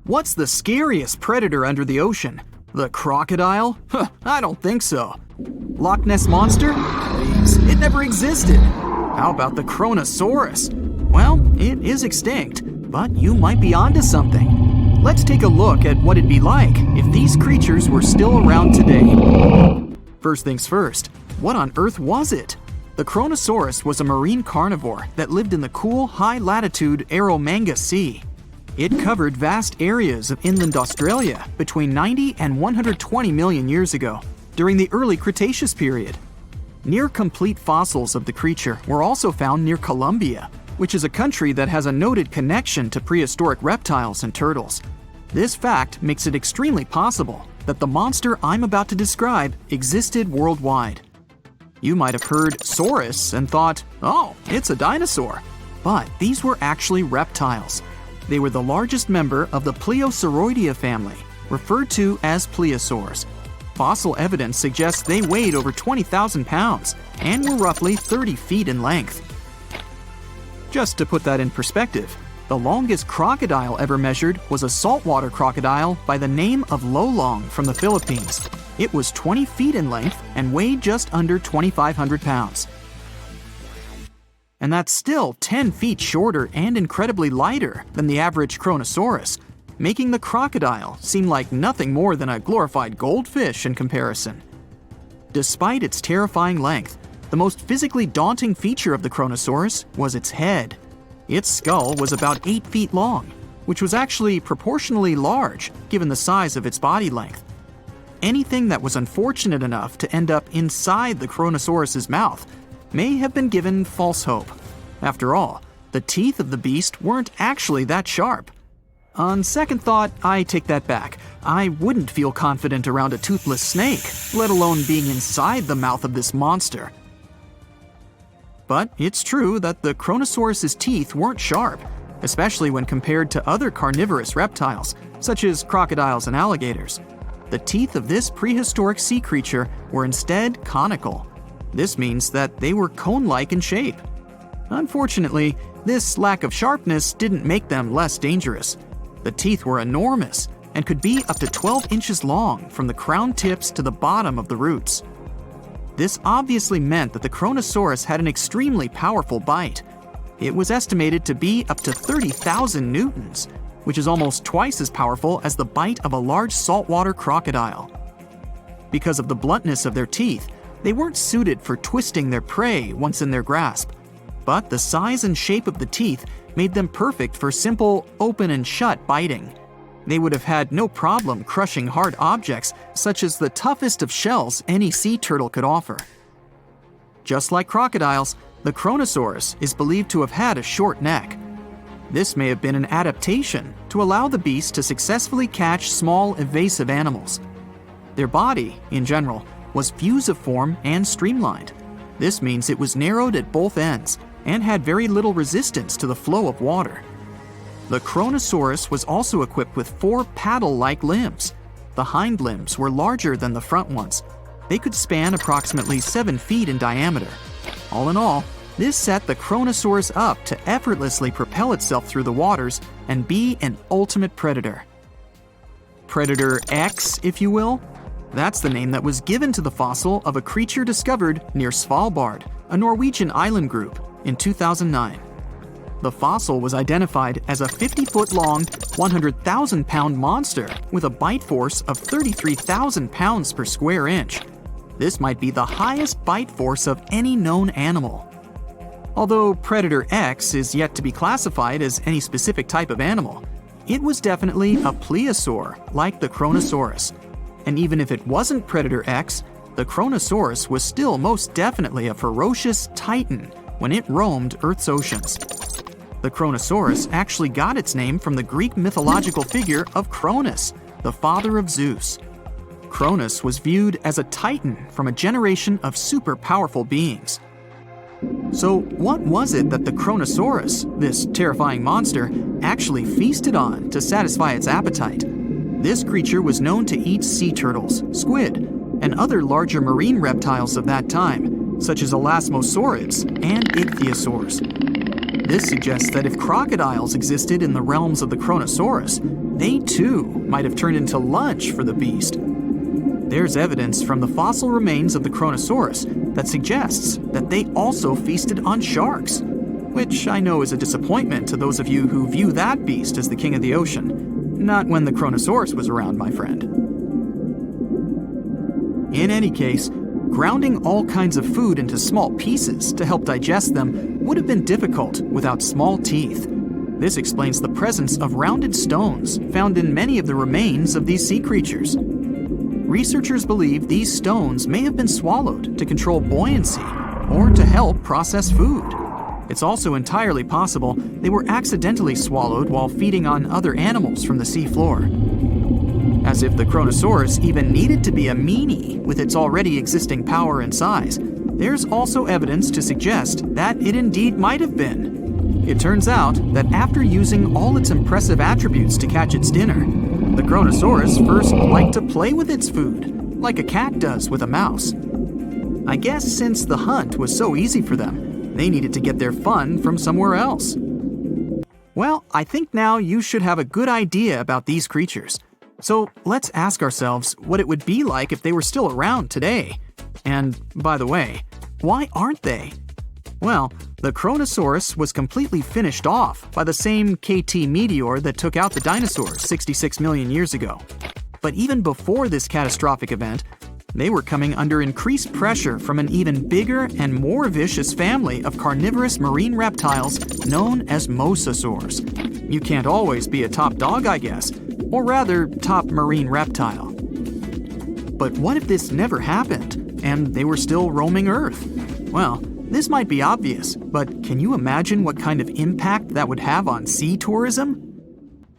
What's the scariest predator under the ocean? The crocodile? Huh, I don't think so. Loch Ness Monster? Please, it never existed. How about the Kronosaurus? Well, it is extinct, but you might be onto something. Let's take a look at what it'd be like if these creatures were still around today. First things first, what on earth was it? The Kronosaurus was a marine carnivore that lived in the cool, high-latitude Eromanga Sea. It covered vast areas of inland Australia between 90 and 120 million years ago, during the early Cretaceous period. Near-complete fossils of the creature were also found near Colombia, which is a country that has a noted connection to prehistoric reptiles and turtles. This fact makes it extremely possible that the monster I'm about to describe existed worldwide. You might have heard saurus and thought, oh, it's a dinosaur. But these were actually reptiles. They were the largest member of the Plesiosauridae family, referred to as plesiosaurs. Fossil evidence suggests they weighed over 20,000 pounds and were roughly 30 feet in length. Just to put that in perspective, the longest crocodile ever measured was a saltwater crocodile by the name of Lolong from the Philippines. It was 20 feet in length and weighed just under 2,500 pounds. And that's still 10 feet shorter and incredibly lighter than the average Kronosaurus, making the crocodile seem like nothing more than a glorified goldfish in comparison. Despite its terrifying length, the most physically daunting feature of the Kronosaurus was its head. Its skull was about 8 feet long, which was actually proportionally large given the size of its body length. Anything that was unfortunate enough to end up inside the Kronosaurus's mouth may have been given false hope. After all, the teeth of the beast weren't actually that sharp. On second thought, I take that back. I wouldn't feel confident around a toothless snake, let alone being inside the mouth of this monster. But it's true that the Kronosaurus's teeth weren't sharp, especially when compared to other carnivorous reptiles, such as crocodiles and alligators. The teeth of this prehistoric sea creature were instead conical. This means that they were cone-like in shape. Unfortunately, this lack of sharpness didn't make them less dangerous. The teeth were enormous and could be up to 12 inches long from the crown tips to the bottom of the roots. This obviously meant that the Kronosaurus had an extremely powerful bite. It was estimated to be up to 30,000 newtons, which is almost twice as powerful as the bite of a large saltwater crocodile. Because of the bluntness of their teeth, they weren't suited for twisting their prey once in their grasp, but the size and shape of the teeth made them perfect for simple open and shut biting. They would have had no problem crushing hard objects such as the toughest of shells any sea turtle could offer. Just like crocodiles, the Kronosaurus is believed to have had a short neck. This may have been an adaptation to allow the beast to successfully catch small, evasive animals. Their body, in general, was fusiform and streamlined. This means it was narrowed at both ends and had very little resistance to the flow of water. The Kronosaurus was also equipped with 4 paddle-like limbs. The hind limbs were larger than the front ones. They could span approximately 7 feet in diameter. All in all, this set the Kronosaurus up to effortlessly propel itself through the waters and be an ultimate predator. Predator X, if you will? That's the name that was given to the fossil of a creature discovered near Svalbard, a Norwegian island group, in 2009. The fossil was identified as a 50-foot-long, 100,000-pound monster with a bite force of 33,000 pounds per square inch. This might be the highest bite force of any known animal. Although Predator X is yet to be classified as any specific type of animal, it was definitely a plesiosaur like the Kronosaurus. And even if it wasn't Predator X, the Kronosaurus was still most definitely a ferocious titan when it roamed Earth's oceans. The Kronosaurus actually got its name from the Greek mythological figure of Cronus, the father of Zeus. Cronus was viewed as a titan from a generation of super powerful beings. So what was it that the Kronosaurus, this terrifying monster, actually feasted on to satisfy its appetite? This creature was known to eat sea turtles, squid, and other larger marine reptiles of that time, such as elasmosaurids and ichthyosaurs. This suggests that if crocodiles existed in the realms of the Kronosaurus, they too might have turned into lunch for the beast. There's evidence from the fossil remains of the Kronosaurus that suggests that they also feasted on sharks, which I know is a disappointment to those of you who view that beast as the king of the ocean. Not when the Kronosaurus was around, my friend. In any case, grounding all kinds of food into small pieces to help digest them would have been difficult without small teeth. This explains the presence of rounded stones found in many of the remains of these sea creatures. Researchers believe these stones may have been swallowed to control buoyancy or to help process food. It's also entirely possible they were accidentally swallowed while feeding on other animals from the seafloor. As if the Kronosaurus even needed to be a meanie with its already existing power and size, there's also evidence to suggest that it indeed might have been. It turns out that after using all its impressive attributes to catch its dinner, the Kronosaurus first liked to play with its food, like a cat does with a mouse. I guess since the hunt was so easy for them, they needed to get their fun from somewhere else. Well, I think now you should have a good idea about these creatures. So let's ask ourselves what it would be like if they were still around today. And by the way, why aren't they? Well, the Kronosaurus was completely finished off by the same KT meteor that took out the dinosaurs 66 million years ago. But even before this catastrophic event, they were coming under increased pressure from an even bigger and more vicious family of carnivorous marine reptiles known as mosasaurs. You can't always be a top dog, I guess, or rather, top marine reptile. But what if this never happened, and they were still roaming Earth? Well, this might be obvious, but can you imagine what kind of impact that would have on sea tourism?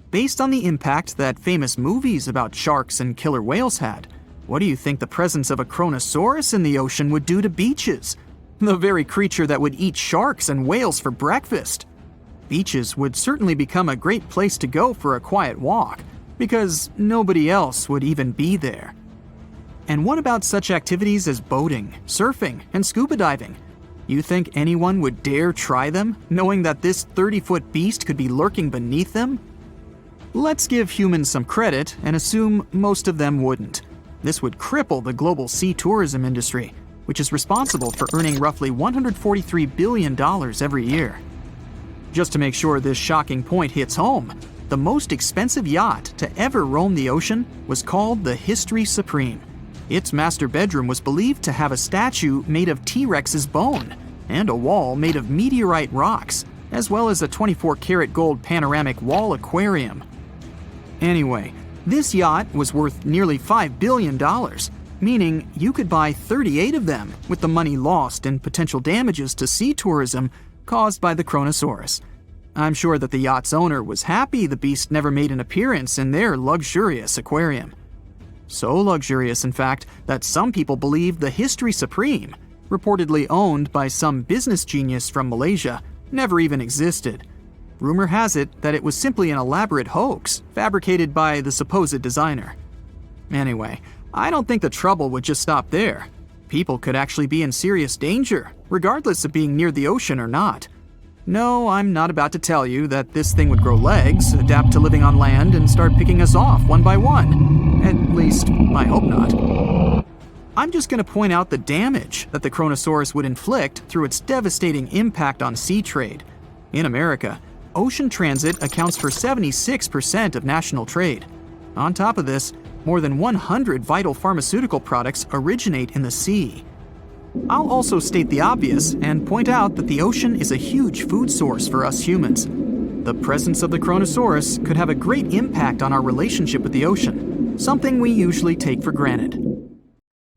Based on the impact that famous movies about sharks and killer whales had, what do you think the presence of a Kronosaurus in the ocean would do to beaches? The very creature that would eat sharks and whales for breakfast. Beaches would certainly become a great place to go for a quiet walk, because nobody else would even be there. And what about such activities as boating, surfing, and scuba diving? You think anyone would dare try them, knowing that this 30-foot beast could be lurking beneath them? Let's give humans some credit and assume most of them wouldn't. This would cripple the global sea tourism industry, which is responsible for earning roughly $143 billion every year. Just to make sure this shocking point hits home, the most expensive yacht to ever roam the ocean was called the History Supreme. Its master bedroom was believed to have a statue made of T-Rex's bone and a wall made of meteorite rocks, as well as a 24-karat gold panoramic wall aquarium. Anyway, this yacht was worth nearly $5 billion, meaning you could buy 38 of them with the money lost in potential damages to sea tourism caused by the Kronosaurus. I'm sure that the yacht's owner was happy the beast never made an appearance in their luxurious aquarium. So luxurious, in fact, that some people believe the History Supreme, reportedly owned by some business genius from Malaysia, never even existed. Rumor has it that it was simply an elaborate hoax fabricated by the supposed designer. Anyway, I don't think the trouble would just stop there. People could actually be in serious danger, regardless of being near the ocean or not. No, I'm not about to tell you that this thing would grow legs, adapt to living on land, and start picking us off one by one. At least, I hope not. I'm just going to point out the damage that the Kronosaurus would inflict through its devastating impact on sea trade. In America, ocean transit accounts for 76% of national trade. On top of this, more than 100 vital pharmaceutical products originate in the sea. I'll also state the obvious and point out that the ocean is a huge food source for us humans. The presence of the Kronosaurus could have a great impact on our relationship with the ocean, something we usually take for granted.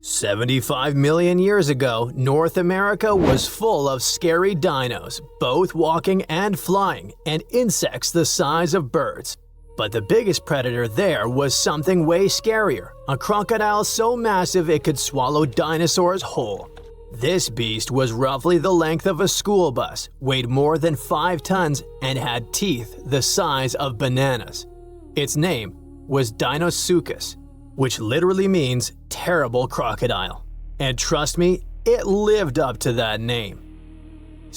75 million years ago, North America was full of scary dinos, both walking and flying, and insects the size of birds. But the biggest predator there was something way scarier, a crocodile so massive it could swallow dinosaurs whole. This beast was roughly the length of a school bus, weighed more than 5 tons, and had teeth the size of bananas. Its name was Deinosuchus, which literally means terrible crocodile. And trust me, it lived up to that name.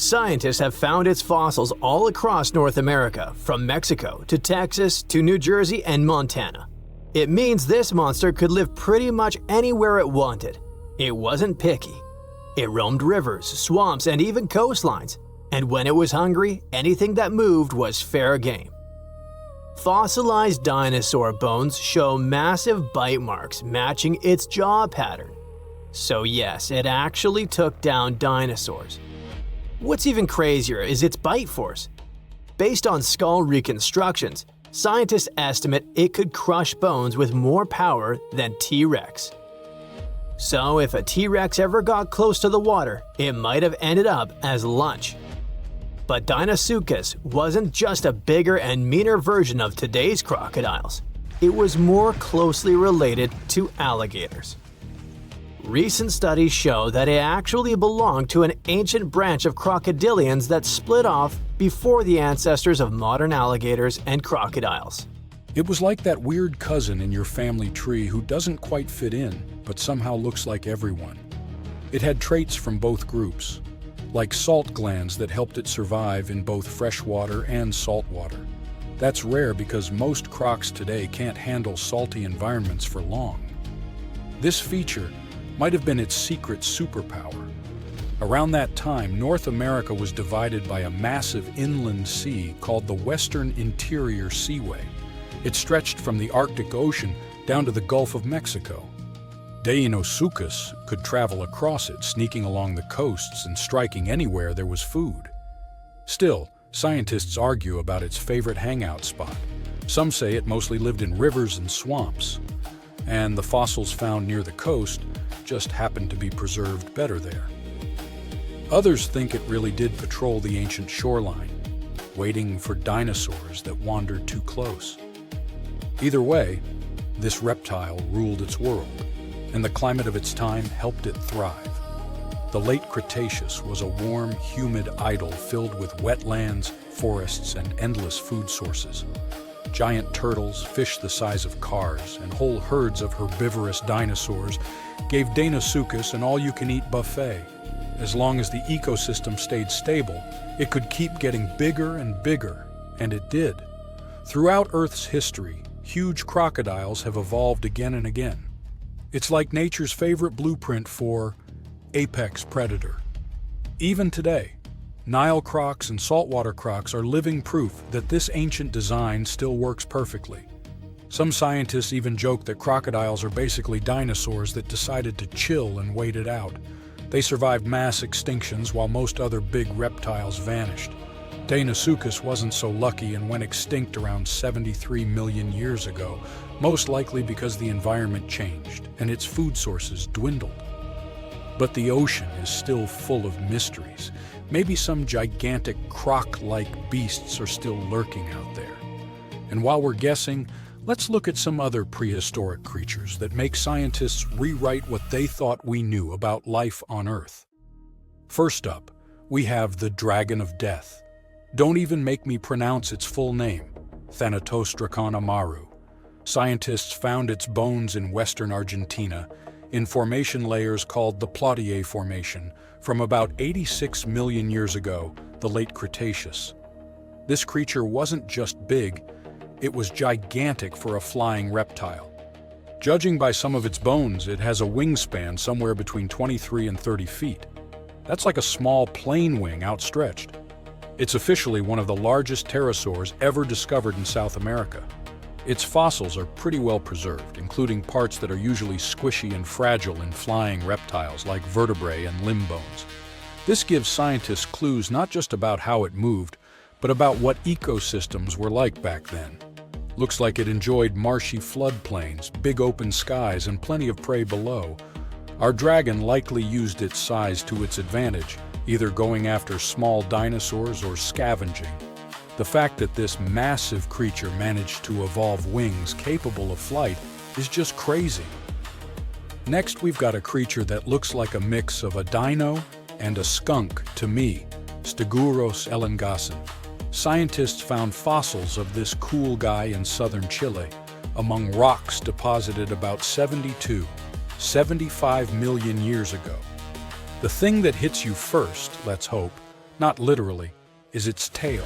Scientists have found its fossils all across North America, from Mexico to Texas to New Jersey and Montana. It means this monster could live pretty much anywhere it wanted. It wasn't picky. It roamed rivers, swamps, and even coastlines. And when it was hungry, anything that moved was fair game. Fossilized dinosaur bones show massive bite marks matching its jaw pattern. So yes, it actually took down dinosaurs. What's even crazier is its bite force. Based on skull reconstructions, scientists estimate it could crush bones with more power than T-Rex. So if a T-Rex ever got close to the water, it might have ended up as lunch. But Deinosuchus wasn't just a bigger and meaner version of today's crocodiles. It was more closely related to alligators. Recent studies show that it actually belonged to an ancient branch of crocodilians that split off before the ancestors of modern alligators and crocodiles. It was like that weird cousin in your family tree who doesn't quite fit in, but somehow looks like everyone. It had traits from both groups, like salt glands that helped it survive in both freshwater and saltwater. That's rare because most crocs today can't handle salty environments for long. This feature might have been its secret superpower. Around that time, North America was divided by a massive inland sea called the Western Interior Seaway. It stretched from the Arctic Ocean down to the Gulf of Mexico. Deinosuchus could travel across it, sneaking along the coasts and striking anywhere there was food. Still, scientists argue about its favorite hangout spot. Some say it mostly lived in rivers and swamps, and the fossils found near the coast just happened to be preserved better there. Others think it really did patrol the ancient shoreline, waiting for dinosaurs that wandered too close. Either way, this reptile ruled its world, and the climate of its time helped it thrive. The late Cretaceous was a warm, humid idyll filled with wetlands, forests, and endless food sources. Giant turtles, fish the size of cars, and whole herds of herbivorous dinosaurs gave Deinosuchus an all-you-can-eat buffet. As long as the ecosystem stayed stable, it could keep getting bigger and bigger, and it did. Throughout Earth's history, huge crocodiles have evolved again and again. It's like nature's favorite blueprint for apex predator. Even today, Nile crocs and saltwater crocs are living proof that this ancient design still works perfectly. Some scientists even joke that crocodiles are basically dinosaurs that decided to chill and wait it out. They survived mass extinctions while most other big reptiles vanished. Deinosuchus wasn't so lucky and went extinct around 73 million years ago, most likely because the environment changed and its food sources dwindled. But the ocean is still full of mysteries. Maybe some gigantic croc-like beasts are still lurking out there. And while we're guessing, let's look at some other prehistoric creatures that make scientists rewrite what they thought we knew about life on Earth. First up, we have the Dragon of Death. Don't even make me pronounce its full name, Thanatosdracon amaru. Scientists found its bones in western Argentina, in formation layers called the Plotier Formation, from about 86 million years ago, the late Cretaceous. This creature wasn't just big, it was gigantic for a flying reptile. Judging by some of its bones, it has a wingspan somewhere between 23 and 30 feet. That's like a small plane wing outstretched. It's officially one of the largest pterosaurs ever discovered in South America. Its fossils are pretty well preserved, including parts that are usually squishy and fragile in flying reptiles like vertebrae and limb bones. This gives scientists clues not just about how it moved, but about what ecosystems were like back then. Looks like it enjoyed marshy floodplains, big open skies, and plenty of prey below. Our dragon likely used its size to its advantage, either going after small dinosaurs or scavenging. The fact that this massive creature managed to evolve wings capable of flight is just crazy. Next, we've got a creature that looks like a mix of a dino and a skunk to me, Stegosaurus elengasin. Scientists found fossils of this cool guy in southern Chile among rocks deposited about 75 million years ago. The thing that hits you first, let's hope, not literally, is its tail.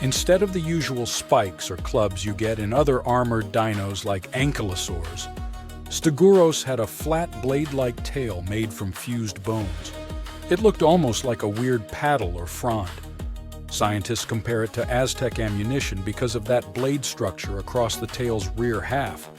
Instead of the usual spikes or clubs you get in other armored dinos like ankylosaurs, Stegosaurus had a flat blade-like tail made from fused bones. It looked almost like a weird paddle or frond. Scientists compare it to Aztec ammunition because of that blade structure across the tail's rear half.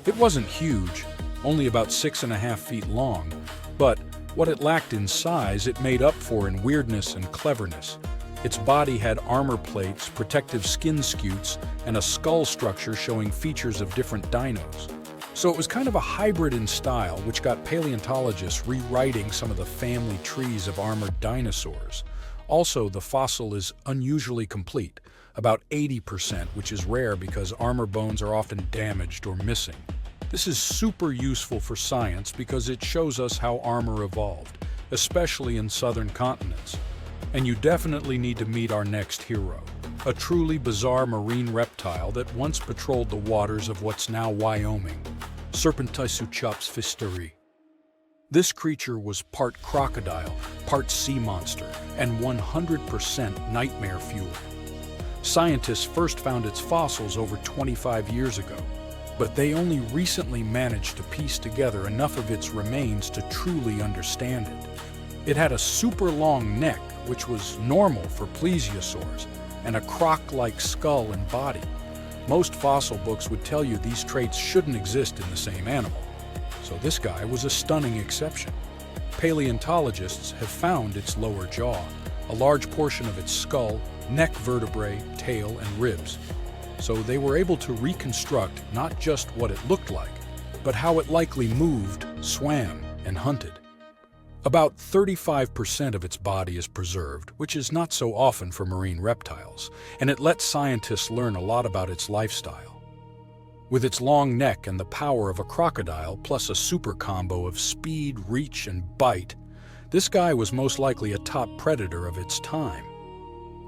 It wasn't huge, only about 6.5 feet long, but what it lacked in size it made up for in weirdness and cleverness. Its body had armor plates, protective skin scutes, and a skull structure showing features of different dinos. So it was kind of a hybrid in style, which got paleontologists rewriting some of the family trees of armored dinosaurs. Also, the fossil is unusually complete, about 80%, which is rare because armor bones are often damaged or missing. This is super useful for science because it shows us how armor evolved, especially in southern continents. And you definitely need to meet our next hero, a truly bizarre marine reptile that once patrolled the waters of what's now Wyoming, Serpentisuchops fisteri. This creature was part crocodile, part sea monster, and 100% nightmare fuel. Scientists first found its fossils over 25 years ago, but they only recently managed to piece together enough of its remains to truly understand it. It had a super long neck, which was normal for plesiosaurs, and a croc-like skull and body. Most fossil books would tell you these traits shouldn't exist in the same animal. So this guy was a stunning exception. Paleontologists have found its lower jaw, a large portion of its skull, neck vertebrae, tail, and ribs. So they were able to reconstruct not just what it looked like, but how it likely moved, swam, and hunted. About 35% of its body is preserved, which is not so often for marine reptiles, and it lets scientists learn a lot about its lifestyle. With its long neck and the power of a crocodile, plus a super combo of speed, reach, and bite, this guy was most likely a top predator of its time.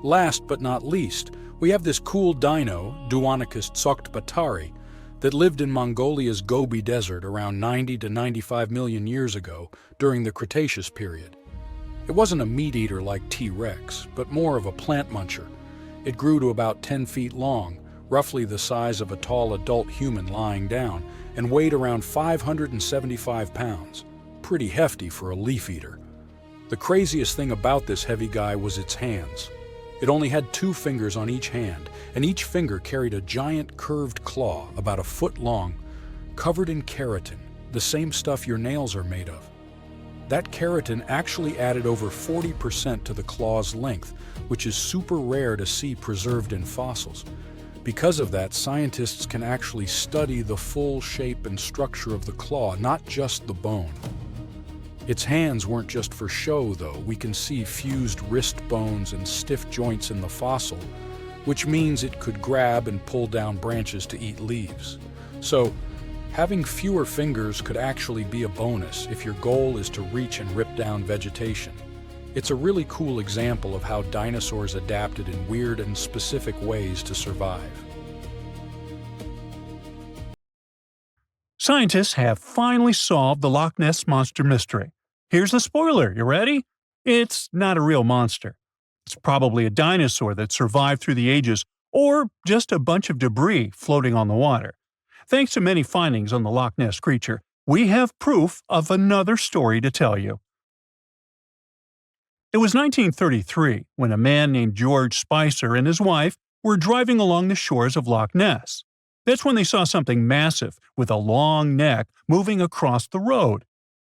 Last but not least, we have this cool dino, Duonicus tsokhtbatari, that lived in Mongolia's Gobi Desert around 90 to 95 million years ago during the Cretaceous period. It wasn't a meat-eater like T-Rex, but more of a plant muncher. It grew to about 10 feet long, roughly the size of a tall adult human lying down, and weighed around 575 pounds. Pretty hefty for a leaf-eater. The craziest thing about this heavy guy was its hands. It only had 2 fingers on each hand, and each finger carried a giant curved claw about a foot long, covered in keratin, the same stuff your nails are made of. That keratin actually added over 40% to the claw's length, which is super rare to see preserved in fossils. Because of that, scientists can actually study the full shape and structure of the claw, not just the bone. Its hands weren't just for show, though. We can see fused wrist bones and stiff joints in the fossil, which means it could grab and pull down branches to eat leaves. So, having fewer fingers could actually be a bonus if your goal is to reach and rip down vegetation. It's a really cool example of how dinosaurs adapted in weird and specific ways to survive. Scientists have finally solved the Loch Ness Monster mystery. Here's the spoiler, you ready? It's not a real monster. It's probably a dinosaur that survived through the ages, or just a bunch of debris floating on the water. Thanks to many findings on the Loch Ness creature, we have proof of another story to tell you. It was 1933 when a man named George Spicer and his wife were driving along the shores of Loch Ness. That's when they saw something massive with a long neck moving across the road.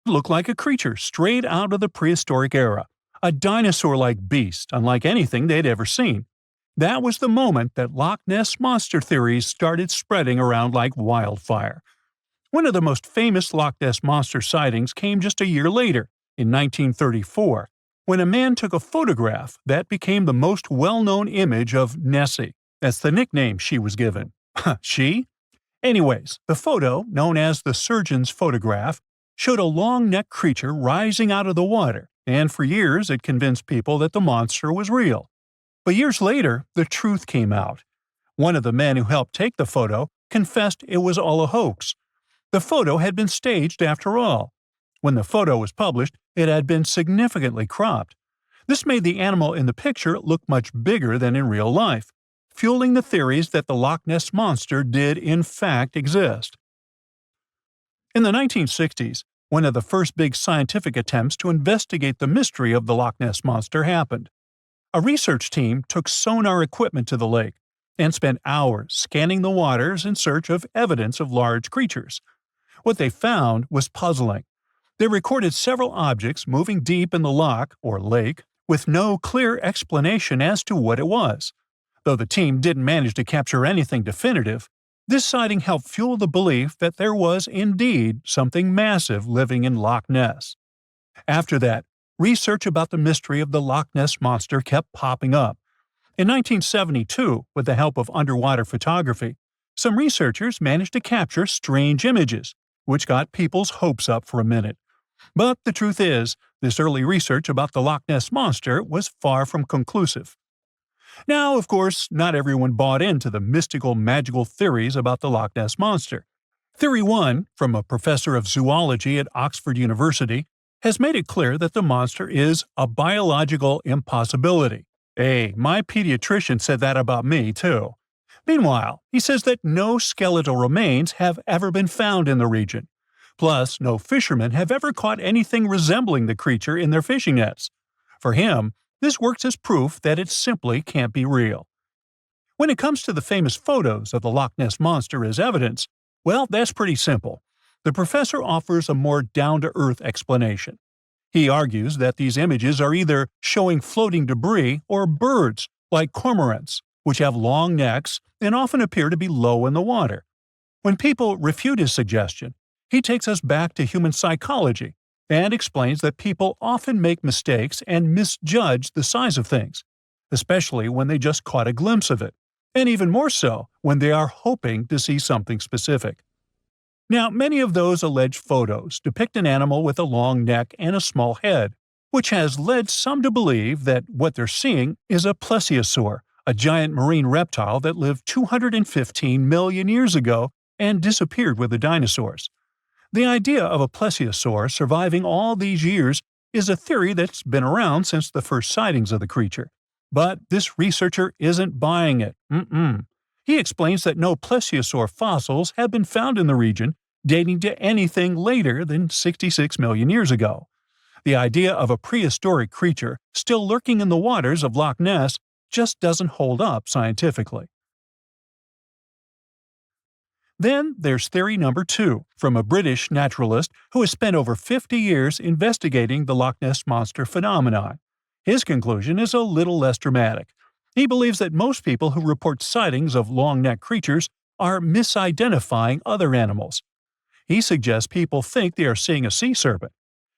It looked like a creature straight out of the prehistoric era, a dinosaur-like beast unlike anything they'd ever seen. That was the moment that Loch Ness monster theories started spreading around like wildfire. One of the most famous Loch Ness monster sightings came just a year later, in 1934, when a man took a photograph that became the most well-known image of Nessie. That's the nickname she was given. She? Anyways, the photo, known as the surgeon's photograph, showed a long-necked creature rising out of the water, and for years it convinced people that the monster was real. But years later, the truth came out. One of the men who helped take the photo confessed it was all a hoax. The photo had been staged after all. When the photo was published, it had been significantly cropped. This made the animal in the picture look much bigger than in real life, fueling the theories that the Loch Ness Monster did in fact exist. In the 1960s, one of the first big scientific attempts to investigate the mystery of the Loch Ness Monster happened. A research team took sonar equipment to the lake and spent hours scanning the waters in search of evidence of large creatures. What they found was puzzling. They recorded several objects moving deep in the loch, or lake, with no clear explanation as to what it was. Though the team didn't manage to capture anything definitive, this sighting helped fuel the belief that there was indeed something massive living in Loch Ness. After that, research about the mystery of the Loch Ness Monster kept popping up. In 1972, with the help of underwater photography, some researchers managed to capture strange images, which got people's hopes up for a minute. But the truth is, this early research about the Loch Ness Monster was far from conclusive. Now, of course, not everyone bought into the mystical, magical theories about the Loch Ness Monster. Theory 1, from a professor of zoology at Oxford University, has made it clear that the monster is a biological impossibility. Hey, my pediatrician said that about me, too. Meanwhile, he says that no skeletal remains have ever been found in the region. Plus, no fishermen have ever caught anything resembling the creature in their fishing nets. For him, this works as proof that it simply can't be real. When it comes to the famous photos of the Loch Ness Monster as evidence, well, that's pretty simple. The professor offers a more down-to-earth explanation. He argues that these images are either showing floating debris or birds, like cormorants, which have long necks and often appear to be low in the water. When people refute his suggestion, he takes us back to human psychology and explains that people often make mistakes and misjudge the size of things, especially when they just caught a glimpse of it, and even more so when they are hoping to see something specific. Now, many of those alleged photos depict an animal with a long neck and a small head, which has led some to believe that what they're seeing is a plesiosaur, a giant marine reptile that lived 215 million years ago and disappeared with the dinosaurs. The idea of a plesiosaur surviving all these years is a theory that's been around since the first sightings of the creature. But this researcher isn't buying it. He explains that no plesiosaur fossils have been found in the region dating to anything later than 66 million years ago. The idea of a prehistoric creature still lurking in the waters of Loch Ness just doesn't hold up scientifically. Then there's theory number 2, from a British naturalist who has spent over 50 years investigating the Loch Ness Monster phenomenon. His conclusion is a little less dramatic. He believes that most people who report sightings of long-necked creatures are misidentifying other animals. He suggests people think they are seeing a sea serpent.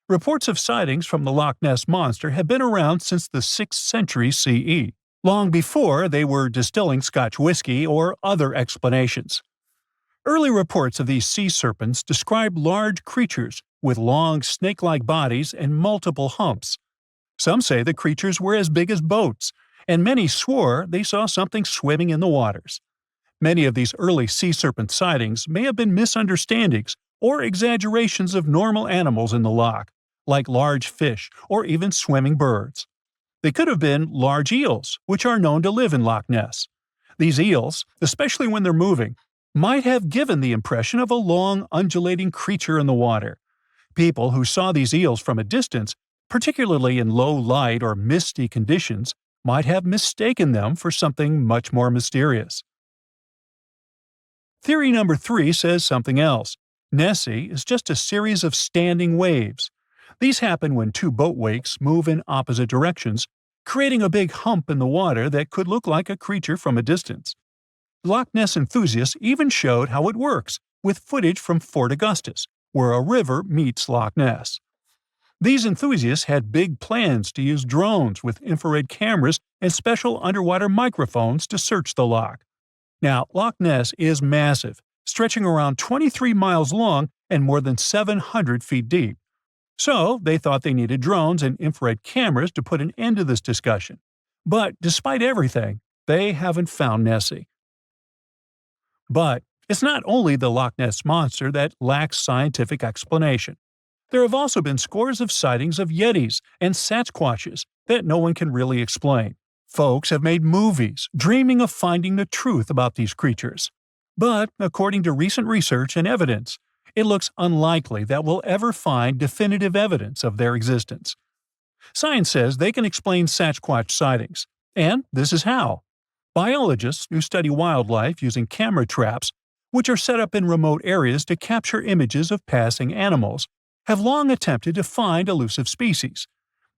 Reports of sightings from the Loch Ness Monster have been around since the 6th century CE, long before they were distilling Scotch whiskey or other explanations. Early reports of these sea serpents describe large creatures with long snake-like bodies and multiple humps. Some say the creatures were as big as boats, and many swore they saw something swimming in the waters. Many of these early sea serpent sightings may have been misunderstandings or exaggerations of normal animals in the loch, like large fish or even swimming birds. They could have been large eels, which are known to live in Loch Ness. These eels, especially when they're moving, might have given the impression of a long, undulating creature in the water. People who saw these eels from a distance, particularly in low light or misty conditions, might have mistaken them for something much more mysterious. Theory number 3 says something else. Nessie is just a series of standing waves. These happen when two boat wakes move in opposite directions, creating a big hump in the water that could look like a creature from a distance. Loch Ness enthusiasts even showed how it works, with footage from Fort Augustus, where a river meets Loch Ness. These enthusiasts had big plans to use drones with infrared cameras and special underwater microphones to search the loch. Now, Loch Ness is massive, stretching around 23 miles long and more than 700 feet deep. So, they thought they needed drones and infrared cameras to put an end to this discussion. But despite everything, they haven't found Nessie. But it's not only the Loch Ness Monster that lacks scientific explanation. There have also been scores of sightings of Yetis and Sasquatches that no one can really explain. Folks have made movies, dreaming of finding the truth about these creatures. But, according to recent research and evidence, it looks unlikely that we'll ever find definitive evidence of their existence. Science says they can explain Sasquatch sightings, and this is how. Biologists who study wildlife using camera traps, which are set up in remote areas to capture images of passing animals, have long attempted to find elusive species.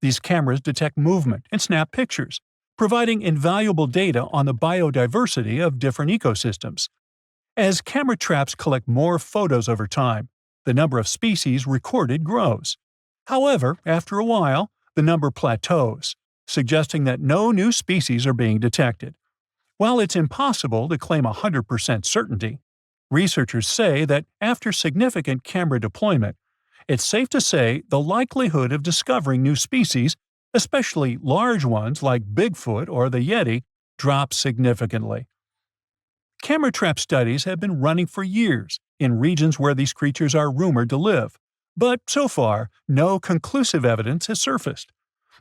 These cameras detect movement and snap pictures, providing invaluable data on the biodiversity of different ecosystems. As camera traps collect more photos over time, the number of species recorded grows. However, after a while, the number plateaus, suggesting that no new species are being detected. While it's impossible to claim 100% certainty, researchers say that after significant camera deployment, it's safe to say the likelihood of discovering new species, especially large ones like Bigfoot or the Yeti, drops significantly. Camera trap studies have been running for years in regions where these creatures are rumored to live, but so far, no conclusive evidence has surfaced.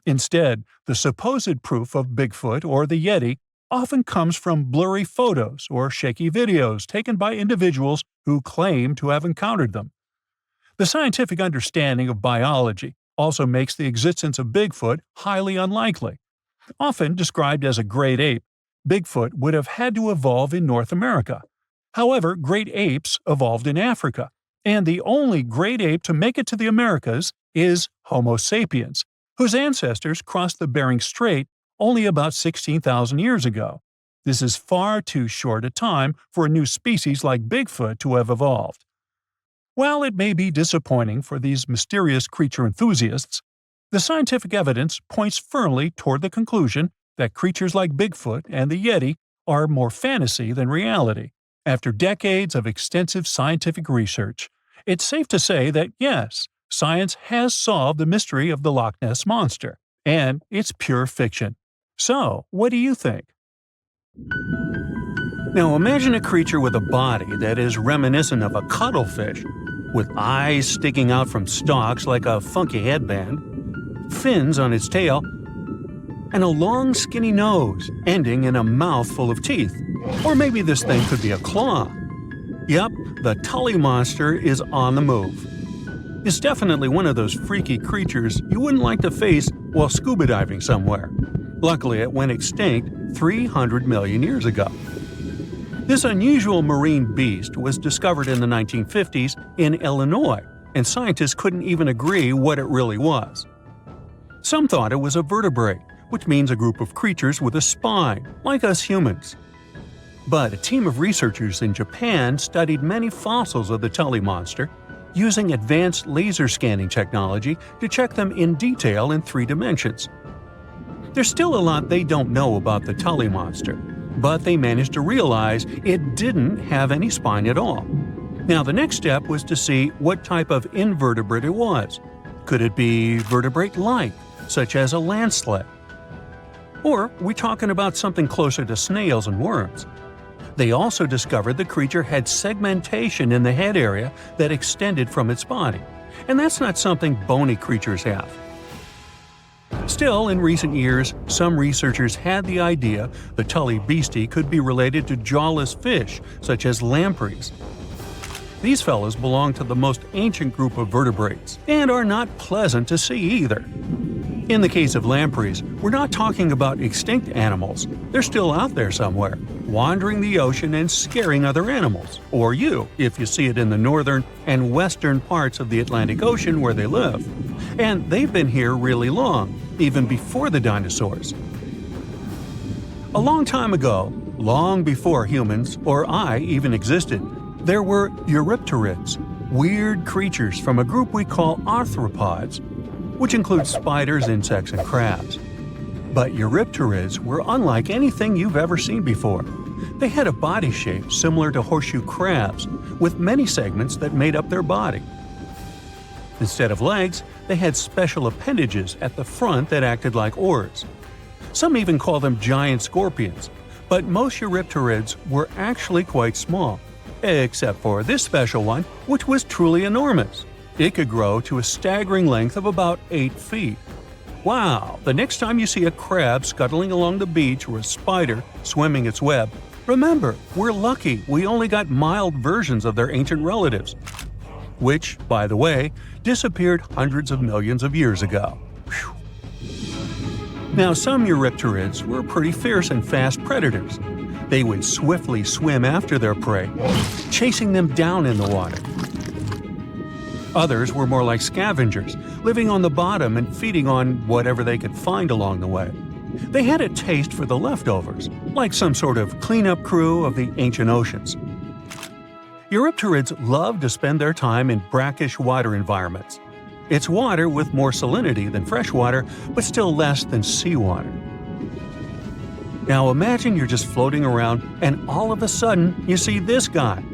Instead, the supposed proof of Bigfoot or the Yeti often comes from blurry photos or shaky videos taken by individuals who claim to have encountered them. The scientific understanding of biology also makes the existence of Bigfoot highly unlikely. Often described as a great ape, Bigfoot would have had to evolve in North America. However, great apes evolved in Africa, and the only great ape to make it to the Americas is Homo sapiens, whose ancestors crossed the Bering Strait only about 16,000 years ago. This is far too short a time for a new species like Bigfoot to have evolved. While it may be disappointing for these mysterious creature enthusiasts, the scientific evidence points firmly toward the conclusion that creatures like Bigfoot and the Yeti are more fantasy than reality. After decades of extensive scientific research, it's safe to say that yes, science has solved the mystery of the Loch Ness Monster, and it's pure fiction. So, what do you think? Now imagine a creature with a body that is reminiscent of a cuttlefish, with eyes sticking out from stalks like a funky headband, fins on its tail, and a long skinny nose ending in a mouth full of teeth. Or maybe this thing could be a claw. Yep, the Tully monster is on the move. It's definitely one of those freaky creatures you wouldn't like to face while scuba diving somewhere. Luckily, it went extinct 300 million years ago. This unusual marine beast was discovered in the 1950s in Illinois, and scientists couldn't even agree what it really was. Some thought it was a vertebrate, which means a group of creatures with a spine, like us humans. But a team of researchers in Japan studied many fossils of the Tully monster, using advanced laser scanning technology to check them in detail in 3 dimensions. There's still a lot they don't know about the Tully monster, but they managed to realize it didn't have any spine at all. Now the next step was to see what type of invertebrate it was. Could it be vertebrate-like, such as a land sled? Or are we talking about something closer to snails and worms? They also discovered the creature had segmentation in the head area that extended from its body, and that's not something bony creatures have. Still, in recent years, some researchers had the idea the Tully beastie could be related to jawless fish, such as lampreys. These fellows belong to the most ancient group of vertebrates, and are not pleasant to see either. In the case of lampreys, we're not talking about extinct animals. They're still out there somewhere, wandering the ocean and scaring other animals, or you, if you see it in the northern and western parts of the Atlantic Ocean where they live. And they've been here really long, even before the dinosaurs. A long time ago, long before humans or I even existed, there were eurypterids, weird creatures from a group we call arthropods, which includes spiders, insects, and crabs. But eurypterids were unlike anything you've ever seen before. They had a body shape similar to horseshoe crabs, with many segments that made up their body. Instead of legs, they had special appendages at the front that acted like oars. Some even call them giant scorpions, but most eurypterids were actually quite small, except for this special one, which was truly enormous. It could grow to a staggering length of about 8 feet. Wow! The next time you see a crab scuttling along the beach or a spider swimming its web, remember, we're lucky we only got mild versions of their ancient relatives, which, by the way, disappeared hundreds of millions of years ago. Whew. Now, some Eurypterids were pretty fierce and fast predators. They would swiftly swim after their prey, chasing them down in the water. Others were more like scavengers, living on the bottom and feeding on whatever they could find along the way. They had a taste for the leftovers, like some sort of cleanup crew of the ancient oceans. Eurypterids loved to spend their time in brackish water environments. It's water with more salinity than fresh water, but still less than seawater. Now imagine you're just floating around and all of a sudden you see this guy.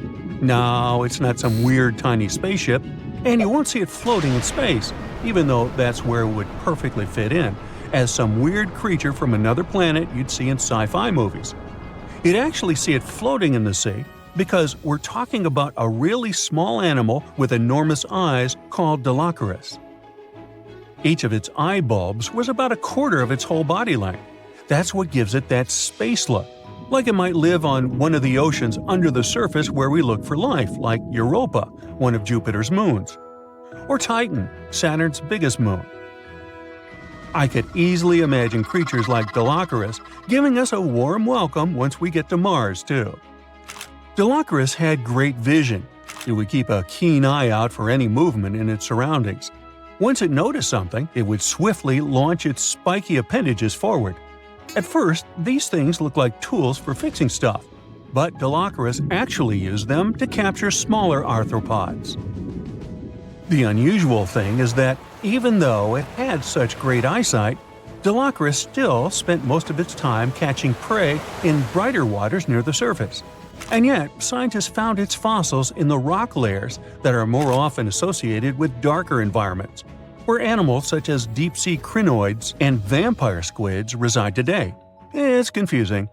No, it's not some weird tiny spaceship, and you won't see it floating in space, even though that's where it would perfectly fit in, as some weird creature from another planet you'd see in sci-fi movies. You'd actually see it floating in the sea because we're talking about a really small animal with enormous eyes called Dilophosaurus. Each of its eye bulbs was about a quarter of its whole body length. That's what gives it that space look, like it might live on one of the oceans under the surface where we look for life, like Europa, one of Jupiter's moons, or Titan, Saturn's biggest moon. I could easily imagine creatures like Dilophosaurus giving us a warm welcome once we get to Mars, too. Dilophosaurus had great vision. It would keep a keen eye out for any movement in its surroundings. Once it noticed something, it would swiftly launch its spiky appendages forward. At first, these things looked like tools for fixing stuff, but Dilophosaurus actually used them to capture smaller arthropods. The unusual thing is that even though it had such great eyesight, Dilophosaurus still spent most of its time catching prey in brighter waters near the surface. And yet, scientists found its fossils in the rock layers that are more often associated with darker environments, where animals such as deep-sea crinoids and vampire squids reside today. It's confusing.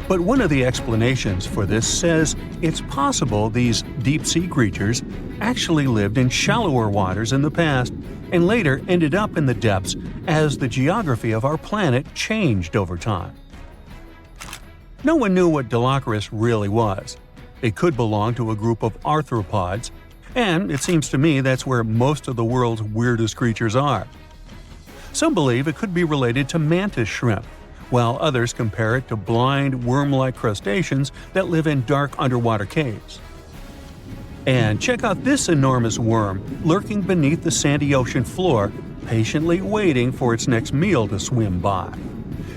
But one of the explanations for this says it's possible these deep-sea creatures actually lived in shallower waters in the past and later ended up in the depths as the geography of our planet changed over time. No one knew what Dilophosaurus really was. It could belong to a group of arthropods, and it seems to me that's where most of the world's weirdest creatures are. Some believe it could be related to mantis shrimp, while others compare it to blind, worm-like crustaceans that live in dark underwater caves. And check out this enormous worm lurking beneath the sandy ocean floor, patiently waiting for its next meal to swim by.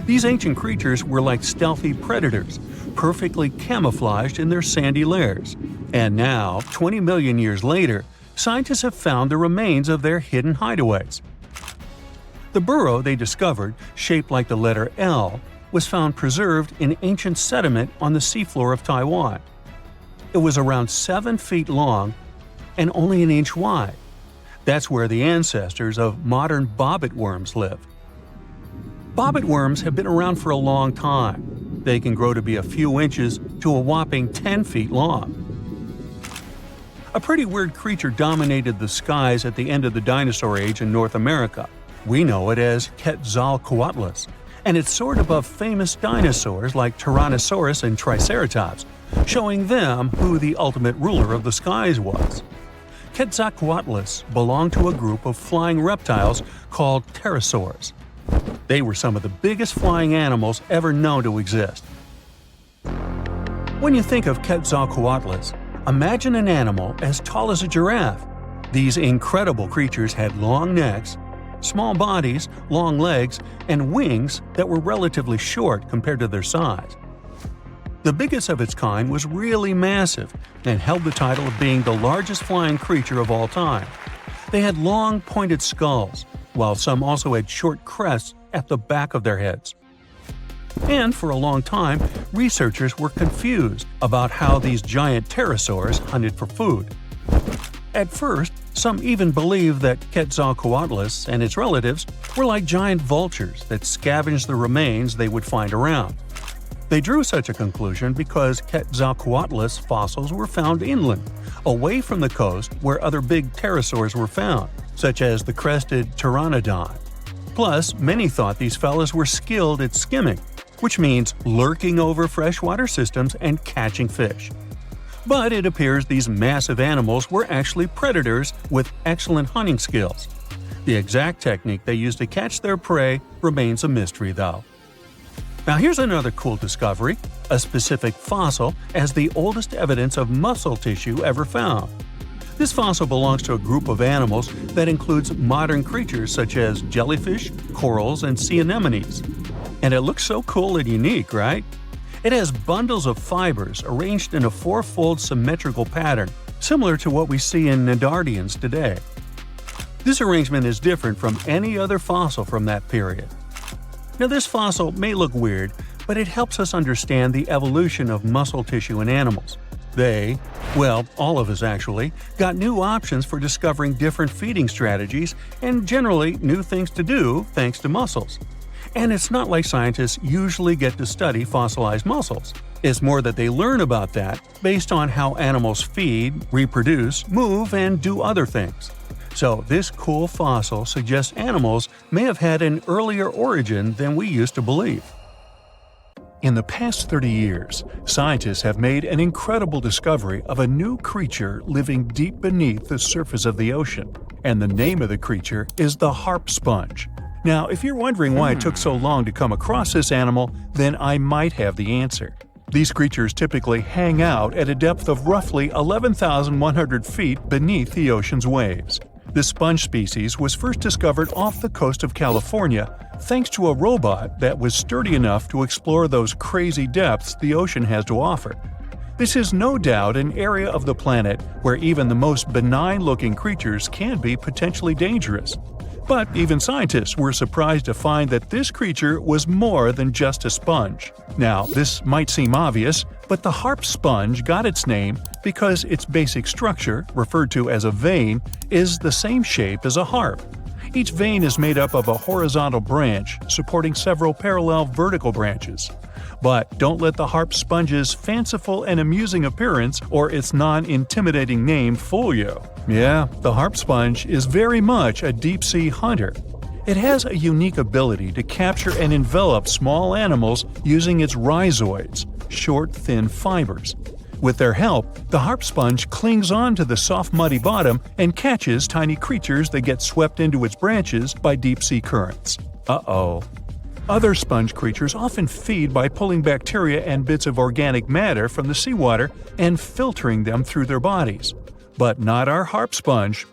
These ancient creatures were like stealthy predators, perfectly camouflaged in their sandy lairs. And now, 20 million years later, scientists have found the remains of their hidden hideaways. The burrow they discovered, shaped like the letter L, was found preserved in ancient sediment on the seafloor of Taiwan. It was around 7 feet long and only an inch wide. That's where the ancestors of modern bobbit worms live. Bobbit worms have been around for a long time. They can grow to be a few inches to a whopping 10 feet long. A pretty weird creature dominated the skies at the end of the dinosaur age in North America. We know it as Quetzalcoatlus, and it soared above famous dinosaurs like Tyrannosaurus and Triceratops, showing them who the ultimate ruler of the skies was. Quetzalcoatlus belonged to a group of flying reptiles called pterosaurs. They were some of the biggest flying animals ever known to exist. When you think of Quetzalcoatlus, imagine an animal as tall as a giraffe. These incredible creatures had long necks, small bodies, long legs, and wings that were relatively short compared to their size. The biggest of its kind was really massive and held the title of being the largest flying creature of all time. They had long, pointed skulls, while some also had short crests at the back of their heads. And for a long time, researchers were confused about how these giant pterosaurs hunted for food. At first, some even believed that Quetzalcoatlus and its relatives were like giant vultures that scavenged the remains they would find around. They drew such a conclusion because Quetzalcoatlus fossils were found inland, away from the coast where other big pterosaurs were found, such as the crested pteranodon. Plus, many thought these fellas were skilled at skimming, which means lurking over freshwater systems and catching fish. But it appears these massive animals were actually predators with excellent hunting skills. The exact technique they used to catch their prey remains a mystery, though. Now here's another cool discovery, a specific fossil as the oldest evidence of muscle tissue ever found. This fossil belongs to a group of animals that includes modern creatures such as jellyfish, corals, and sea anemones. And it looks so cool and unique, right? It has bundles of fibers arranged in a four-fold symmetrical pattern, similar to what we see in Nedardians today. This arrangement is different from any other fossil from that period. Now this fossil may look weird, but it helps us understand the evolution of muscle tissue in animals. They, well, all of us actually, got new options for discovering different feeding strategies and generally new things to do thanks to muscles. And it's not like scientists usually get to study fossilized muscles. It's more that they learn about that based on how animals feed, reproduce, move, and do other things. So this cool fossil suggests animals may have had an earlier origin than we used to believe. In the past 30 years, scientists have made an incredible discovery of a new creature living deep beneath the surface of the ocean, and the name of the creature is the harp sponge. Now, if you're wondering why it took so long to come across this animal, then I might have the answer. These creatures typically hang out at a depth of roughly 11,100 feet beneath the ocean's waves. This sponge species was first discovered off the coast of California thanks to a robot that was sturdy enough to explore those crazy depths the ocean has to offer. This is no doubt an area of the planet where even the most benign-looking creatures can be potentially dangerous. But even scientists were surprised to find that this creature was more than just a sponge. Now, this might seem obvious, but the harp sponge got its name because its basic structure, referred to as a vein, is the same shape as a harp. Each vein is made up of a horizontal branch supporting several parallel vertical branches. But don't let the harp sponge's fanciful and amusing appearance or its non-intimidating name fool you. Yeah, the harp sponge is very much a deep-sea hunter. It has a unique ability to capture and envelop small animals using its rhizoids, short, thin fibers. With their help, the harp sponge clings on to the soft, muddy bottom and catches tiny creatures that get swept into its branches by deep-sea currents. Uh-oh. Other sponge creatures often feed by pulling bacteria and bits of organic matter from the seawater and filtering them through their bodies. But not our harp sponge.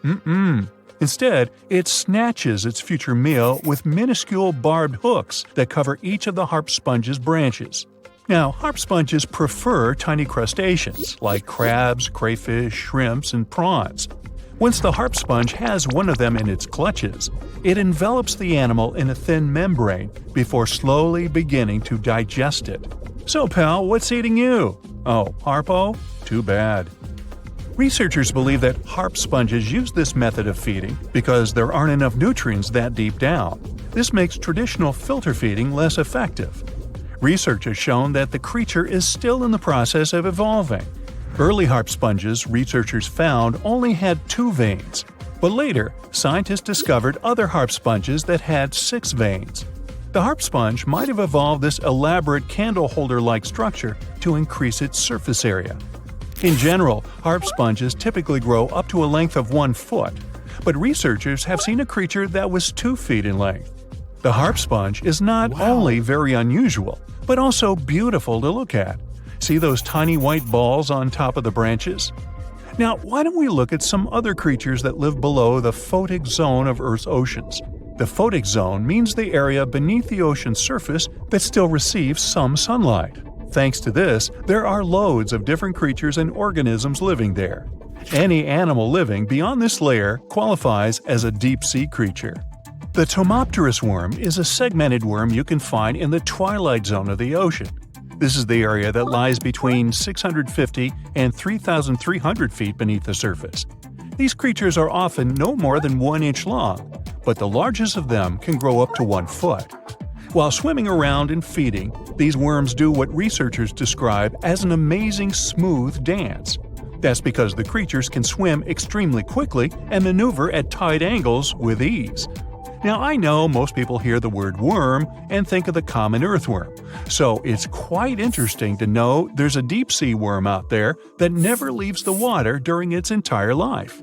Instead, it snatches its future meal with minuscule barbed hooks that cover each of the harp sponge's branches. Now, harp sponges prefer tiny crustaceans like crabs, crayfish, shrimps, and prawns. Once the harp sponge has one of them in its clutches, it envelops the animal in a thin membrane before slowly beginning to digest it. So, pal, what's eating you? Oh, Harpo? Too bad. Researchers believe that harp sponges use this method of feeding because there aren't enough nutrients that deep down. This makes traditional filter feeding less effective. Research has shown that the creature is still in the process of evolving. Early harp sponges researchers found only had 2 veins, but later scientists discovered other harp sponges that had 6 veins. The harp sponge might have evolved this elaborate candle holder-like structure to increase its surface area. In general, harp sponges typically grow up to a length of 1 foot, but researchers have seen a creature that was 2 feet in length. The harp sponge is not only very unusual, but also beautiful to look at. See those tiny white balls on top of the branches? Now, why don't we look at some other creatures that live below the photic zone of Earth's oceans? The photic zone means the area beneath the ocean's surface that still receives some sunlight. Thanks to this, there are loads of different creatures and organisms living there. Any animal living beyond this layer qualifies as a deep-sea creature. The Tomopterus worm is a segmented worm you can find in the twilight zone of the ocean. This is the area that lies between 650 and 3,300 feet beneath the surface. These creatures are often no more than 1 inch long, but the largest of them can grow up to 1 foot. While swimming around and feeding, these worms do what researchers describe as an amazing smooth dance. That's because the creatures can swim extremely quickly and maneuver at tight angles with ease. Now, I know most people hear the word worm and think of the common earthworm, so it's quite interesting to know there's a deep-sea worm out there that never leaves the water during its entire life.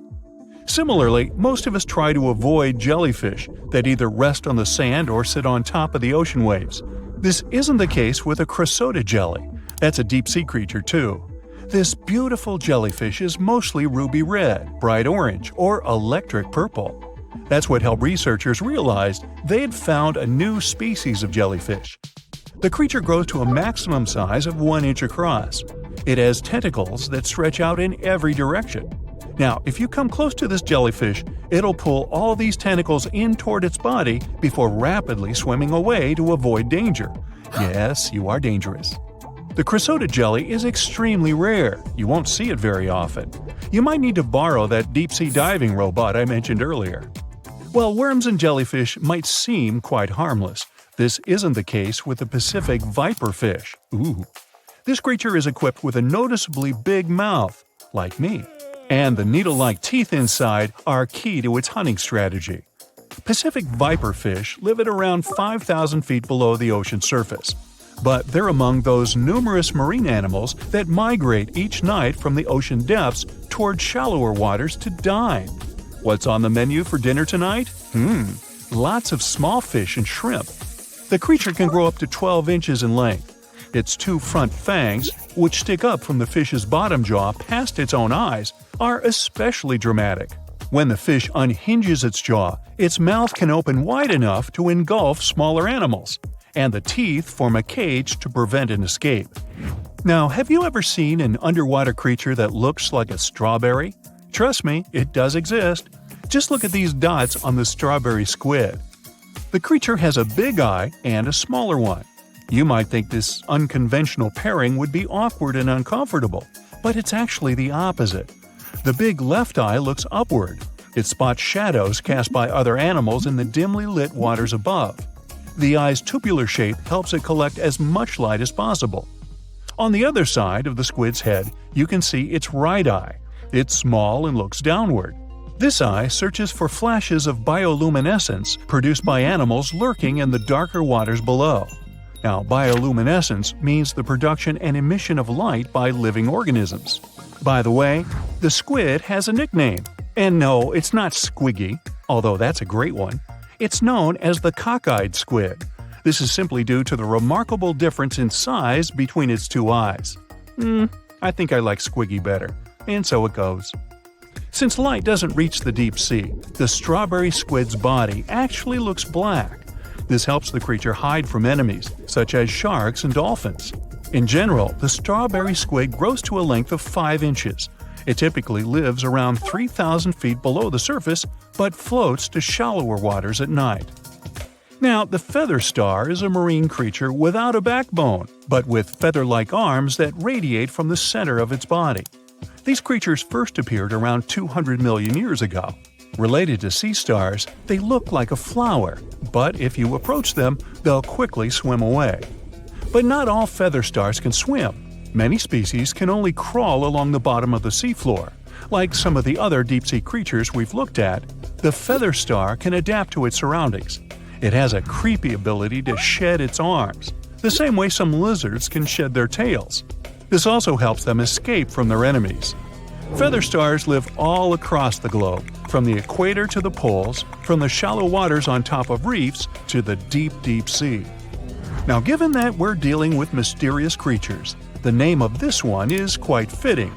Similarly, most of us try to avoid jellyfish that either rest on the sand or sit on top of the ocean waves. This isn't the case with a cresota jelly. That's a deep-sea creature too. This beautiful jellyfish is mostly ruby red, bright orange, or electric purple. That's what helped researchers realize they had found a new species of jellyfish. The creature grows to a maximum size of 1 inch across. It has tentacles that stretch out in every direction. Now, if you come close to this jellyfish, it'll pull all these tentacles in toward its body before rapidly swimming away to avoid danger. Yes, you are dangerous. The cresota jelly is extremely rare. You won't see it very often. You might need to borrow that deep-sea diving robot I mentioned earlier. While worms and jellyfish might seem quite harmless, this isn't the case with the Pacific viperfish. Ooh. This creature is equipped with a noticeably big mouth, like me, and the needle-like teeth inside are key to its hunting strategy. Pacific viperfish live at around 5,000 feet below the ocean surface, but they're among those numerous marine animals that migrate each night from the ocean depths toward shallower waters to dine. What's on the menu for dinner tonight? Lots of small fish and shrimp. The creature can grow up to 12 inches in length. Its 2 front fangs, which stick up from the fish's bottom jaw past its own eyes, are especially dramatic. When the fish unhinges its jaw, its mouth can open wide enough to engulf smaller animals, and the teeth form a cage to prevent an escape. Now, have you ever seen an underwater creature that looks like a strawberry? Trust me, it does exist. Just look at these dots on the strawberry squid. The creature has a big eye and a smaller one. You might think this unconventional pairing would be awkward and uncomfortable, but it's actually the opposite. The big left eye looks upward. It spots shadows cast by other animals in the dimly lit waters above. The eye's tubular shape helps it collect as much light as possible. On the other side of the squid's head, you can see its right eye. It's small and looks downward. This eye searches for flashes of bioluminescence produced by animals lurking in the darker waters below. Now, bioluminescence means the production and emission of light by living organisms. By the way, the squid has a nickname. And no, it's not Squiggy, although that's a great one. It's known as the cockeyed squid. This is simply due to the remarkable difference in size between its 2 eyes. I think I like Squiggy better, and so it goes. Since light doesn't reach the deep sea, the strawberry squid's body actually looks black. This helps the creature hide from enemies, such as sharks and dolphins. In general, the strawberry squid grows to a length of 5 inches. It typically lives around 3,000 feet below the surface, but floats to shallower waters at night. Now, the feather star is a marine creature without a backbone, but with feather-like arms that radiate from the center of its body. These creatures first appeared around 200 million years ago. Related to sea stars, they look like a flower, but if you approach them, they'll quickly swim away. But not all feather stars can swim. Many species can only crawl along the bottom of the seafloor. Like some of the other deep-sea creatures we've looked at, the feather star can adapt to its surroundings. It has a creepy ability to shed its arms, the same way some lizards can shed their tails. This also helps them escape from their enemies. Feather stars live all across the globe, from the equator to the poles, from the shallow waters on top of reefs to the deep, deep sea. Now, given that we're dealing with mysterious creatures, the name of this one is quite fitting.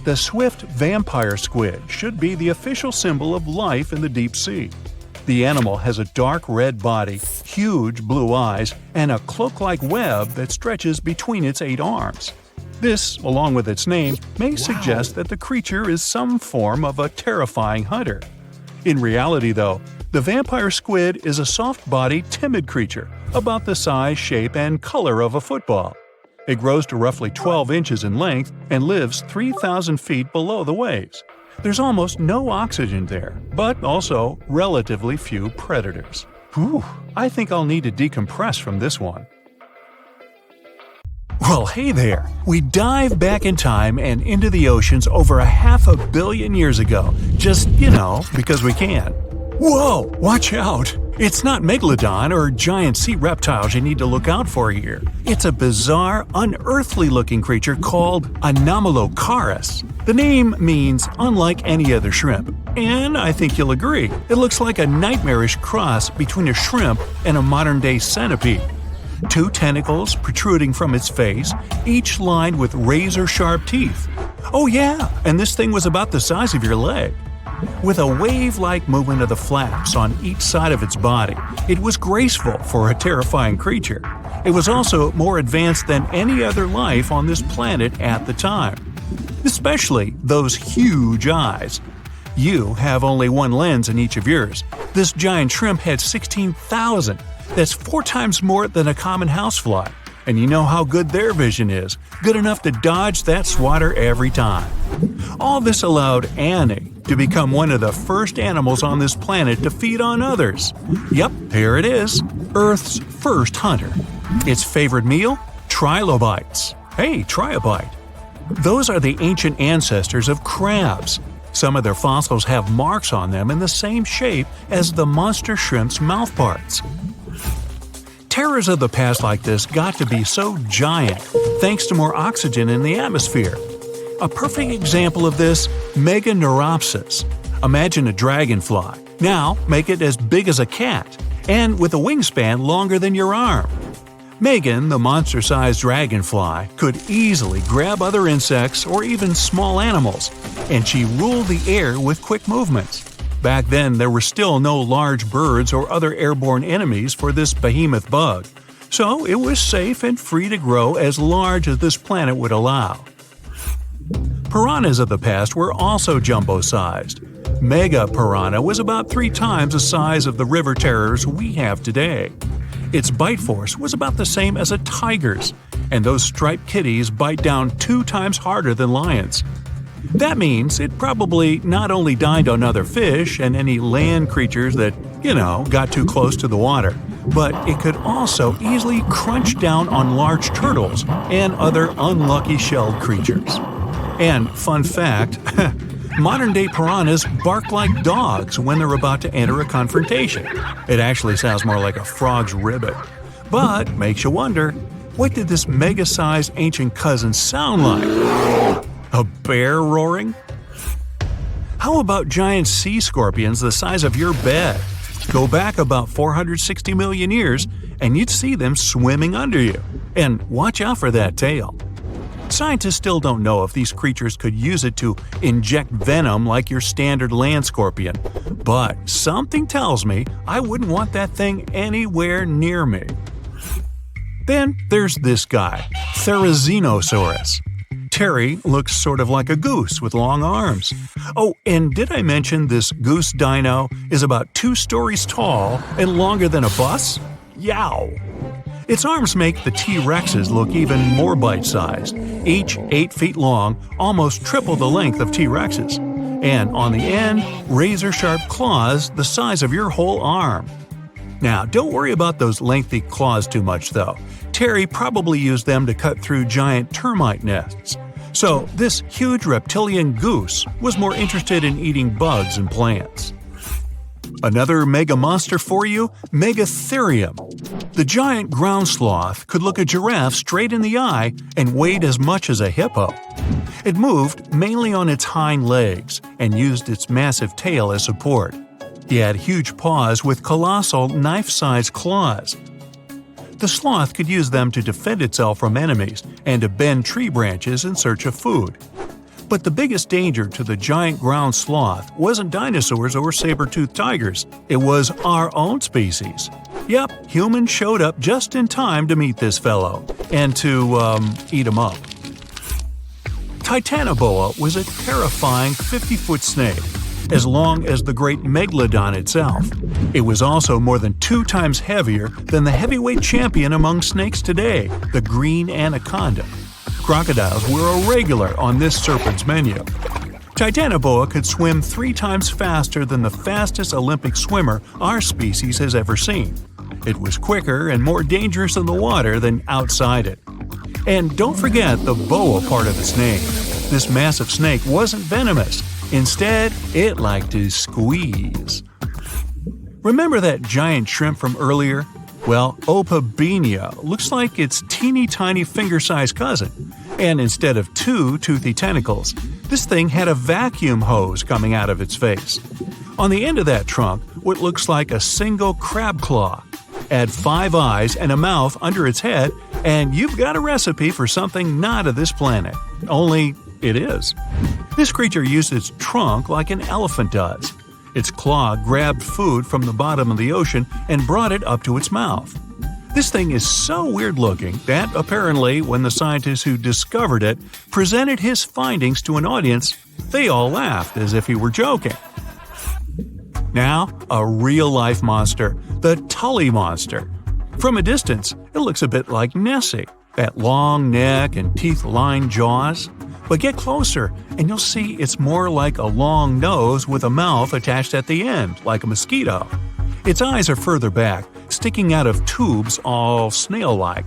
The swift vampire squid should be the official symbol of life in the deep sea. The animal has a dark red body, huge blue eyes, and a cloak-like web that stretches between its 8 arms. This, along with its name, may suggest that the creature is some form of a terrifying hunter. In reality, though, the vampire squid is a soft-bodied, timid creature, about the size, shape, and color of a football. It grows to roughly 12 inches in length and lives 3,000 feet below the waves. There's almost no oxygen there, but also relatively few predators. Whew, I think I'll need to decompress from this one. Well, hey there! We dive back in time and into the oceans over 500 million years ago, just, because we can. Whoa! Watch out! It's not megalodon or giant sea reptiles you need to look out for here. It's a bizarre, unearthly-looking creature called Anomalocaris. The name means unlike any other shrimp, and I think you'll agree, it looks like a nightmarish cross between a shrimp and a modern-day centipede. 2 tentacles protruding from its face, each lined with razor-sharp teeth. Oh yeah, and this thing was about the size of your leg. With a wave-like movement of the flaps on each side of its body, it was graceful for a terrifying creature. It was also more advanced than any other life on this planet at the time. Especially those huge eyes. You have only one lens in each of yours. This giant shrimp had 16,000. That's 4 times more than a common housefly. And you know how good their vision is. Good enough to dodge that swatter every time. All this allowed Annie to become one of the first animals on this planet to feed on others. Yep, here it is. Earth's first hunter. Its favorite meal? Trilobites. Hey, try a bite. Those are the ancient ancestors of crabs. Some of their fossils have marks on them in the same shape as the monster shrimp's mouthparts. Terrors of the past like this got to be so giant thanks to more oxygen in the atmosphere. A perfect example of this, Meganeuropsis. Imagine a dragonfly. Now make it as big as a cat, and with a wingspan longer than your arm. Megan, the monster-sized dragonfly, could easily grab other insects or even small animals, and she ruled the air with quick movements. Back then, there were still no large birds or other airborne enemies for this behemoth bug, so it was safe and free to grow as large as this planet would allow. Piranhas of the past were also jumbo-sized. Mega piranha was about 3 times the size of the river terrors we have today. Its bite force was about the same as a tiger's, and those striped kitties bite down 2 times harder than lions. That means it probably not only dined on other fish and any land creatures that, got too close to the water, but it could also easily crunch down on large turtles and other unlucky shelled creatures. And fun fact, modern-day piranhas bark like dogs when they're about to enter a confrontation. It actually sounds more like a frog's ribbit. But makes you wonder, what did this mega-sized ancient cousin sound like? A bear roaring? How about giant sea scorpions the size of your bed? Go back about 460 million years and you'd see them swimming under you. And watch out for that tail. Scientists still don't know if these creatures could use it to inject venom like your standard land scorpion, but something tells me I wouldn't want that thing anywhere near me. Then there's this guy, Therizinosaurus. Terry looks sort of like a goose with long arms. Oh, and did I mention this goose dino is about 2 stories tall and longer than a bus? Yow! Its arms make the T-Rexes look even more bite-sized, each 8 feet long, almost triple the length of T-Rexes. And on the end, razor-sharp claws the size of your whole arm. Now, don't worry about those lengthy claws too much, though. Terry probably used them to cut through giant termite nests. So, this huge reptilian goose was more interested in eating bugs and plants. Another mega monster for you, Megatherium. The giant ground sloth could look a giraffe straight in the eye and weighed as much as a hippo. It moved mainly on its hind legs and used its massive tail as support. He had huge paws with colossal knife-sized claws. The sloth could use them to defend itself from enemies and to bend tree branches in search of food. But the biggest danger to the giant ground sloth wasn't dinosaurs or saber-toothed tigers, it was our own species. Yep, humans showed up just in time to meet this fellow, and to, eat him up. Titanoboa was a terrifying 50-foot snake, as long as the great megalodon itself. It was also more than 2 times heavier than the heavyweight champion among snakes today, the green anaconda. Crocodiles were a regular on this serpent's menu. Titanoboa could swim 3 times faster than the fastest Olympic swimmer our species has ever seen. It was quicker and more dangerous in the water than outside it. And don't forget the boa part of its name. This massive snake wasn't venomous. Instead, it liked to squeeze. Remember that giant shrimp from earlier? Well, Opabenia looks like its teeny-tiny finger-sized cousin. And instead of 2 toothy tentacles, this thing had a vacuum hose coming out of its face. On the end of that trunk, what looks like a single crab claw. Add 5 eyes and a mouth under its head, and you've got a recipe for something not of this planet. Only it is. This creature used its trunk like an elephant does. Its claw grabbed food from the bottom of the ocean and brought it up to its mouth. This thing is so weird-looking that, apparently, when the scientists who discovered it presented his findings to an audience, they all laughed as if he were joking. Now, a real-life monster, the Tully monster. From a distance, it looks a bit like Nessie, that long neck and teeth-lined jaws. But get closer, and you'll see it's more like a long nose with a mouth attached at the end, like a mosquito. Its eyes are further back, sticking out of tubes all snail-like.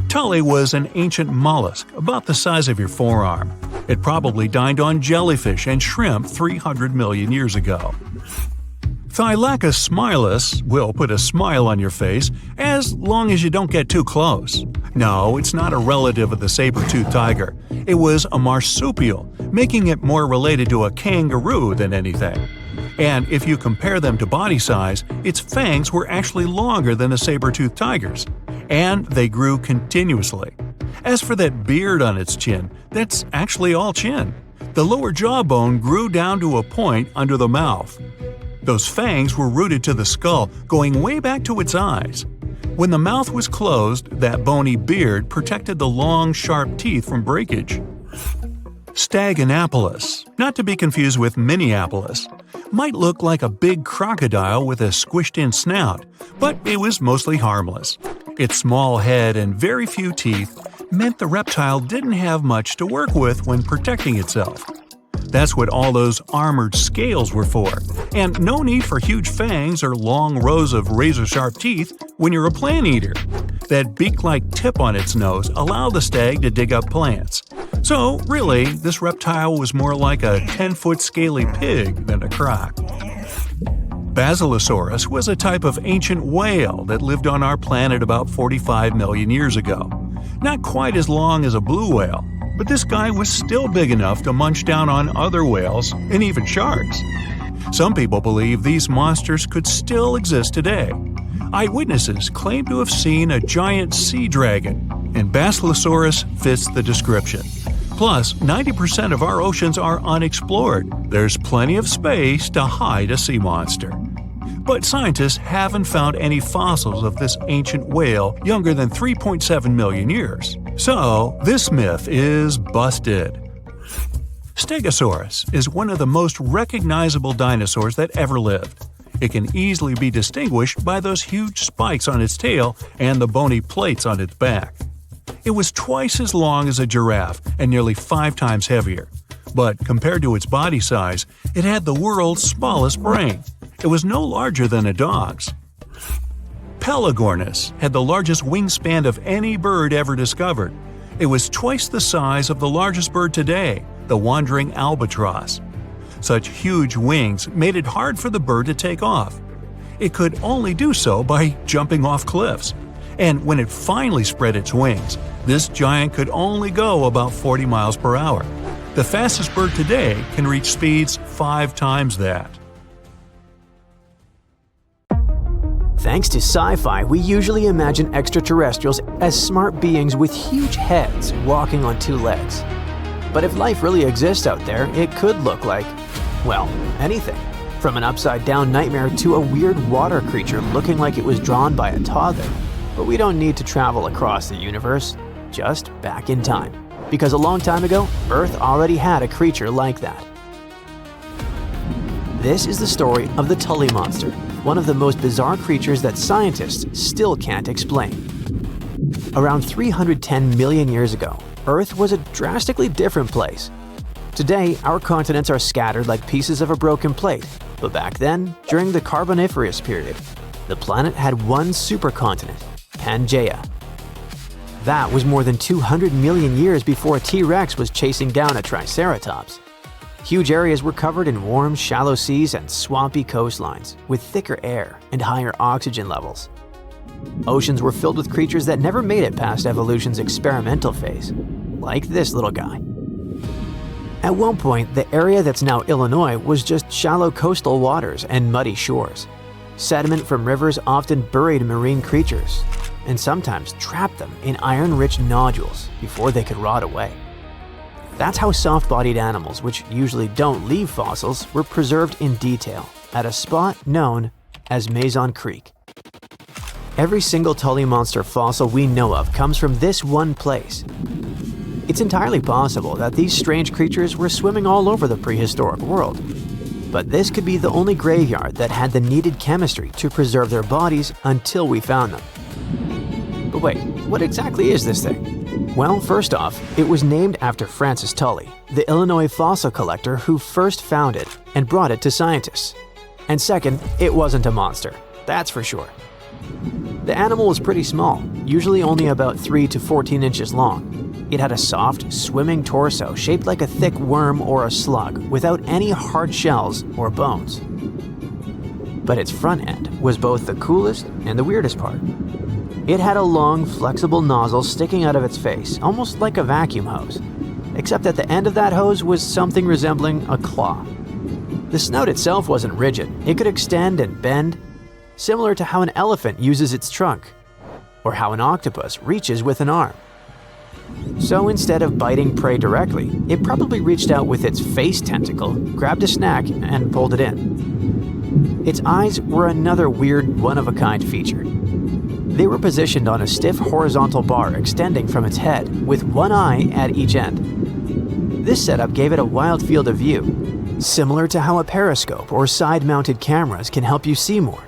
Tully was an ancient mollusk, about the size of your forearm. It probably dined on jellyfish and shrimp 300 million years ago. Thylacus smilus will put a smile on your face as long as you don't get too close. No, it's not a relative of the saber-toothed tiger. It was a marsupial, making it more related to a kangaroo than anything. And if you compare them to body size, its fangs were actually longer than a saber-toothed tiger's. And they grew continuously. As for that beard on its chin, that's actually all chin. The lower jawbone grew down to a point under the mouth. Those fangs were rooted to the skull, going way back to its eyes. When the mouth was closed, that bony beard protected the long, sharp teeth from breakage. Staganapolis, not to be confused with Minneapolis, might look like a big crocodile with a squished-in snout, but it was mostly harmless. Its small head and very few teeth meant the reptile didn't have much to work with when protecting itself. That's what all those armored scales were for, and no need for huge fangs or long rows of razor-sharp teeth when you're a plant eater. That beak-like tip on its nose allowed the stag to dig up plants. So, really, this reptile was more like a 10-foot scaly pig than a croc. Basilosaurus was a type of ancient whale that lived on our planet about 45 million years ago. Not quite as long as a blue whale, but this guy was still big enough to munch down on other whales and even sharks. Some people believe these monsters could still exist today. Eyewitnesses claim to have seen a giant sea dragon, and Basilosaurus fits the description. Plus, 90% of our oceans are unexplored. There's plenty of space to hide a sea monster. But scientists haven't found any fossils of this ancient whale younger than 3.7 million years. So, this myth is busted. Stegosaurus is one of the most recognizable dinosaurs that ever lived. It can easily be distinguished by those huge spikes on its tail and the bony plates on its back. It was twice as long as a giraffe and nearly 5 times heavier. But compared to its body size, it had the world's smallest brain. It was no larger than a dog's. Pelagornis had the largest wingspan of any bird ever discovered. It was twice the size of the largest bird today, the wandering albatross. Such huge wings made it hard for the bird to take off. It could only do so by jumping off cliffs. And when it finally spread its wings, this giant could only go about 40 miles per hour. The fastest bird today can reach speeds 5 times that. Thanks to sci-fi, we usually imagine extraterrestrials as smart beings with huge heads walking on 2 legs. But if life really exists out there, it could look like, well, anything. From an upside-down nightmare to a weird water creature looking like it was drawn by a toddler. But we don't need to travel across the universe, just back in time. Because a long time ago, Earth already had a creature like that. This is the story of the Tully monster, one of the most bizarre creatures that scientists still can't explain. Around 310 million years ago, Earth was a drastically different place. Today, our continents are scattered like pieces of a broken plate, but back then, during the Carboniferous period, the planet had one supercontinent, Pangaea. That was more than 200 million years before a T-Rex was chasing down a Triceratops. Huge areas were covered in warm, shallow seas and swampy coastlines, with thicker air and higher oxygen levels. Oceans were filled with creatures that never made it past evolution's experimental phase, like this little guy. At one point, the area that's now Illinois was just shallow coastal waters and muddy shores. Sediment from rivers often buried marine creatures, and sometimes trapped them in iron-rich nodules before they could rot away. That's how soft-bodied animals, which usually don't leave fossils, were preserved in detail at a spot known as Mason Creek. Every single Tully monster fossil we know of comes from this one place. It's entirely possible that these strange creatures were swimming all over the prehistoric world, but this could be the only graveyard that had the needed chemistry to preserve their bodies until we found them. But wait, what exactly is this thing? Well, first off, it was named after Francis Tully, the Illinois fossil collector who first found it and brought it to scientists. And second, it wasn't a monster, that's for sure. The animal was pretty small, usually only about 3 to 14 inches long. It had a soft, swimming torso shaped like a thick worm or a slug without any hard shells or bones. But its front end was both the coolest and the weirdest part. It had a long, flexible nozzle sticking out of its face, almost like a vacuum hose, except at the end of that hose was something resembling a claw. The snout itself wasn't rigid, it could extend and bend, similar to how an elephant uses its trunk, or how an octopus reaches with an arm. So instead of biting prey directly, it probably reached out with its face tentacle, grabbed a snack, and pulled it in. Its eyes were another weird, one-of-a-kind feature. They were positioned on a stiff horizontal bar extending from its head, with one eye at each end. This setup gave it a wild field of view, similar to how a periscope or side-mounted cameras can help you see more.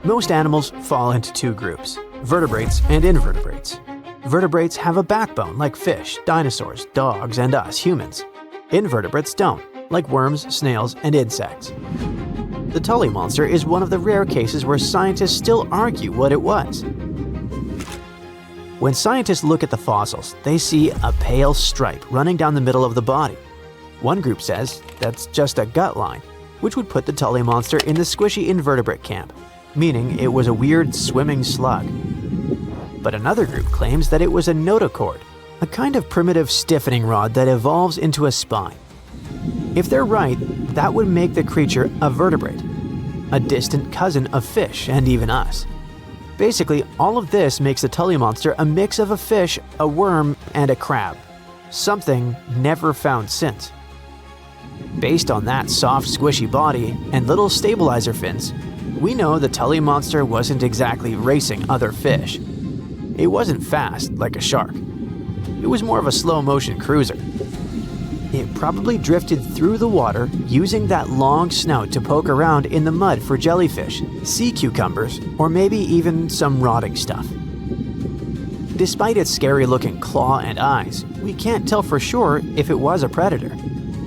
Most animals fall into two groups, vertebrates and invertebrates. Vertebrates have a backbone like fish, dinosaurs, dogs, and us, humans. Invertebrates don't, like worms, snails, and insects. The Tully monster is one of the rare cases where scientists still argue what it was. When scientists look at the fossils, they see a pale stripe running down the middle of the body. One group says that's just a gut line, which would put the Tully monster in the squishy invertebrate camp, meaning it was a weird swimming slug. But another group claims that it was a notochord, a kind of primitive stiffening rod that evolves into a spine. If they're right, that would make the creature a vertebrate, a distant cousin of fish and even us. Basically, all of this makes the Tully monster a mix of a fish, a worm, and a crab, something never found since. Based on that soft, squishy body and little stabilizer fins, we know the Tully monster wasn't exactly racing other fish. It wasn't fast like a shark. It was more of a slow-motion cruiser. It probably drifted through the water using that long snout to poke around in the mud for jellyfish, sea cucumbers, or maybe even some rotting stuff. Despite its scary-looking claw and eyes, we can't tell for sure if it was a predator.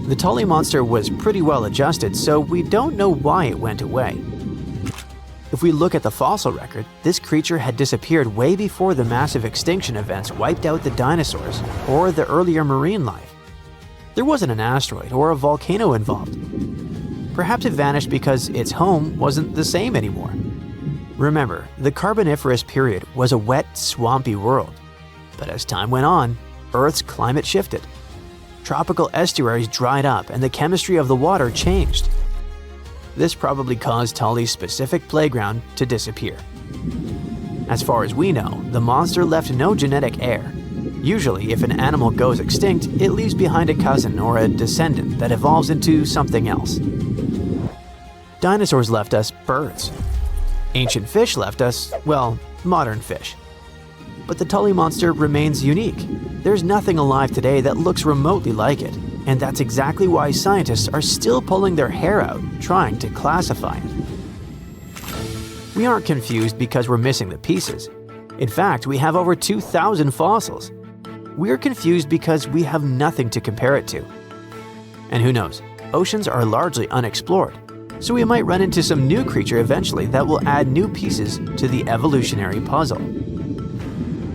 The Tully monster was pretty well adjusted, so we don't know why it went away. If we look at the fossil record, this creature had disappeared way before the massive extinction events wiped out the dinosaurs or the earlier marine life. There wasn't an asteroid or a volcano involved. Perhaps it vanished because its home wasn't the same anymore. Remember, the Carboniferous period was a wet, swampy world. But as time went on, Earth's climate shifted. Tropical estuaries dried up and the chemistry of the water changed. This probably caused Tully's specific playground to disappear. As far as we know, the monster left no genetic heir. Usually, if an animal goes extinct, it leaves behind a cousin or a descendant that evolves into something else. Dinosaurs left us birds. Ancient fish left us, well, modern fish. But the Tully monster remains unique. There's nothing alive today that looks remotely like it, and that's exactly why scientists are still pulling their hair out trying to classify it. We aren't confused because we're missing the pieces. In fact, we have over 2,000 fossils. We're confused because we have nothing to compare it to. And who knows, oceans are largely unexplored, so we might run into some new creature eventually that will add new pieces to the evolutionary puzzle.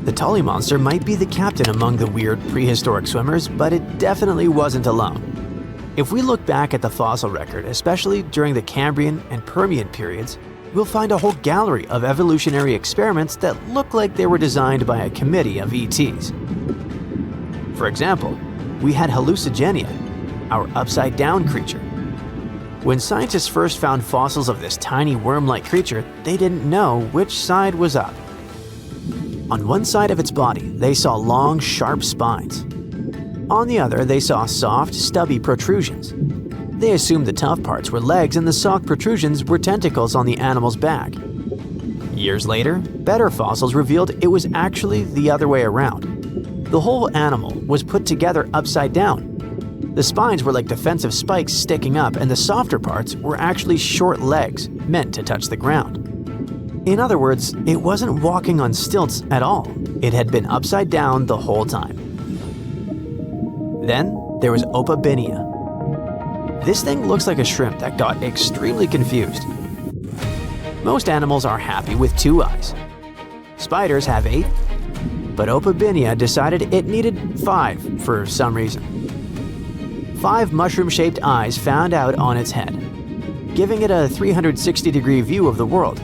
The Tully monster might be the captain among the weird prehistoric swimmers, but it definitely wasn't alone. If we look back at the fossil record, especially during the Cambrian and Permian periods, we'll find a whole gallery of evolutionary experiments that look like they were designed by a committee of ETs. For example, we had hallucigenia, our upside-down creature. When scientists first found fossils of this tiny worm-like creature, they didn't know which side was up. On one side of its body, they saw long, sharp spines. On the other, they saw soft, stubby protrusions. They assumed the tough parts were legs and the soft protrusions were tentacles on the animal's back. Years later, better fossils revealed it was actually the other way around. The whole animal was put together upside down. The spines were like defensive spikes sticking up, and the softer parts were actually short legs meant to touch the ground. In other words, it wasn't walking on stilts at all. It had been upside down the whole time. Then there was Opabinia. This thing looks like a shrimp that got extremely confused. Most animals are happy with 2 eyes. Spiders have 8, but Opabinia decided it needed 5 for some reason. 5 mushroom-shaped eyes found out on its head, giving it a 360-degree view of the world.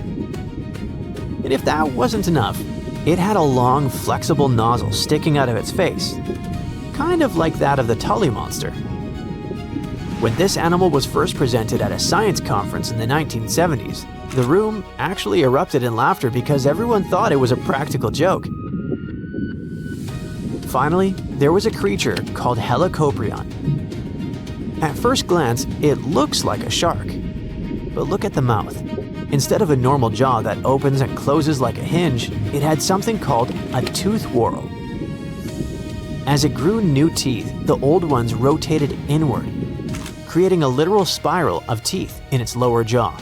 And if that wasn't enough, it had a long, flexible nozzle sticking out of its face, kind of like that of the Tully monster. When this animal was first presented at a science conference in the 1970s, the room actually erupted in laughter because everyone thought it was a practical joke. Finally, there was a creature called Helicoprion. At first glance, it looks like a shark. But look at the mouth. Instead of a normal jaw that opens and closes like a hinge, it had something called a tooth whorl. As it grew new teeth, the old ones rotated inward, creating a literal spiral of teeth in its lower jaw.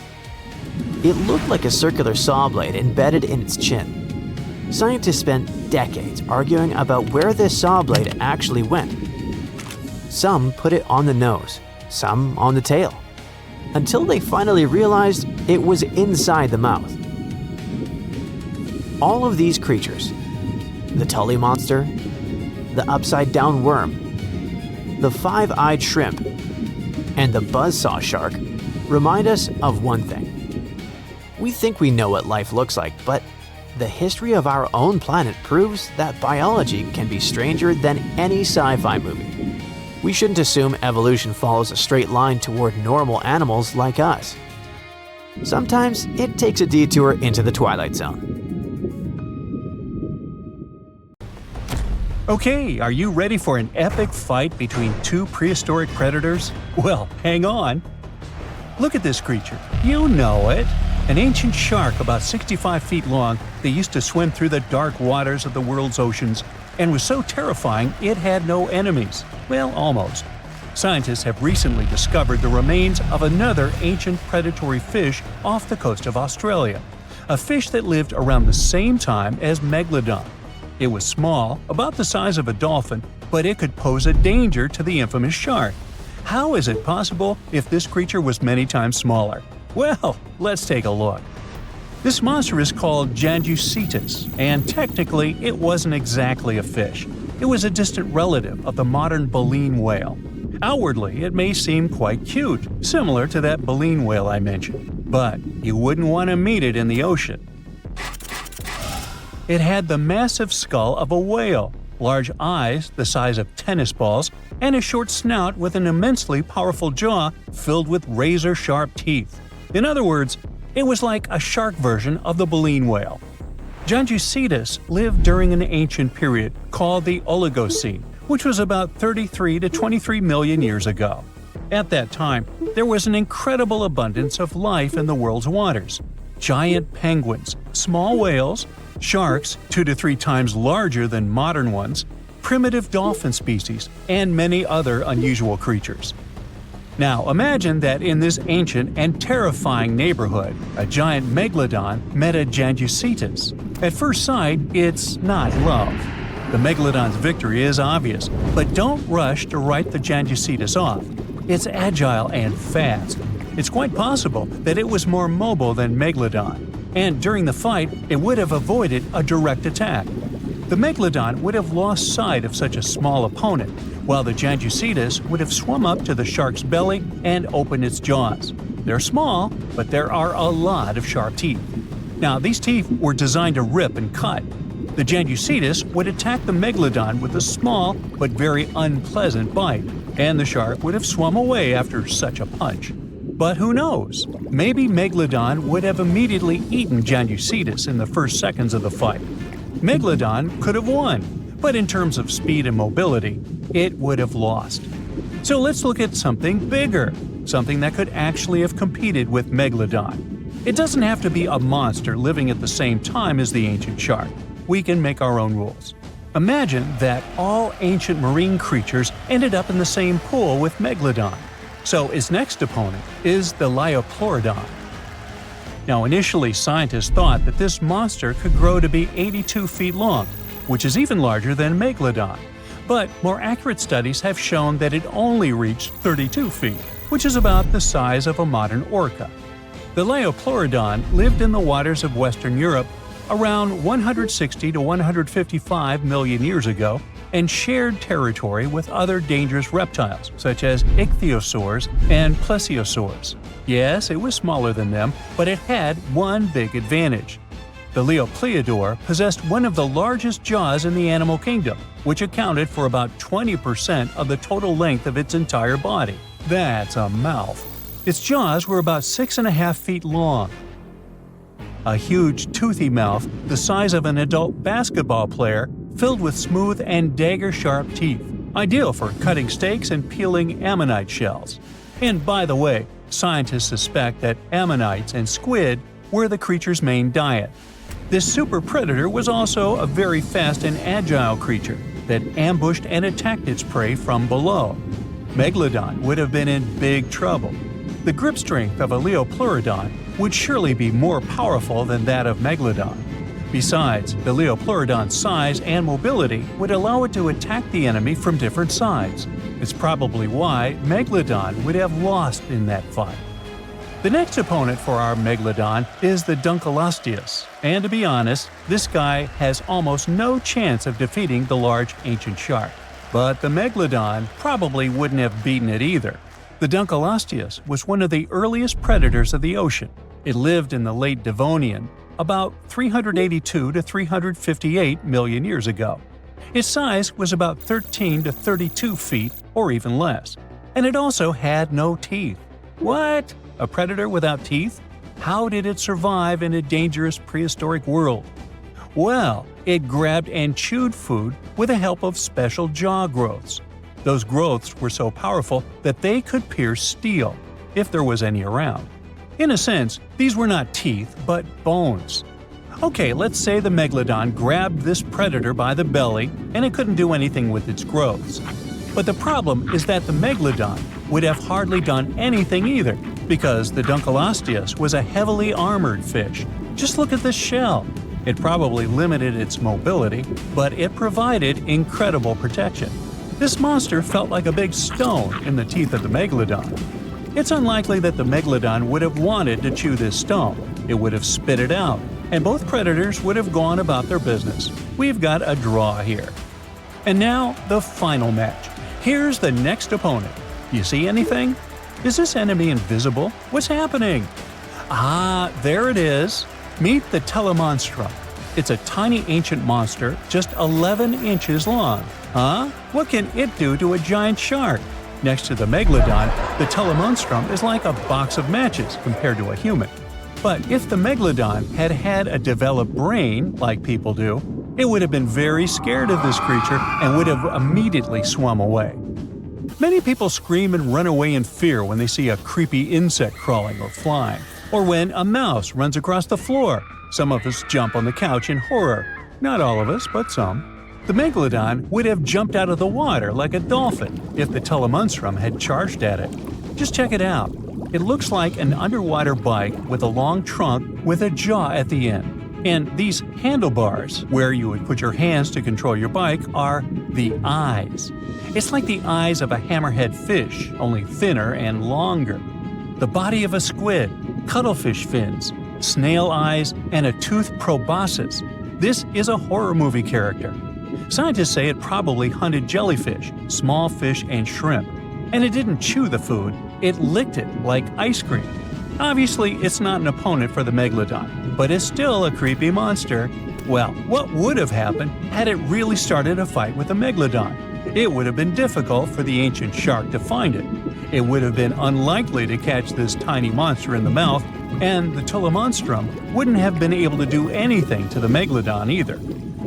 It looked like a circular saw blade embedded in its chin. Scientists spent decades arguing about where this saw blade actually went. Some put it on the nose, some on the tail, until they finally realized it was inside the mouth. All of these creatures, the Tully monster, the upside-down worm, the 5-eyed shrimp, and the buzzsaw shark, remind us of one thing. We think we know what life looks like, but the history of our own planet proves that biology can be stranger than any sci-fi movie. We shouldn't assume evolution follows a straight line toward normal animals like us. Sometimes it takes a detour into the Twilight Zone. Okay, are you ready for an epic fight between 2 prehistoric predators? Well, hang on. Look at this creature. You know it. An ancient shark about 65 feet long that used to swim through the dark waters of the world's oceans and was so terrifying it had no enemies. Well, almost. Scientists have recently discovered the remains of another ancient predatory fish off the coast of Australia, a fish that lived around the same time as Megalodon. It was small, about the size of a dolphin, but it could pose a danger to the infamous shark. How is it possible if this creature was many times smaller? Well, let's take a look. This monster is called Janjucetus, and technically it wasn't exactly a fish. It was a distant relative of the modern baleen whale. Outwardly, it may seem quite cute, similar to that baleen whale I mentioned, but you wouldn't want to meet it in the ocean. It had the massive skull of a whale, large eyes the size of tennis balls, and a short snout with an immensely powerful jaw filled with razor-sharp teeth. In other words, it was like a shark version of the baleen whale. Janjucetus lived during an ancient period called the Oligocene, which was about 33 to 23 million years ago. At that time, there was an incredible abundance of life in the world's waters. Giant penguins, small whales, sharks 2 to 3 times larger than modern ones, primitive dolphin species, and many other unusual creatures. Now imagine that in this ancient and terrifying neighborhood, a giant megalodon met a Janjucetus. At first sight, it's not love. The megalodon's victory is obvious, but don't rush to write the Janjucetus off. It's agile and fast. It's quite possible that it was more mobile than Megalodon, and during the fight, it would have avoided a direct attack. The Megalodon would have lost sight of such a small opponent, while the Janjucetus would have swum up to the shark's belly and opened its jaws. They're small, but there are a lot of sharp teeth. Now, these teeth were designed to rip and cut. The Janjucetus would attack the Megalodon with a small but very unpleasant bite, and the shark would have swum away after such a punch. But who knows? Maybe Megalodon would have immediately eaten Janjucetus in the first seconds of the fight. Megalodon could have won, but in terms of speed and mobility, it would have lost. So let's look at something bigger, something that could actually have competed with Megalodon. It doesn't have to be a monster living at the same time as the ancient shark. We can make our own rules. Imagine that all ancient marine creatures ended up in the same pool with Megalodon. So its next opponent is the Liopleurodon. Now, initially, scientists thought that this monster could grow to be 82 feet long, which is even larger than Megalodon. But more accurate studies have shown that it only reached 32 feet, which is about the size of a modern orca. The Liopleurodon lived in the waters of Western Europe around 160 to 155 million years ago and shared territory with other dangerous reptiles such as ichthyosaurs and plesiosaurs. Yes, it was smaller than them, but it had one big advantage. The Liopleurodon possessed one of the largest jaws in the animal kingdom, which accounted for about 20% of the total length of its entire body. That's a mouth. Its jaws were about 6.5 feet long. A huge, toothy mouth the size of an adult basketball player filled with smooth and dagger-sharp teeth, ideal for cutting steaks and peeling ammonite shells. And by the way, scientists suspect that ammonites and squid were the creature's main diet. This super predator was also a very fast and agile creature that ambushed and attacked its prey from below. Megalodon would have been in big trouble. The grip strength of a Liopleurodon would surely be more powerful than that of Megalodon. Besides, the Liopleurodon's size and mobility would allow it to attack the enemy from different sides. It's probably why Megalodon would have lost in that fight. The next opponent for our Megalodon is the Dunkleosteus, and to be honest, this guy has almost no chance of defeating the large ancient shark. But the Megalodon probably wouldn't have beaten it either. The Dunkleosteus was one of the earliest predators of the ocean. It lived in the late Devonian, about 382 to 358 million years ago. Its size was about 13 to 32 feet or even less, and it also had no teeth. What? A predator without teeth? How did it survive in a dangerous prehistoric world? Well, it grabbed and chewed food with the help of special jaw growths. Those growths were so powerful that they could pierce steel, if there was any around. In a sense, these were not teeth, but bones. Okay, let's say the Megalodon grabbed this predator by the belly and it couldn't do anything with its growths. But the problem is that the Megalodon would have hardly done anything either, because the Dunkleosteus was a heavily armored fish. Just look at this shell. It probably limited its mobility, but it provided incredible protection. This monster felt like a big stone in the teeth of the Megalodon. It's unlikely that the Megalodon would have wanted to chew this stone. It would have spit it out, and both predators would have gone about their business. We've got a draw here. And now, the final match. Here's the next opponent. You see anything? Is this enemy invisible? What's happening? Ah, there it is. Meet the Telemonstrum. It's a tiny ancient monster, just 11 inches long. Huh? What can it do to a giant shark? Next to the Megalodon, the Telemonstrum is like a box of matches compared to a human. But if the Megalodon had had a developed brain, like people do, it would have been very scared of this creature and would have immediately swum away. Many people scream and run away in fear when they see a creepy insect crawling or flying, or when a mouse runs across the floor. Some of us jump on the couch in horror. Not all of us, but some. The Megalodon would have jumped out of the water like a dolphin if the Telemonstrum had charged at it. Just check it out. It looks like an underwater bike with a long trunk with a jaw at the end. And these handlebars, where you would put your hands to control your bike, are the eyes. It's like the eyes of a hammerhead fish, only thinner and longer. The body of a squid, cuttlefish fins, snail eyes, and a tooth proboscis. This is a horror movie character. Scientists say it probably hunted jellyfish, small fish, and shrimp. And it didn't chew the food, it licked it like ice cream. Obviously, it's not an opponent for the megalodon, but it's still a creepy monster. Well, what would have happened had it really started a fight with a megalodon? It would have been difficult for the ancient shark to find it. It would have been unlikely to catch this tiny monster in the mouth, and the Telemonstrum wouldn't have been able to do anything to the megalodon either.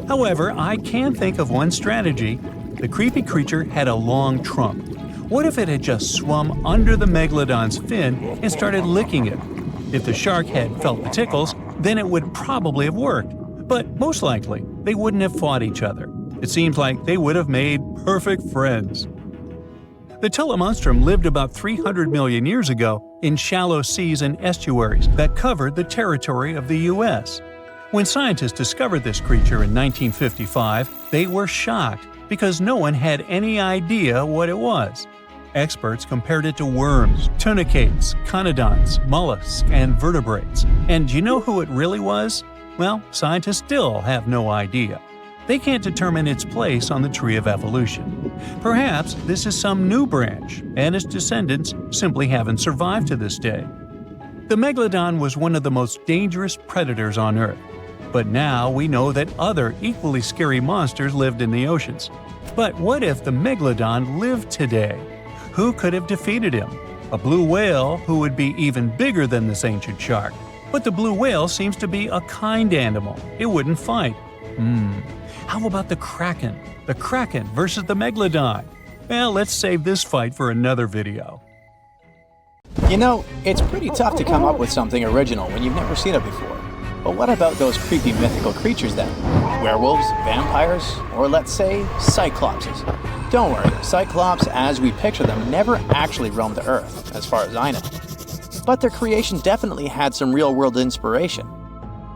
However, I can think of one strategy. The creepy creature had a long trunk. What if it had just swum under the megalodon's fin and started licking it? If the shark had felt the tickles, then it would probably have worked. But most likely, they wouldn't have fought each other. It seems like they would have made perfect friends. The Telemonstrum lived about 300 million years ago in shallow seas and estuaries that covered the territory of the U.S. When scientists discovered this creature in 1955, they were shocked because no one had any idea what it was. Experts compared it to worms, tunicates, conodonts, mollusks, and vertebrates. And do you know who it really was? Well, scientists still have no idea. They can't determine its place on the tree of evolution. Perhaps this is some new branch, and its descendants simply haven't survived to this day. The megalodon was one of the most dangerous predators on Earth. But now we know that other equally scary monsters lived in the oceans. But what if the megalodon lived today? Who could have defeated him? A blue whale who would be even bigger than this ancient shark. But the blue whale seems to be a kind animal. It wouldn't fight. How about the kraken? The kraken versus the megalodon? Well, let's save this fight for another video. You know, it's pretty tough to come up with something original when you've never seen it before. But what about those creepy mythical creatures then? Werewolves, vampires, or let's say, cyclopses? Don't worry, cyclops as we picture them never actually roamed the Earth, as far as I know. But their creation definitely had some real-world inspiration.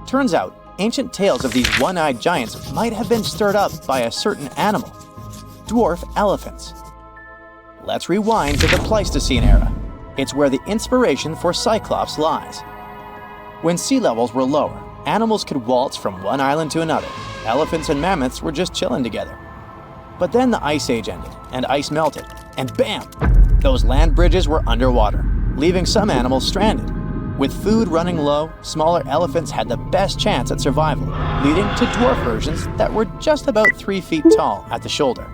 Turns out, ancient tales of these one-eyed giants might have been stirred up by a certain animal, dwarf elephants. Let's rewind to the Pleistocene era. It's where the inspiration for Cyclops lies. When sea levels were lower, animals could waltz from one island to another. Elephants and mammoths were just chilling together. But then the Ice Age ended, and ice melted, and bam! Those land bridges were underwater, leaving some animals stranded. With food running low, smaller elephants had the best chance at survival, leading to dwarf versions that were just about 3 feet tall at the shoulder.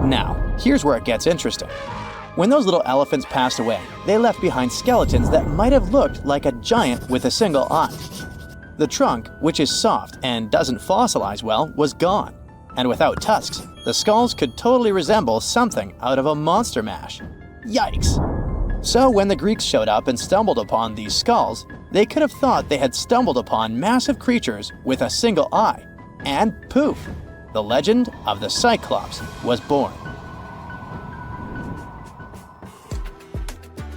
Now, here's where it gets interesting. When those little elephants passed away, they left behind skeletons that might have looked like a giant with a single eye. The trunk, which is soft and doesn't fossilize well, was gone. And without tusks, the skulls could totally resemble something out of a monster mash. Yikes! So when the Greeks showed up and stumbled upon these skulls, they could have thought they had stumbled upon massive creatures with a single eye. And poof! The legend of the Cyclops was born.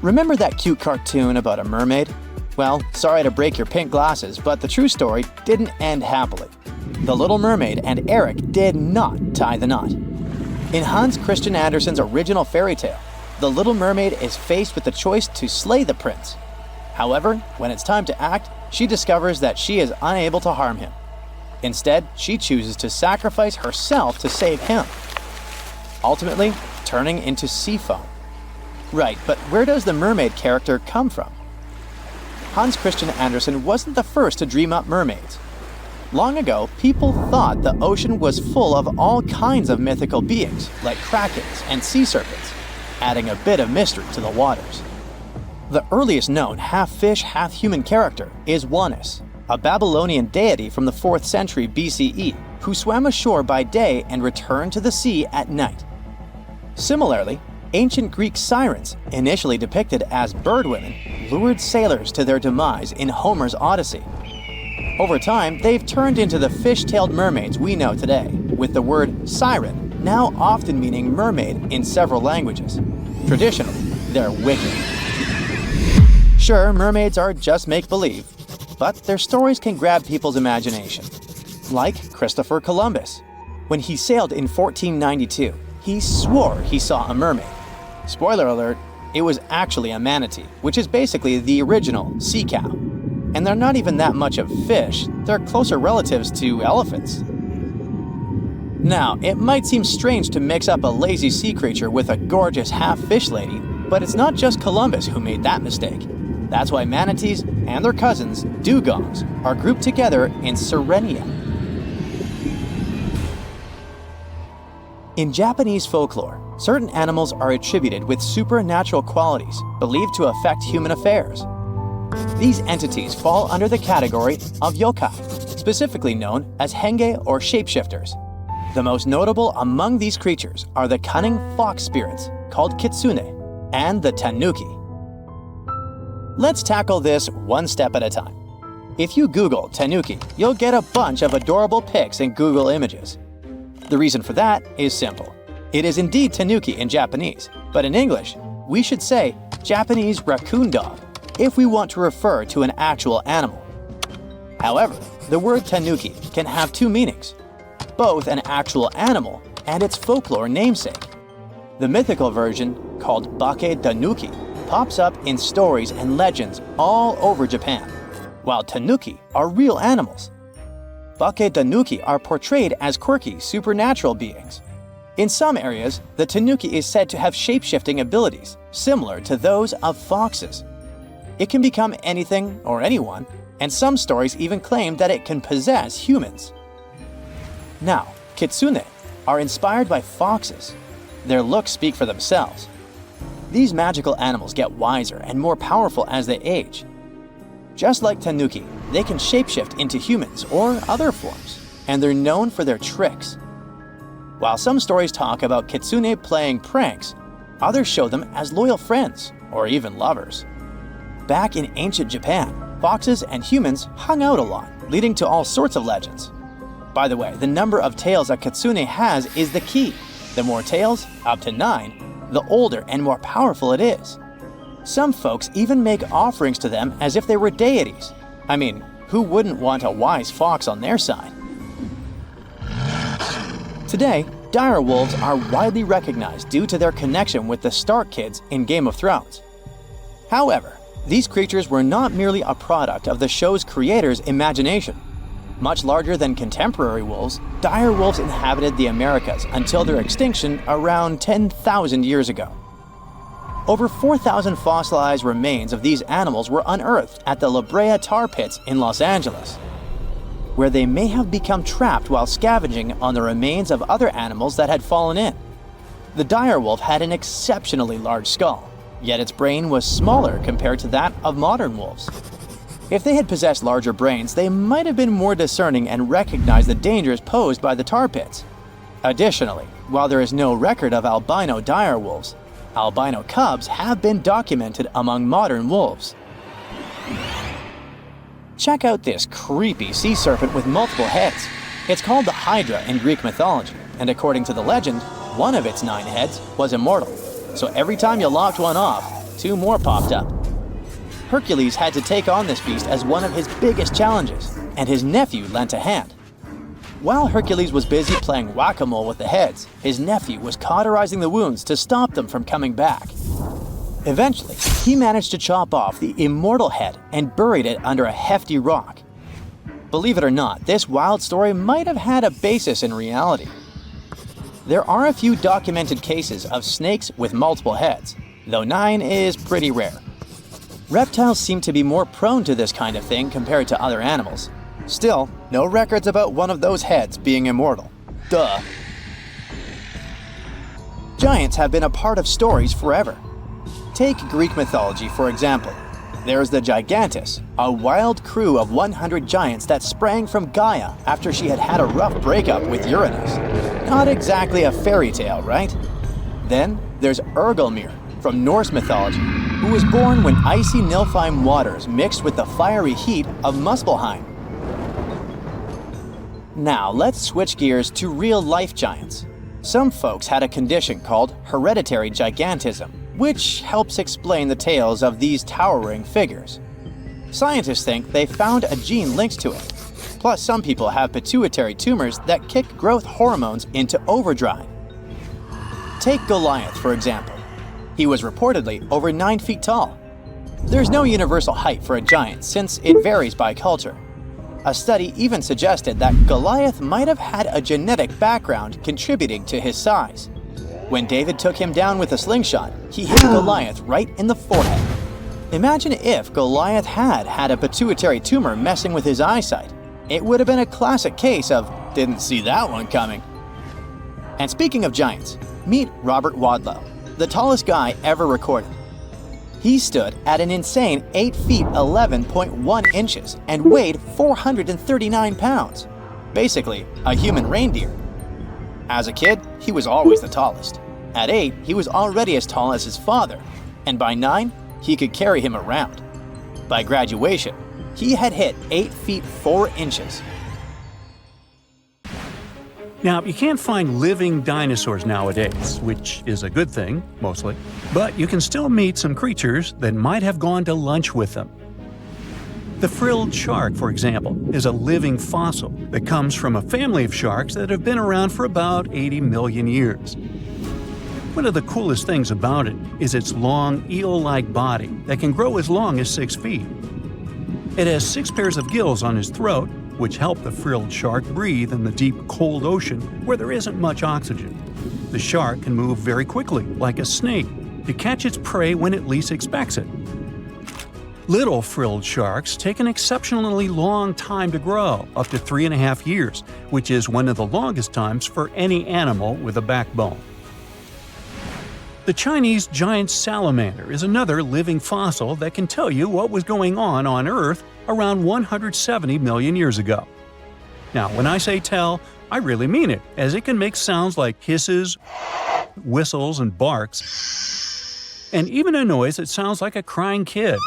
Remember that cute cartoon about a mermaid? Well, sorry to break your pink glasses, but the true story didn't end happily. The Little Mermaid and Eric did not tie the knot. In Hans Christian Andersen's original fairy tale, the Little Mermaid is faced with the choice to slay the prince. However, when it's time to act, she discovers that she is unable to harm him. Instead, she chooses to sacrifice herself to save him, ultimately turning into sea foam. Right, but where does the mermaid character come from? Hans Christian Andersen wasn't the first to dream up mermaids. Long ago, people thought the ocean was full of all kinds of mythical beings, like krakens and sea serpents, adding a bit of mystery to the waters. The earliest known half-fish, half-human character is Wanus, a Babylonian deity from the 4th century BCE who swam ashore by day and returned to the sea at night. Similarly, ancient Greek sirens, initially depicted as birdwomen, lured sailors to their demise in Homer's Odyssey. Over time, they've turned into the fish-tailed mermaids we know today, with the word siren now often meaning mermaid in several languages. Traditionally, they're wicked. Sure, mermaids are just make-believe, but their stories can grab people's imagination. Like Christopher Columbus. When he sailed in 1492, he swore he saw a mermaid. Spoiler alert, it was actually a manatee, which is basically the original sea cow. And they're not even that much of fish, they're closer relatives to elephants. Now, it might seem strange to mix up a lazy sea creature with a gorgeous half-fish lady, but it's not just Columbus who made that mistake. That's why manatees and their cousins, dugongs, are grouped together in Sirenia. In Japanese folklore, certain animals are attributed with supernatural qualities believed to affect human affairs. These entities fall under the category of yokai, specifically known as henge or shapeshifters. The most notable among these creatures are the cunning fox spirits called kitsune and the tanuki. Let's tackle this one step at a time. If you Google tanuki, you'll get a bunch of adorable pics in Google Images. The reason for that is simple. It is indeed tanuki in Japanese, but in English, we should say Japanese raccoon dog if we want to refer to an actual animal. However, the word tanuki can have two meanings, both an actual animal and its folklore namesake. The mythical version, called bake tanuki, pops up in stories and legends all over Japan, while tanuki are real animals. Bake tanuki are portrayed as quirky, supernatural beings. In some areas, the tanuki is said to have shape-shifting abilities, similar to those of foxes. It can become anything or anyone, and some stories even claim that it can possess humans. Now, kitsune are inspired by foxes. Their looks speak for themselves. These magical animals get wiser and more powerful as they age. Just like tanuki, they can shapeshift into humans or other forms, and they're known for their tricks. While some stories talk about kitsune playing pranks, others show them as loyal friends or even lovers. Back in ancient Japan, foxes and humans hung out a lot, leading to all sorts of legends. By the way, the number of tails a kitsune has is the key. The more tails, up to 9, the older and more powerful it is. Some folks even make offerings to them as if they were deities. I mean, who wouldn't want a wise fox on their side? Today, dire wolves are widely recognized due to their connection with the Stark kids in Game of Thrones. However, these creatures were not merely a product of the show's creators' imagination. Much larger than contemporary wolves, dire wolves inhabited the Americas until their extinction around 10,000 years ago. Over 4,000 fossilized remains of these animals were unearthed at the La Brea tar pits in Los Angeles, where they may have become trapped while scavenging on the remains of other animals that had fallen in. The dire wolf had an exceptionally large skull, yet its brain was smaller compared to that of modern wolves. If they had possessed larger brains, they might have been more discerning and recognized the dangers posed by the tar pits. Additionally, while there is no record of albino dire wolves, albino cubs have been documented among modern wolves. Check out this creepy sea serpent with multiple heads. It's called the Hydra in Greek mythology, and according to the legend, one of its 9 heads was immortal. So every time you locked one off, 2 more popped up. Hercules had to take on this beast as one of his biggest challenges, and his nephew lent a hand. While Hercules was busy playing whack-a-mole with the heads, his nephew was cauterizing the wounds to stop them from coming back. Eventually, he managed to chop off the immortal head and buried it under a hefty rock. Believe it or not, this wild story might have had a basis in reality. There are a few documented cases of snakes with multiple heads, though 9 is pretty rare. Reptiles seem to be more prone to this kind of thing compared to other animals. Still, no records about one of those heads being immortal. Duh. Giants have been a part of stories forever. Take Greek mythology, for example. There's the Gigantus, a wild crew of 100 giants that sprang from Gaia after she had had a rough breakup with Uranus. Not exactly a fairy tale, right? Then there's Ergelmir from Norse mythology, who was born when icy Niflheim waters mixed with the fiery heat of Muspelheim. Now let's switch gears to real-life giants. Some folks had a condition called hereditary gigantism, which helps explain the tales of these towering figures. Scientists think they found a gene linked to it. Plus, some people have pituitary tumors that kick growth hormones into overdrive. Take Goliath, for example. He was reportedly over 9 feet tall. There's no universal height for a giant since it varies by culture. A study even suggested that Goliath might have had a genetic background contributing to his size. When David took him down with a slingshot, he hit Goliath right in the forehead. Imagine if Goliath had had a pituitary tumor messing with his eyesight. It would have been a classic case of "didn't see that one coming." And speaking of giants, meet Robert Wadlow, the tallest guy ever recorded. He stood at an insane 8 feet 11.1 inches and weighed 439 pounds. Basically, a human reindeer. As a kid, he was always the tallest. At 8, he was already as tall as his father, and by 9, he could carry him around. By graduation, he had hit 8 feet 4 inches. Now, you can't find living dinosaurs nowadays, which is a good thing, mostly, but you can still meet some creatures that might have gone to lunch with them. The frilled shark, for example, is a living fossil that comes from a family of sharks that have been around for about 80 million years. One of the coolest things about it is its long, eel-like body that can grow as long as 6 feet. It has 6 pairs of gills on his throat, which help the frilled shark breathe in the deep, cold ocean where there isn't much oxygen. The shark can move very quickly, like a snake, to catch its prey when it least expects it. Little frilled sharks take an exceptionally long time to grow, up to 3.5 years, which is one of the longest times for any animal with a backbone. The Chinese giant salamander is another living fossil that can tell you what was going on Earth around 170 million years ago. Now, when I say tell, I really mean it, as it can make sounds like hisses, whistles, and barks, and even a noise that sounds like a crying kid.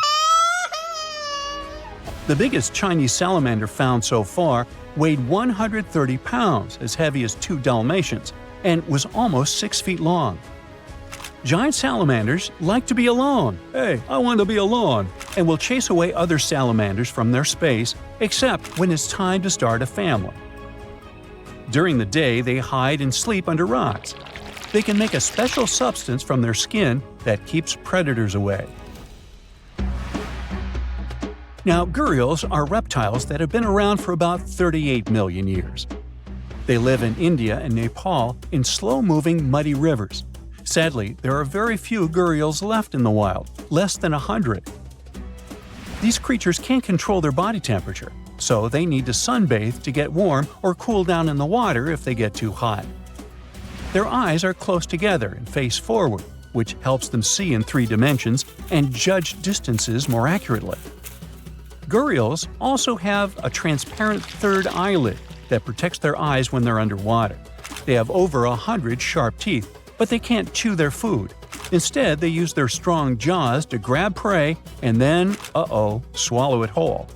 The biggest Chinese salamander found so far weighed 130 pounds, as heavy as 2 Dalmatians, and was almost 6 feet long. Giant salamanders like to be alone. Hey, I want to be alone. And will chase away other salamanders from their space, except when it's time to start a family. During the day, they hide and sleep under rocks. They can make a special substance from their skin that keeps predators away. Now, gharials are reptiles that have been around for about 38 million years. They live in India and Nepal in slow-moving, muddy rivers. Sadly, there are very few gharials left in the wild, less than 100. These creatures can't control their body temperature, so they need to sunbathe to get warm or cool down in the water if they get too hot. Their eyes are close together and face forward, which helps them see in 3 dimensions and judge distances more accurately. Gharials also have a transparent third eyelid that protects their eyes when they're underwater. They have over 100 sharp teeth, but they can't chew their food. Instead, they use their strong jaws to grab prey and then, swallow it whole.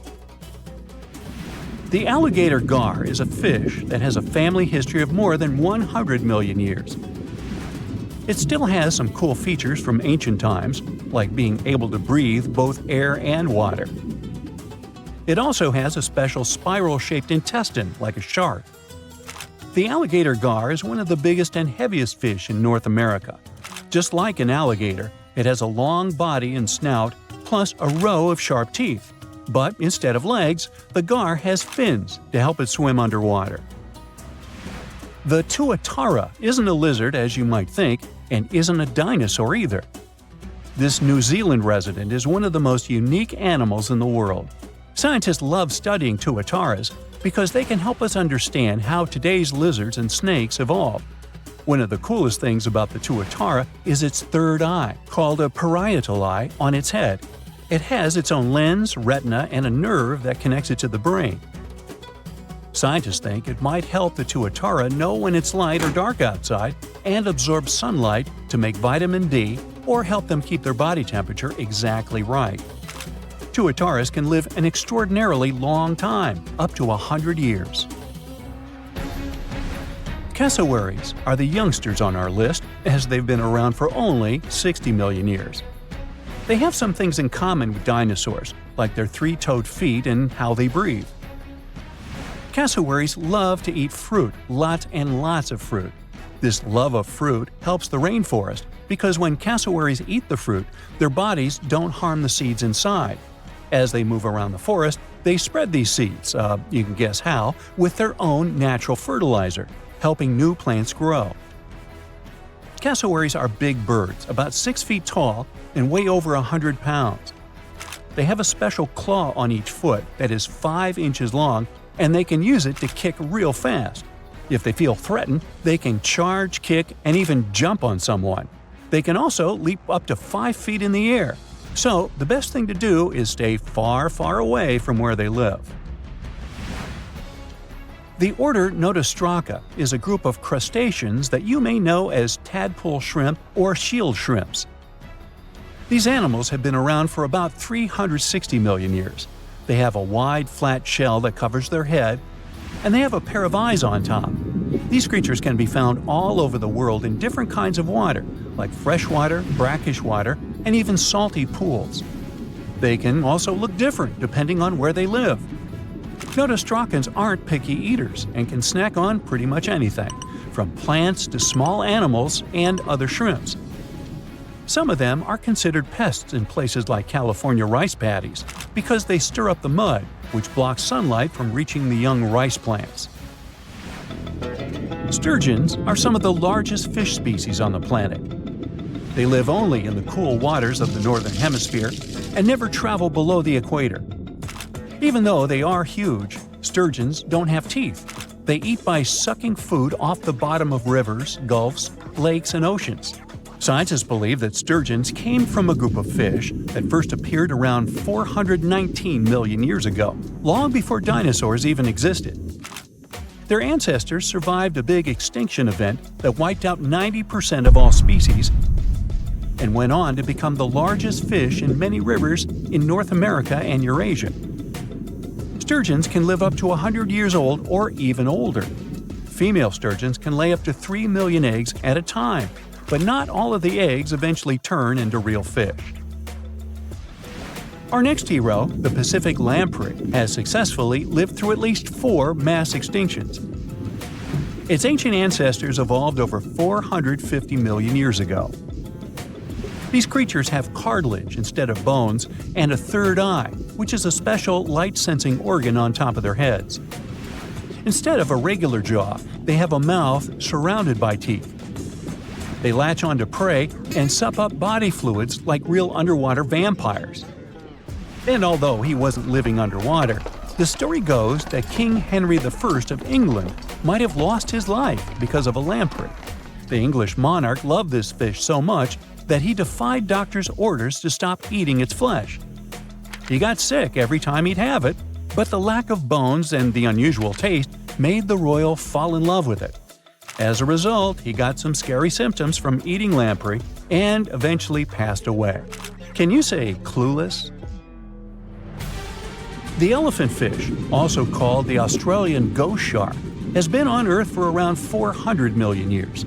The alligator gar is a fish that has a family history of more than 100 million years. It still has some cool features from ancient times, like being able to breathe both air and water. It also has a special spiral-shaped intestine, like a shark. The alligator gar is one of the biggest and heaviest fish in North America. Just like an alligator, it has a long body and snout, plus a row of sharp teeth. But instead of legs, the gar has fins to help it swim underwater. The tuatara isn't a lizard as you might think, and isn't a dinosaur either. This New Zealand resident is one of the most unique animals in the world. Scientists love studying tuataras because they can help us understand how today's lizards and snakes evolved. One of the coolest things about the tuatara is its third eye, called a parietal eye, on its head. It has its own lens, retina, and a nerve that connects it to the brain. Scientists think it might help the tuatara know when it's light or dark outside and absorb sunlight to make vitamin D or help them keep their body temperature exactly right. Tuataras can live an extraordinarily long time, up to 100 years. Cassowaries are the youngsters on our list, as they've been around for only 60 million years. They have some things in common with dinosaurs, like their three-toed feet and how they breathe. Cassowaries love to eat fruit, lots and lots of fruit. This love of fruit helps the rainforest because when cassowaries eat the fruit, their bodies don't harm the seeds inside. As they move around the forest, they spread these seeds, you can guess how, with their own natural fertilizer, helping new plants grow. Cassowaries are big birds, about 6 feet tall and weigh over 100 pounds. They have a special claw on each foot that is 5 inches long, and they can use it to kick real fast. If they feel threatened, they can charge, kick, and even jump on someone. They can also leap up to 5 feet in the air. So, the best thing to do is stay far, far away from where they live. The order Notostraca is a group of crustaceans that you may know as tadpole shrimp or shield shrimps. These animals have been around for about 360 million years. They have a wide, flat shell that covers their head, and they have a pair of eyes on top. These creatures can be found all over the world in different kinds of water, like freshwater, brackish water, and even salty pools. They can also look different depending on where they live. Notostracans aren't picky eaters and can snack on pretty much anything, from plants to small animals and other shrimps. Some of them are considered pests in places like California rice paddies because they stir up the mud, which blocks sunlight from reaching the young rice plants. Sturgeons are some of the largest fish species on the planet. They live only in the cool waters of the northern hemisphere and never travel below the equator. Even though they are huge, sturgeons don't have teeth. They eat by sucking food off the bottom of rivers, gulfs, lakes, and oceans. Scientists believe that sturgeons came from a group of fish that first appeared around 419 million years ago, long before dinosaurs even existed. Their ancestors survived a big extinction event that wiped out 90% of all species and went on to become the largest fish in many rivers in North America and Eurasia. Sturgeons can live up to 100 years old or even older. Female sturgeons can lay up to 3 million eggs at a time, but not all of the eggs eventually turn into real fish. Our next hero, the Pacific lamprey, has successfully lived through at least 4 mass extinctions. Its ancient ancestors evolved over 450 million years ago. These creatures have cartilage instead of bones and a third eye, which is a special light-sensing organ on top of their heads. Instead of a regular jaw, they have a mouth surrounded by teeth. They latch onto prey and sup up body fluids like real underwater vampires. And although he wasn't living underwater, the story goes that King Henry I of England might have lost his life because of a lamprey. The English monarch loved this fish so much that he defied doctors' orders to stop eating its flesh. He got sick every time he'd have it, but the lack of bones and the unusual taste made the royal fall in love with it. As a result, he got some scary symptoms from eating lamprey and eventually passed away. Can you say clueless? The elephant fish, also called the Australian ghost shark, has been on Earth for around 400 million years.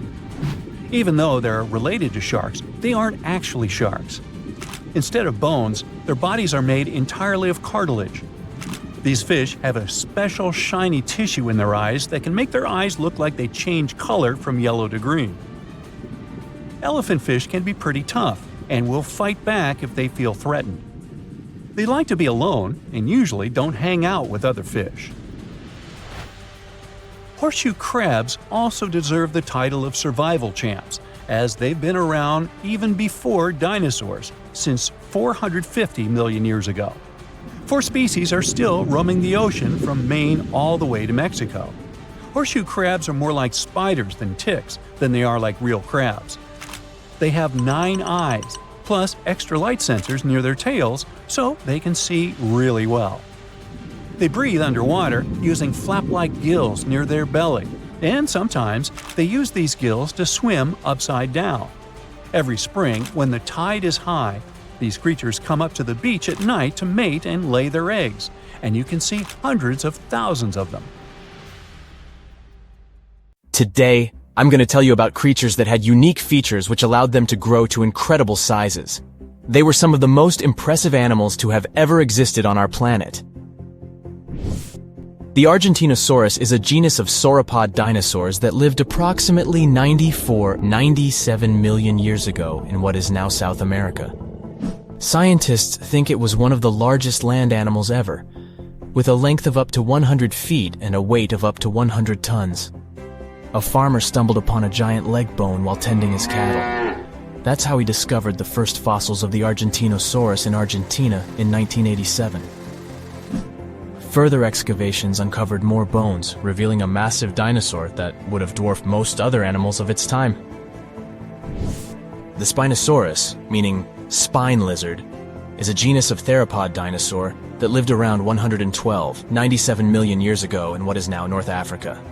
Even though they're related to sharks, they aren't actually sharks. Instead of bones, their bodies are made entirely of cartilage. These fish have a special shiny tissue in their eyes that can make their eyes look like they change color from yellow to green. Elephant fish can be pretty tough and will fight back if they feel threatened. They like to be alone and usually don't hang out with other fish. Horseshoe crabs also deserve the title of survival champs, as they've been around even before dinosaurs, since 450 million years ago. 4 species are still roaming the ocean from Maine all the way to Mexico. Horseshoe crabs are more like spiders than ticks than they are like real crabs. They have 9 eyes, plus extra light sensors near their tails so they can see really well. They breathe underwater using flap-like gills near their belly, and sometimes they use these gills to swim upside down. Every spring, when the tide is high, these creatures come up to the beach at night to mate and lay their eggs, and you can see hundreds of thousands of them. Today, I'm going to tell you about creatures that had unique features which allowed them to grow to incredible sizes. They were some of the most impressive animals to have ever existed on our planet. The Argentinosaurus is a genus of sauropod dinosaurs that lived approximately 97 million years ago in what is now South America. Scientists think it was one of the largest land animals ever, with a length of up to 100 feet and a weight of up to 100 tons. A farmer stumbled upon a giant leg bone while tending his cattle. That's how he discovered the first fossils of the Argentinosaurus in Argentina in 1987. Further excavations uncovered more bones, revealing a massive dinosaur that would have dwarfed most other animals of its time. The Spinosaurus, meaning spine lizard, is a genus of theropod dinosaur that lived around 97 million years ago in what is now North Africa.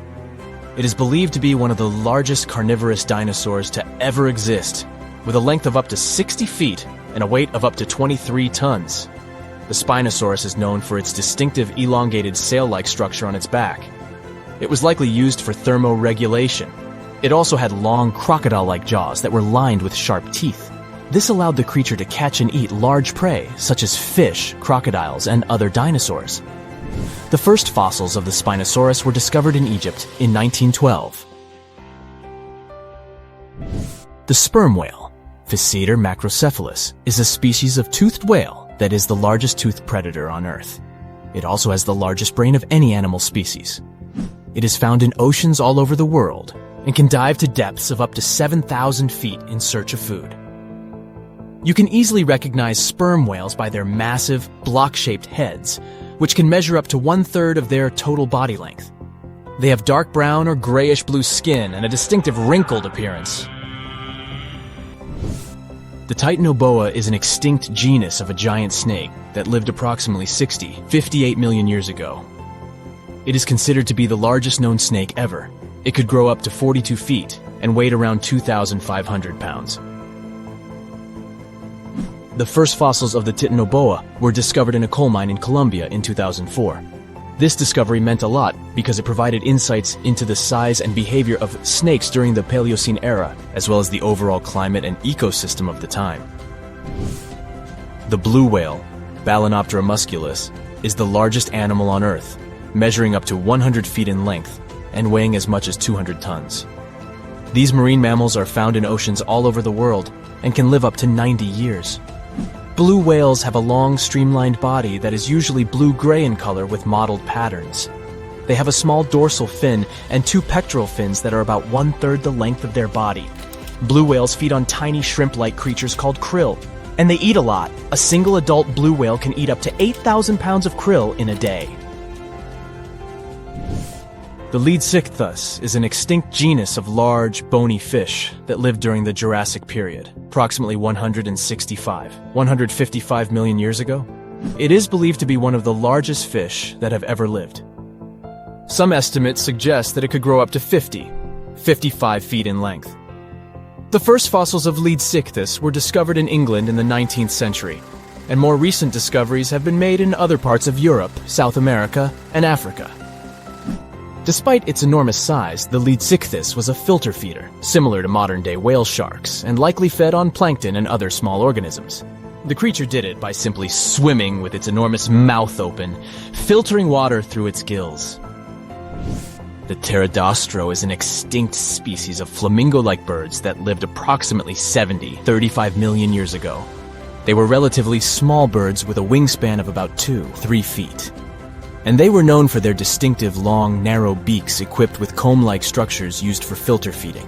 It is believed to be one of the largest carnivorous dinosaurs to ever exist, with a length of up to 60 feet and a weight of up to 23 tons. The Spinosaurus is known for its distinctive elongated sail-like structure on its back. It was likely used for thermoregulation. It also had long crocodile-like jaws that were lined with sharp teeth. This allowed the creature to catch and eat large prey, such as fish, crocodiles, and other dinosaurs. The first fossils of the Spinosaurus were discovered in Egypt in 1912. The sperm whale, Physeter macrocephalus, is a species of toothed whale that is the largest toothed predator on Earth. It also has the largest brain of any animal species. It is found in oceans all over the world and can dive to depths of up to 7,000 feet in search of food. You can easily recognize sperm whales by their massive, block-shaped heads, which can measure up to 1/3 of their total body length. They have dark brown or grayish-blue skin and a distinctive wrinkled appearance. The Titanoboa is an extinct genus of a giant snake that lived approximately 58 million years ago. It is considered to be the largest known snake ever. It could grow up to 42 feet and weighed around 2,500 pounds. The first fossils of the Titanoboa were discovered in a coal mine in Colombia in 2004. This discovery meant a lot because it provided insights into the size and behavior of snakes during the Paleocene era, as well as the overall climate and ecosystem of the time. The blue whale, Balænoptera musculus, is the largest animal on Earth, measuring up to 100 feet in length and weighing as much as 200 tons. These marine mammals are found in oceans all over the world and can live up to 90 years. Blue whales have a long, streamlined body that is usually blue-gray in color with mottled patterns. They have a small dorsal fin and 2 pectoral fins that are about 1/3 the length of their body. Blue whales feed on tiny shrimp-like creatures called krill, and they eat a lot. A single adult blue whale can eat up to 8,000 pounds of krill in a day. The Leadsichthus is an extinct genus of large, bony fish that lived during the Jurassic period, approximately 155 million years ago. It is believed to be one of the largest fish that have ever lived. Some estimates suggest that it could grow up to 55 feet in length. The first fossils of Leadsichthus were discovered in England in the 19th century, and more recent discoveries have been made in other parts of Europe, South America, and Africa. Despite its enormous size, the Leadsichthus was a filter feeder, similar to modern-day whale sharks, and likely fed on plankton and other small organisms. The creature did it by simply swimming with its enormous mouth open, filtering water through its gills. The pterodostro is an extinct species of flamingo-like birds that lived approximately 35 million years ago. They were relatively small birds with a wingspan of about 2-3 feet. And they were known for their distinctive long, narrow beaks equipped with comb-like structures used for filter feeding.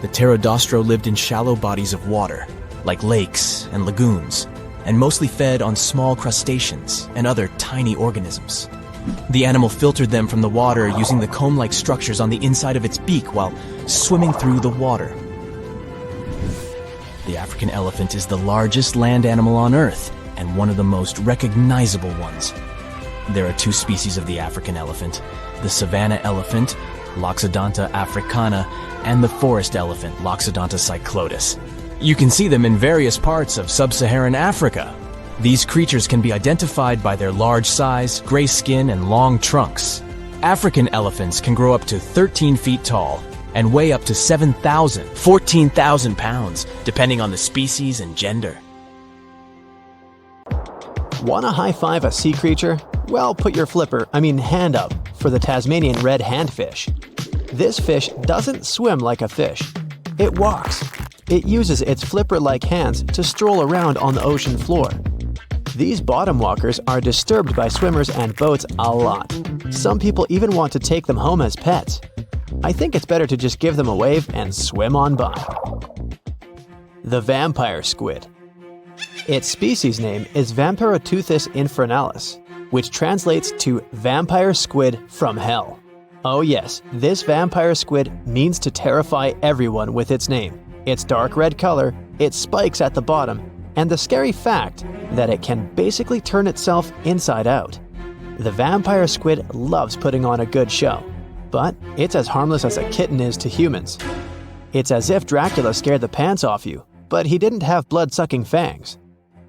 The pterodostro lived in shallow bodies of water, like lakes and lagoons, and mostly fed on small crustaceans and other tiny organisms. The animal filtered them from the water using the comb-like structures on the inside of its beak while swimming through the water. The African elephant is the largest land animal on Earth and one of the most recognizable ones. There are 2 species of the African elephant, the savanna elephant, Loxodonta africana, and the forest elephant, Loxodonta cyclotis. You can see them in various parts of sub-Saharan Africa. These creatures can be identified by their large size, gray skin, and long trunks. African elephants can grow up to 13 feet tall and weigh up to 14,000 pounds, depending on the species and gender. Want to high-five a sea creature? Well, put your hand up for the Tasmanian red handfish. This fish doesn't swim like a fish. It walks. It uses its flipper-like hands to stroll around on the ocean floor. These bottom walkers are disturbed by swimmers and boats a lot. Some people even want to take them home as pets. I think it's better to just give them a wave and swim on by. The vampire squid. Its species name is Vampiroteuthis infernalis, which translates to vampire squid from hell. Oh yes, this vampire squid means to terrify everyone with its name, its dark red color, its spikes at the bottom, and the scary fact that it can basically turn itself inside out. The vampire squid loves putting on a good show, but it's as harmless as a kitten is to humans. It's as if Dracula scared the pants off you, but he didn't have blood-sucking fangs.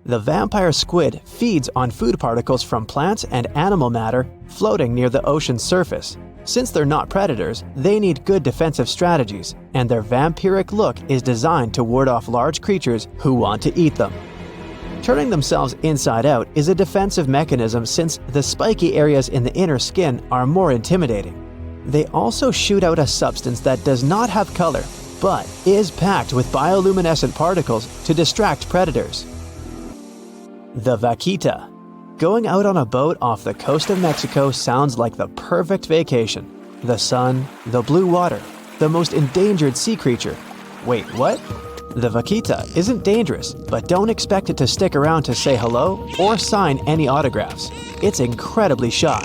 The vampire squid feeds on food particles from plants and animal matter floating near the ocean's surface. Since they're not predators, they need good defensive strategies, and their vampiric look is designed to ward off large creatures who want to eat them. Turning themselves inside out is a defensive mechanism since the spiky areas in the inner skin are more intimidating. They also shoot out a substance that does not have color, but is packed with bioluminescent particles to distract predators. The vaquita. Going out on a boat off the coast of Mexico sounds like the perfect vacation. The sun, the blue water, the most endangered sea creature. Wait, what? The vaquita isn't dangerous, but don't expect it to stick around to say hello or sign any autographs. It's incredibly shy.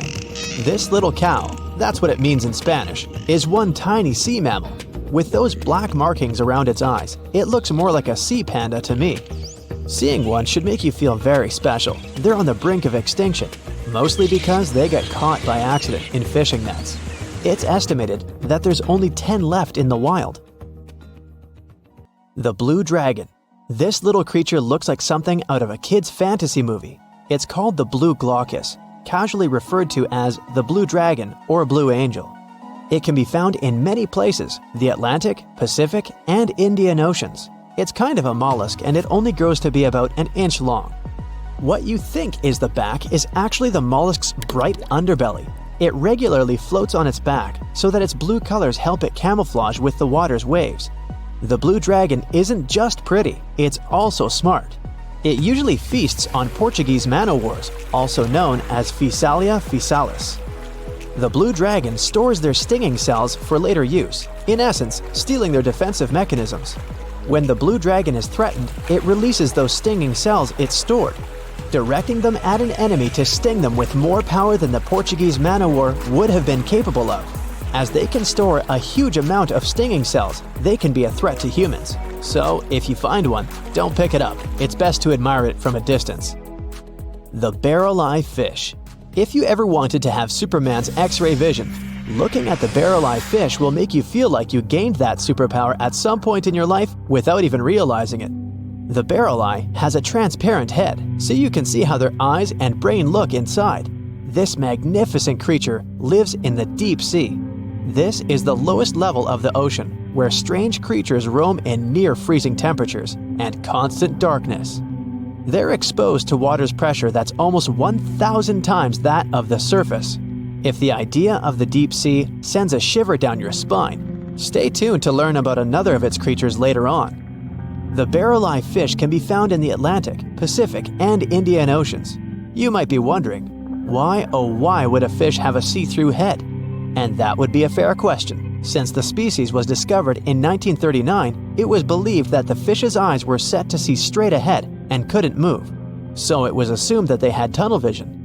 This little cow, that's what it means in Spanish, is one tiny sea mammal. With those black markings around its eyes, it looks more like a sea panda to me. Seeing one should make you feel very special. They're on the brink of extinction, mostly because they got caught by accident in fishing nets. It's estimated that there's only 10 left in the wild. The blue dragon. This little creature looks like something out of a kid's fantasy movie. It's called the blue glaucus, casually referred to as the blue dragon or blue angel. It can be found in many places, the Atlantic, Pacific, and Indian Oceans. It's kind of a mollusk and it only grows to be about an inch long. What you think is the back is actually the mollusk's bright underbelly. It regularly floats on its back so that its blue colors help it camouflage with the water's waves. The blue dragon isn't just pretty, it's also smart. It usually feasts on Portuguese man-o'-wars, also known as Physalia physalis. The blue dragon stores their stinging cells for later use, in essence, stealing their defensive mechanisms. When the blue dragon is threatened, it releases those stinging cells it stored, directing them at an enemy to sting them with more power than the Portuguese man-o'-war would have been capable of. As they can store a huge amount of stinging cells, they can be a threat to humans. So, if you find one, don't pick it up. It's best to admire it from a distance. The barrel-eye fish. If you ever wanted to have Superman's X-ray vision, looking at the barrel-eye fish will make you feel like you gained that superpower at some point in your life without even realizing it. The barrel eye has a transparent head, so you can see how their eyes and brain look inside. This magnificent creature lives in the deep sea. This is the lowest level of the ocean, where strange creatures roam in near-freezing temperatures and constant darkness. They're exposed to water's pressure that's almost 1,000 times that of the surface. If the idea of the deep sea sends a shiver down your spine, stay tuned to learn about another of its creatures later on. The barrel-eye fish can be found in the Atlantic, Pacific, and Indian Oceans. You might be wondering, why oh why would a fish have a see-through head? And that would be a fair question. Since the species was discovered in 1939, it was believed that the fish's eyes were set to see straight ahead and couldn't move. So it was assumed that they had tunnel vision.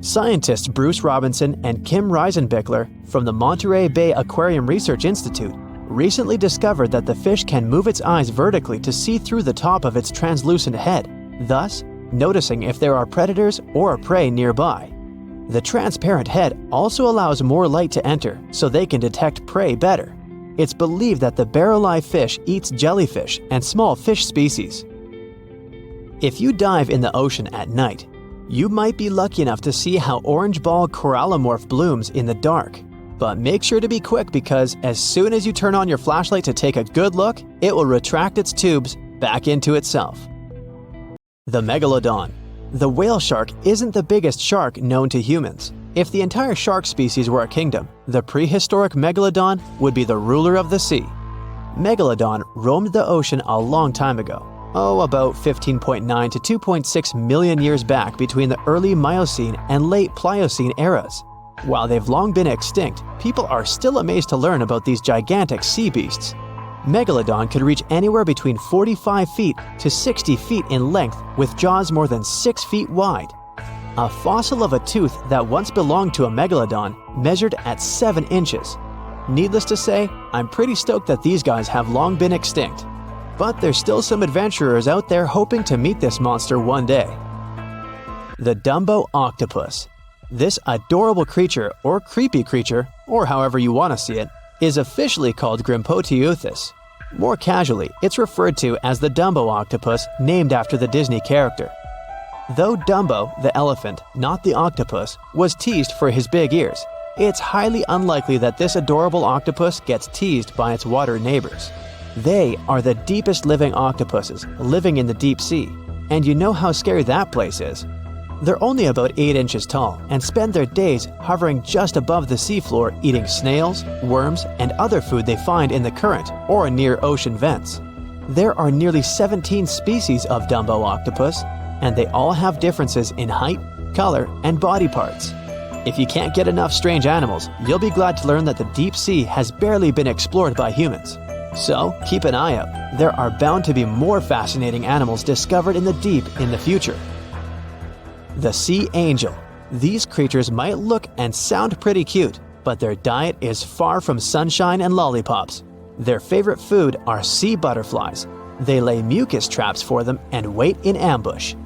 Scientists Bruce Robinson and Kim Reisenbichler from the Monterey Bay Aquarium Research Institute recently discovered that the fish can move its eyes vertically to see through the top of its translucent head, thus noticing if there are predators or prey nearby. The transparent head also allows more light to enter so they can detect prey better. It's believed that the barrel-eye fish eats jellyfish and small fish species. If you dive in the ocean at night, you might be lucky enough to see how orange ball corallomorph blooms in the dark. But make sure to be quick because as soon as you turn on your flashlight to take a good look, it will retract its tubes back into itself. The megalodon. The whale shark isn't the biggest shark known to humans. If the entire shark species were a kingdom, the prehistoric megalodon would be the ruler of the sea. Megalodon roamed the ocean a long time ago. About 15.9 to 2.6 million years back between the early Miocene and late Pliocene eras. While they've long been extinct, people are still amazed to learn about these gigantic sea beasts. Megalodon could reach anywhere between 45 feet to 60 feet in length with jaws more than 6 feet wide. A fossil of a tooth that once belonged to a megalodon measured at 7 inches. Needless to say, I'm pretty stoked that these guys have long been extinct. But there's still some adventurers out there hoping to meet this monster one day. The Dumbo octopus. This adorable creature, or creepy creature, or however you want to see it, is officially called Grimpoteuthis. More casually, it's referred to as the Dumbo octopus, named after the Disney character. Though Dumbo, the elephant, not the octopus, was teased for his big ears, it's highly unlikely that this adorable octopus gets teased by its water neighbors. They are the deepest living octopuses, living in the deep sea, and you know how scary that place is. They're only about 8 inches tall and spend their days hovering just above the seafloor eating snails, worms, and other food they find in the current or near ocean vents. There are nearly 17 species of Dumbo octopus, and they all have differences in height, color, and body parts. If you can't get enough strange animals, you'll be glad to learn that the deep sea has barely been explored by humans. So, keep an eye out. There are bound to be more fascinating animals discovered in the deep in the future. The sea angel. These creatures might look and sound pretty cute, but their diet is far from sunshine and lollipops. Their favorite food are sea butterflies. They lay mucus traps for them and wait in ambush.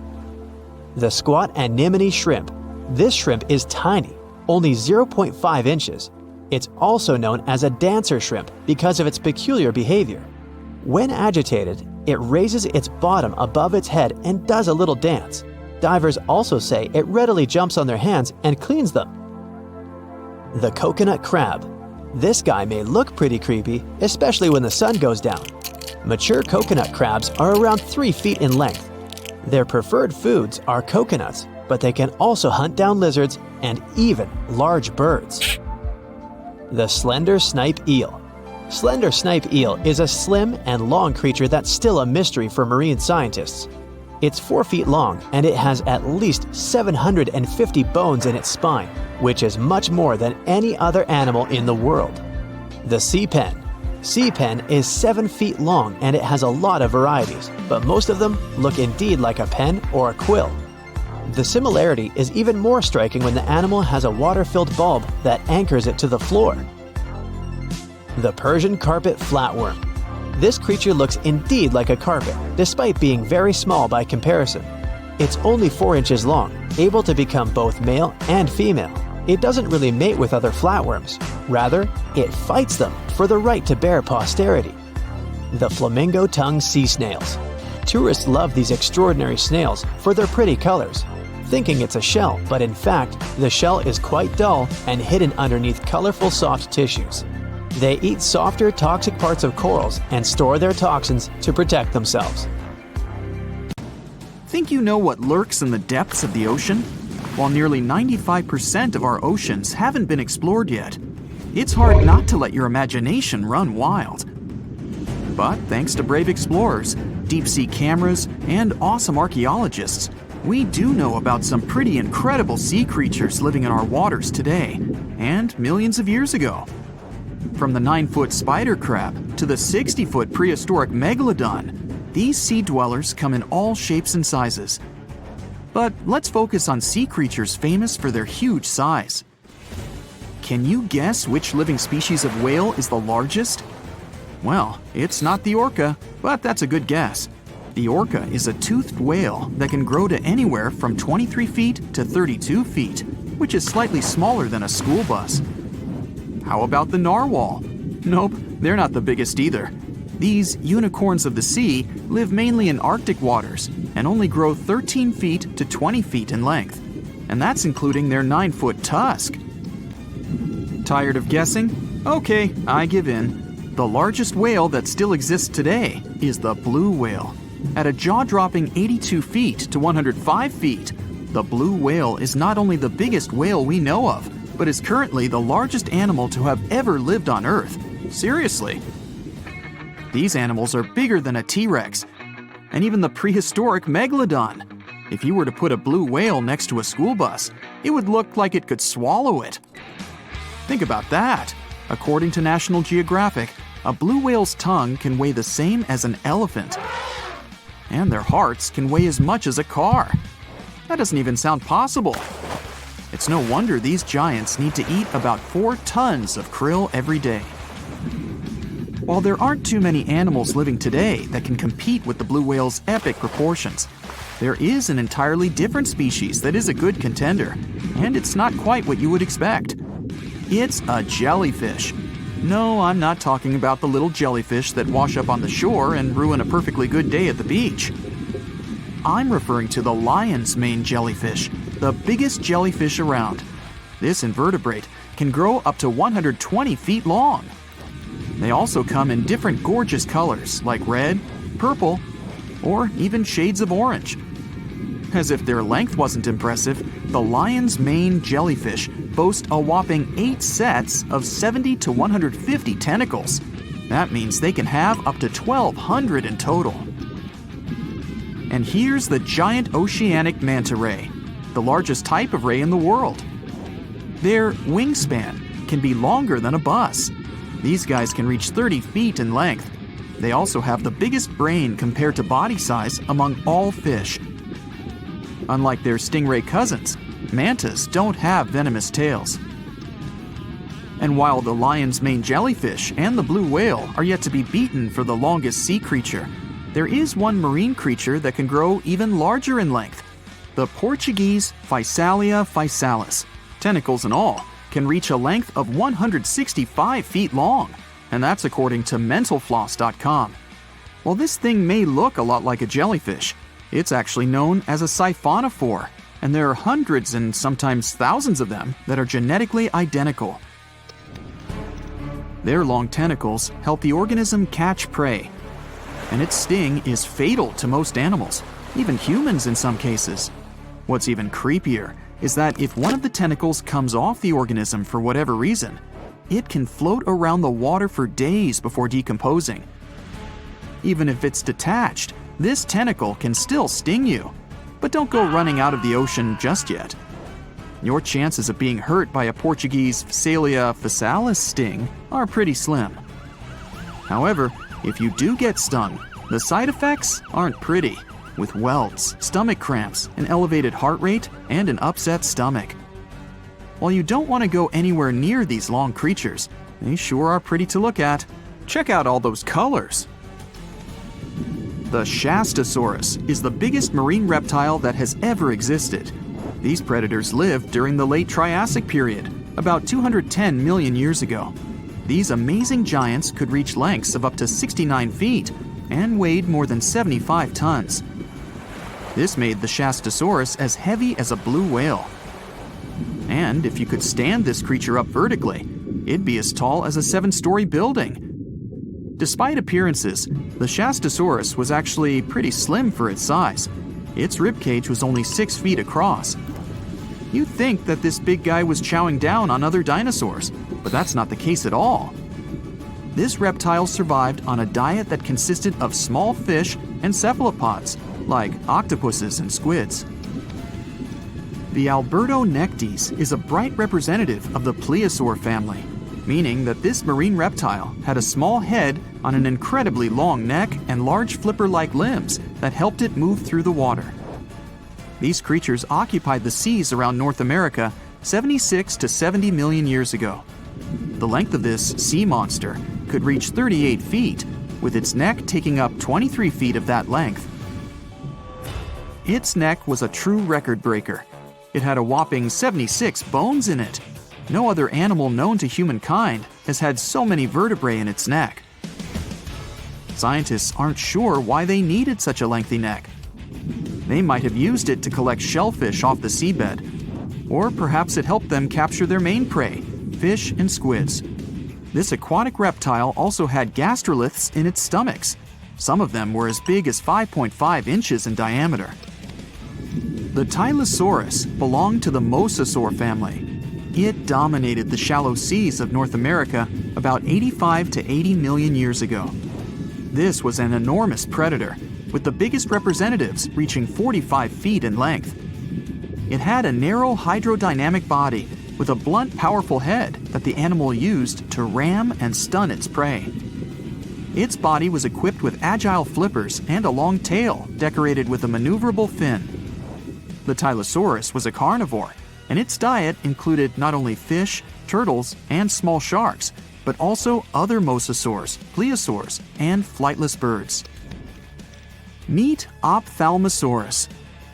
The squat anemone shrimp. This shrimp is tiny, only 0.5 inches. It's also known as a dancer shrimp because of its peculiar behavior. When agitated, it raises its bottom above its head and does a little dance. Divers also say it readily jumps on their hands and cleans them. The coconut crab. This guy may look pretty creepy, especially when the sun goes down. Mature coconut crabs are around 3 feet in length. Their preferred foods are coconuts, but they can also hunt down lizards and even large birds. The slender snipe eel. Slender snipe eel is a slim and long creature that's still a mystery for marine scientists. It's 4 feet long and it has at least 750 bones in its spine, which is much more than any other animal in the world. The sea pen. Sea pen is 7 feet long and it has a lot of varieties, but most of them look indeed like a pen or a quill. The similarity is even more striking when the animal has a water-filled bulb that anchors it to the floor. The Persian carpet flatworm. This creature looks indeed like a carpet, despite being very small by comparison. It's only 4 inches long, able to become both male and female. It doesn't really mate with other flatworms. Rather, it fights them for the right to bear posterity. The flamingo-tongued sea snails. Tourists love these extraordinary snails for their pretty colors, thinking it's a shell, but in fact, the shell is quite dull and hidden underneath colorful soft tissues. They eat softer, toxic parts of corals and store their toxins to protect themselves. Think you know what lurks in the depths of the ocean? While nearly 95% of our oceans haven't been explored yet, it's hard not to let your imagination run wild. But thanks to brave explorers, deep-sea cameras, and awesome archaeologists, we do know about some pretty incredible sea creatures living in our waters today, and millions of years ago. From the 9-foot spider crab to the 60-foot prehistoric megalodon, these sea dwellers come in all shapes and sizes. But let's focus on sea creatures famous for their huge size. Can you guess which living species of whale is the largest? Well, it's not the orca, but that's a good guess. The orca is a toothed whale that can grow to anywhere from 23 feet to 32 feet, which is slightly smaller than a school bus. How about the narwhal? Nope, they're not the biggest either. These unicorns of the sea live mainly in Arctic waters and only grow 13 feet to 20 feet in length, and that's including their 9-foot tusk. Tired of guessing? Okay, I give in. The largest whale that still exists today is the blue whale. At a jaw-dropping 82 feet to 105 feet, the blue whale is not only the biggest whale we know of, but is currently the largest animal to have ever lived on Earth. Seriously. These animals are bigger than a T-Rex, and even the prehistoric megalodon. If you were to put a blue whale next to a school bus, it would look like it could swallow it. Think about that. According to National Geographic, a blue whale's tongue can weigh the same as an elephant. And their hearts can weigh as much as a car. That doesn't even sound possible. It's no wonder these giants need to eat about 4 tons of krill every day. While there aren't too many animals living today that can compete with the blue whale's epic proportions, there is an entirely different species that is a good contender, and it's not quite what you would expect. It's a jellyfish. No, I'm not talking about the little jellyfish that wash up on the shore and ruin a perfectly good day at the beach. I'm referring to the lion's mane jellyfish, the biggest jellyfish around. This invertebrate can grow up to 120 feet long. They also come in different gorgeous colors like red, purple, or even shades of orange. As if their length wasn't impressive, the lion's mane jellyfish boast a whopping 8 sets of 70 to 150 tentacles. That means they can have up to 1,200 in total. And here's the giant oceanic manta ray, the largest type of ray in the world. Their wingspan can be longer than a bus. These guys can reach 30 feet in length. They also have the biggest brain compared to body size among all fish. Unlike their stingray cousins, mantas don't have venomous tails. And while the lion's mane jellyfish and the blue whale are yet to be beaten for the longest sea creature, there is one marine creature that can grow even larger in length. The Portuguese Physalia physalis, tentacles and all, can reach a length of 165 feet long, and that's according to mentalfloss.com. While this thing may look a lot like a jellyfish, it's actually known as a siphonophore, and there are hundreds and sometimes thousands of them that are genetically identical. Their long tentacles help the organism catch prey, and its sting is fatal to most animals, even humans in some cases. What's even creepier is that if one of the tentacles comes off the organism for whatever reason, it can float around the water for days before decomposing. Even if it's detached, this tentacle can still sting you. But don't go running out of the ocean just yet. Your chances of being hurt by a Portuguese Physalia physalis sting are pretty slim. However, if you do get stung, the side effects aren't pretty, with welts, stomach cramps, an elevated heart rate, and an upset stomach. While you don't want to go anywhere near these long creatures, they sure are pretty to look at. Check out all those colors. The Shastasaurus is the biggest marine reptile that has ever existed. These predators lived during the late Triassic period, about 210 million years ago. These amazing giants could reach lengths of up to 69 feet and weighed more than 75 tons. This made the Shastasaurus as heavy as a blue whale. And if you could stand this creature up vertically, it'd be as tall as a 7-story building. Despite appearances, the Shastasaurus was actually pretty slim for its size. Its ribcage was only 6 feet across. You'd think that this big guy was chowing down on other dinosaurs, but that's not the case at all. This reptile survived on a diet that consisted of small fish and cephalopods, like octopuses and squids. The Albertonectes is a bright representative of the plesiosaur family, meaning that this marine reptile had a small head on an incredibly long neck and large flipper-like limbs that helped it move through the water. These creatures occupied the seas around North America 76 to 70 million years ago. The length of this sea monster could reach 38 feet, with its neck taking up 23 feet of that length. Its neck was a true record breaker. It had a whopping 76 bones in it. No other animal known to humankind has had so many vertebrae in its neck. Scientists aren't sure why they needed such a lengthy neck. They might have used it to collect shellfish off the seabed, or perhaps it helped them capture their main prey, fish and squids. This aquatic reptile also had gastroliths in its stomachs. Some of them were as big as 5.5 inches in diameter. The Tylosaurus belonged to the mosasaur family. It dominated the shallow seas of North America about 85 to 80 million years ago. This was an enormous predator, with the biggest representatives reaching 45 feet in length. It had a narrow hydrodynamic body with a blunt, powerful head that the animal used to ram and stun its prey. Its body was equipped with agile flippers and a long tail decorated with a maneuverable fin. The Tylosaurus was a carnivore, and its diet included not only fish, turtles, and small sharks, but also other mosasaurs, plesiosaurs, and flightless birds. Meet Ophthalmosaurus.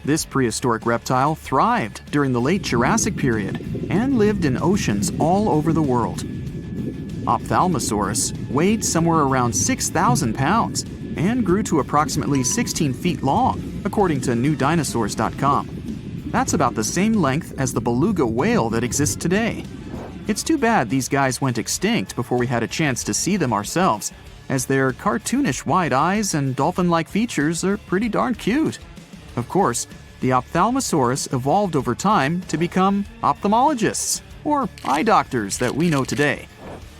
This prehistoric reptile thrived during the late Jurassic period and lived in oceans all over the world. Ophthalmosaurus weighed somewhere around 6,000 pounds and grew to approximately 16 feet long, according to newdinosaurs.com. That's about the same length as the beluga whale that exists today. It's too bad these guys went extinct before we had a chance to see them ourselves, as their cartoonish wide eyes and dolphin-like features are pretty darn cute. Of course, the Ophthalmosaurus evolved over time to become ophthalmologists, or eye doctors that we know today.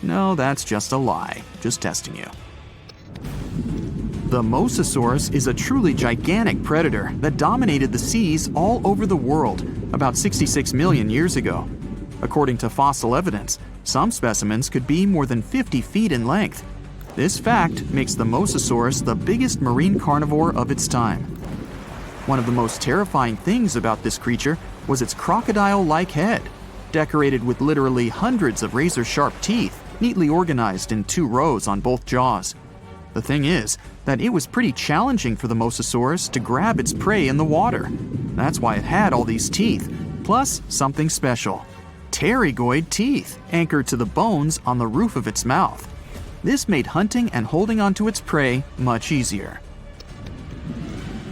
No, that's just a lie. Just testing you. The Mosasaurus is a truly gigantic predator that dominated the seas all over the world about 66 million years ago. According to fossil evidence, some specimens could be more than 50 feet in length. This fact makes the Mosasaurus the biggest marine carnivore of its time. One of the most terrifying things about this creature was its crocodile-like head, decorated with literally hundreds of razor-sharp teeth, neatly organized in 2 rows on both jaws. The thing is that it was pretty challenging for the Mosasaurus to grab its prey in the water. That's why it had all these teeth, plus something special: pterygoid teeth anchored to the bones on the roof of its mouth. This made hunting and holding onto its prey much easier.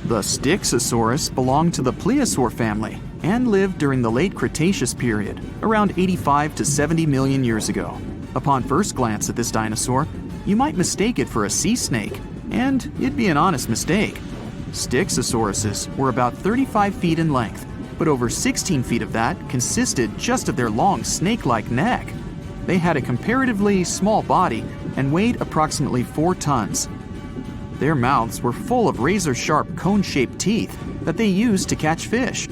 The Styxosaurus belonged to the plesiosaur family and lived during the late Cretaceous period, around 85 to 70 million years ago. Upon first glance at this dinosaur, you might mistake it for a sea snake, and it'd be an honest mistake. Styxosauruses were about 35 feet in length, but over 16 feet of that consisted just of their long snake-like neck. They had a comparatively small body and weighed approximately 4 tons. Their mouths were full of razor-sharp cone-shaped teeth that they used to catch fish.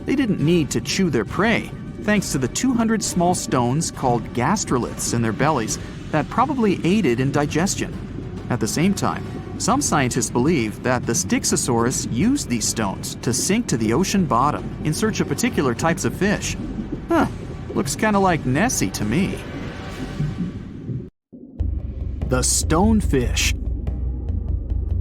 They didn't need to chew their prey, thanks to the 200 small stones called gastroliths in their bellies that probably aided in digestion. At the same time, some scientists believe that the Styxosaurus used these stones to sink to the ocean bottom in search of particular types of fish. Looks kind of like Nessie to me. The stonefish.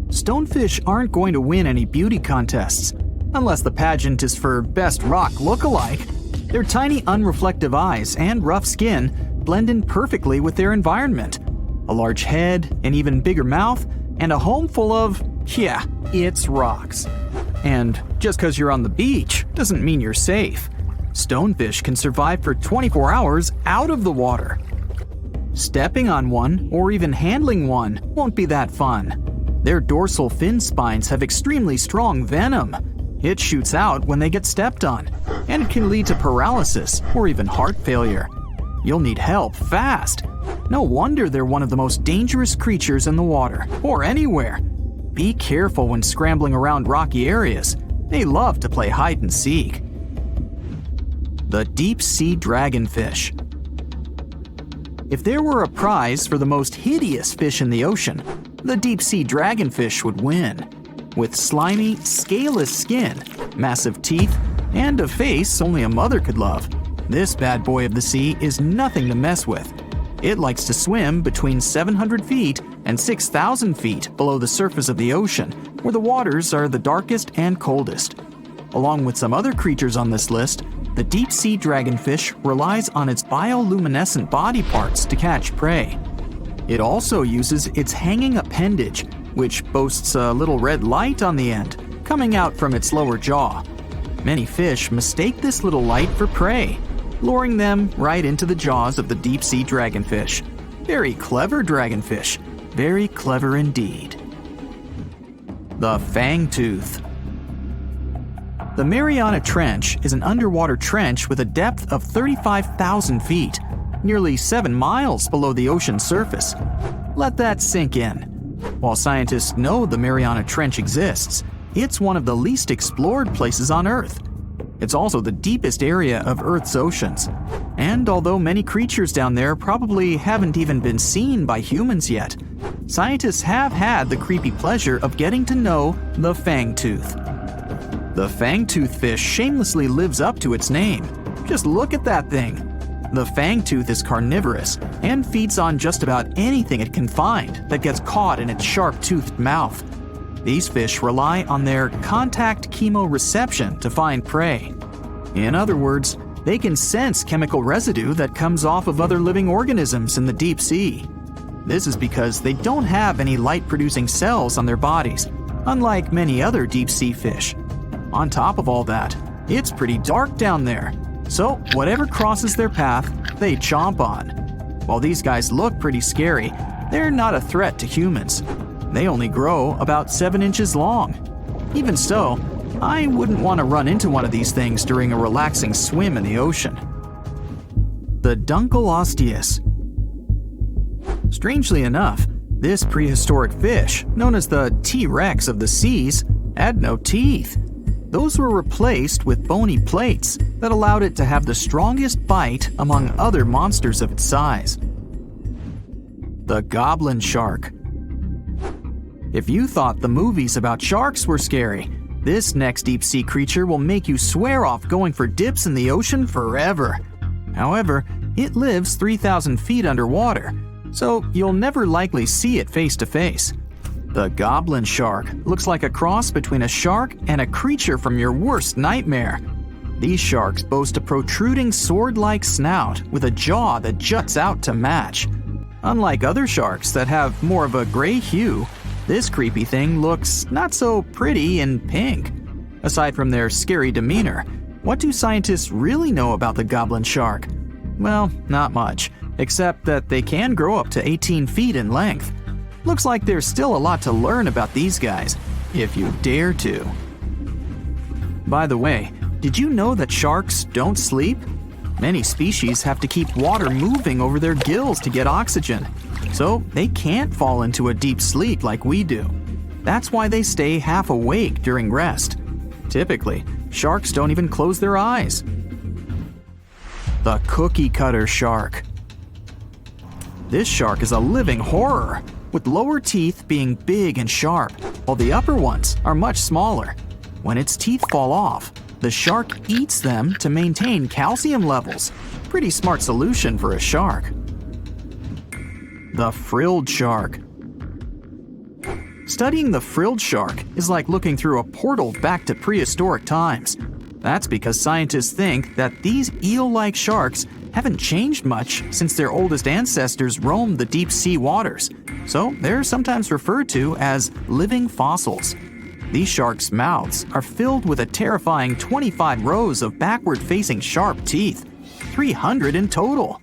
Stonefish aren't going to win any beauty contests, unless the pageant is for best rock look-alike. Their tiny unreflective eyes and rough skin blend in perfectly with their environment. A large head, an even bigger mouth, and a home full of, it's rocks. And just because you're on the beach doesn't mean you're safe. Stonefish can survive for 24 hours out of the water. Stepping on one or even handling one won't be that fun. Their dorsal fin spines have extremely strong venom. It shoots out when they get stepped on, and it can lead to paralysis or even heart failure. You'll need help fast. No wonder they're one of the most dangerous creatures in the water, or anywhere. Be careful when scrambling around rocky areas. They love to play hide and seek. The deep-sea dragonfish. If there were a prize for the most hideous fish in the ocean, the deep-sea dragonfish would win. With slimy, scaleless skin, massive teeth, and a face only a mother could love, this bad boy of the sea is nothing to mess with. It likes to swim between 700 feet and 6,000 feet below the surface of the ocean, where the waters are the darkest and coldest. Along with some other creatures on this list, the deep-sea dragonfish relies on its bioluminescent body parts to catch prey. It also uses its hanging appendage, which boasts a little red light on the end, coming out from its lower jaw. Many fish mistake this little light for prey, luring them right into the jaws of the deep-sea dragonfish. Very clever dragonfish. Very clever indeed. The fangtooth. The Mariana Trench is an underwater trench with a depth of 35,000 feet, nearly 7 miles below the ocean surface. Let that sink in. While scientists know the Mariana Trench exists, it's one of the least explored places on Earth. It's also the deepest area of Earth's oceans. And although many creatures down there probably haven't even been seen by humans yet, scientists have had the creepy pleasure of getting to know the fangtooth. The fangtooth fish shamelessly lives up to its name. Just look at that thing. The fangtooth is carnivorous and feeds on just about anything it can find that gets caught in its sharp-toothed mouth. These fish rely on their contact chemoreception to find prey. In other words, they can sense chemical residue that comes off of other living organisms in the deep sea. This is because they don't have any light-producing cells on their bodies, unlike many other deep-sea fish. On top of all that, it's pretty dark down there, so whatever crosses their path, they chomp on. While these guys look pretty scary, they're not a threat to humans. They only grow about 7 inches long. Even so, I wouldn't want to run into one of these things during a relaxing swim in the ocean. The Dunkleosteus. Strangely enough, this prehistoric fish, known as the T-Rex of the seas, had no teeth. Those were replaced with bony plates that allowed it to have the strongest bite among other monsters of its size. The goblin shark. If you thought the movies about sharks were scary, this next deep-sea creature will make you swear off going for dips in the ocean forever. However, it lives 3,000 feet underwater, so you'll never likely see it face to face. The goblin shark looks like a cross between a shark and a creature from your worst nightmare. These sharks boast a protruding sword-like snout with a jaw that juts out to match. Unlike other sharks that have more of a gray hue, this creepy thing looks not so pretty and pink. Aside from their scary demeanor, what do scientists really know about the goblin shark? Well, not much, except that they can grow up to 18 feet in length. Looks like there's still a lot to learn about these guys, if you dare to. By the way, did you know that sharks don't sleep? Many species have to keep water moving over their gills to get oxygen, so they can't fall into a deep sleep like we do. That's why they stay half awake during rest. Typically, sharks don't even close their eyes. The cookie cutter shark. This shark is a living horror, with lower teeth being big and sharp, while the upper ones are much smaller. When its teeth fall off, the shark eats them to maintain calcium levels. Pretty smart solution for a shark. The frilled shark. Studying the frilled shark is like looking through a portal back to prehistoric times. That's because scientists think that these eel-like sharks haven't changed much since their oldest ancestors roamed the deep sea waters, so they're sometimes referred to as living fossils. These sharks' mouths are filled with a terrifying 25 rows of backward-facing sharp teeth, 300 in total.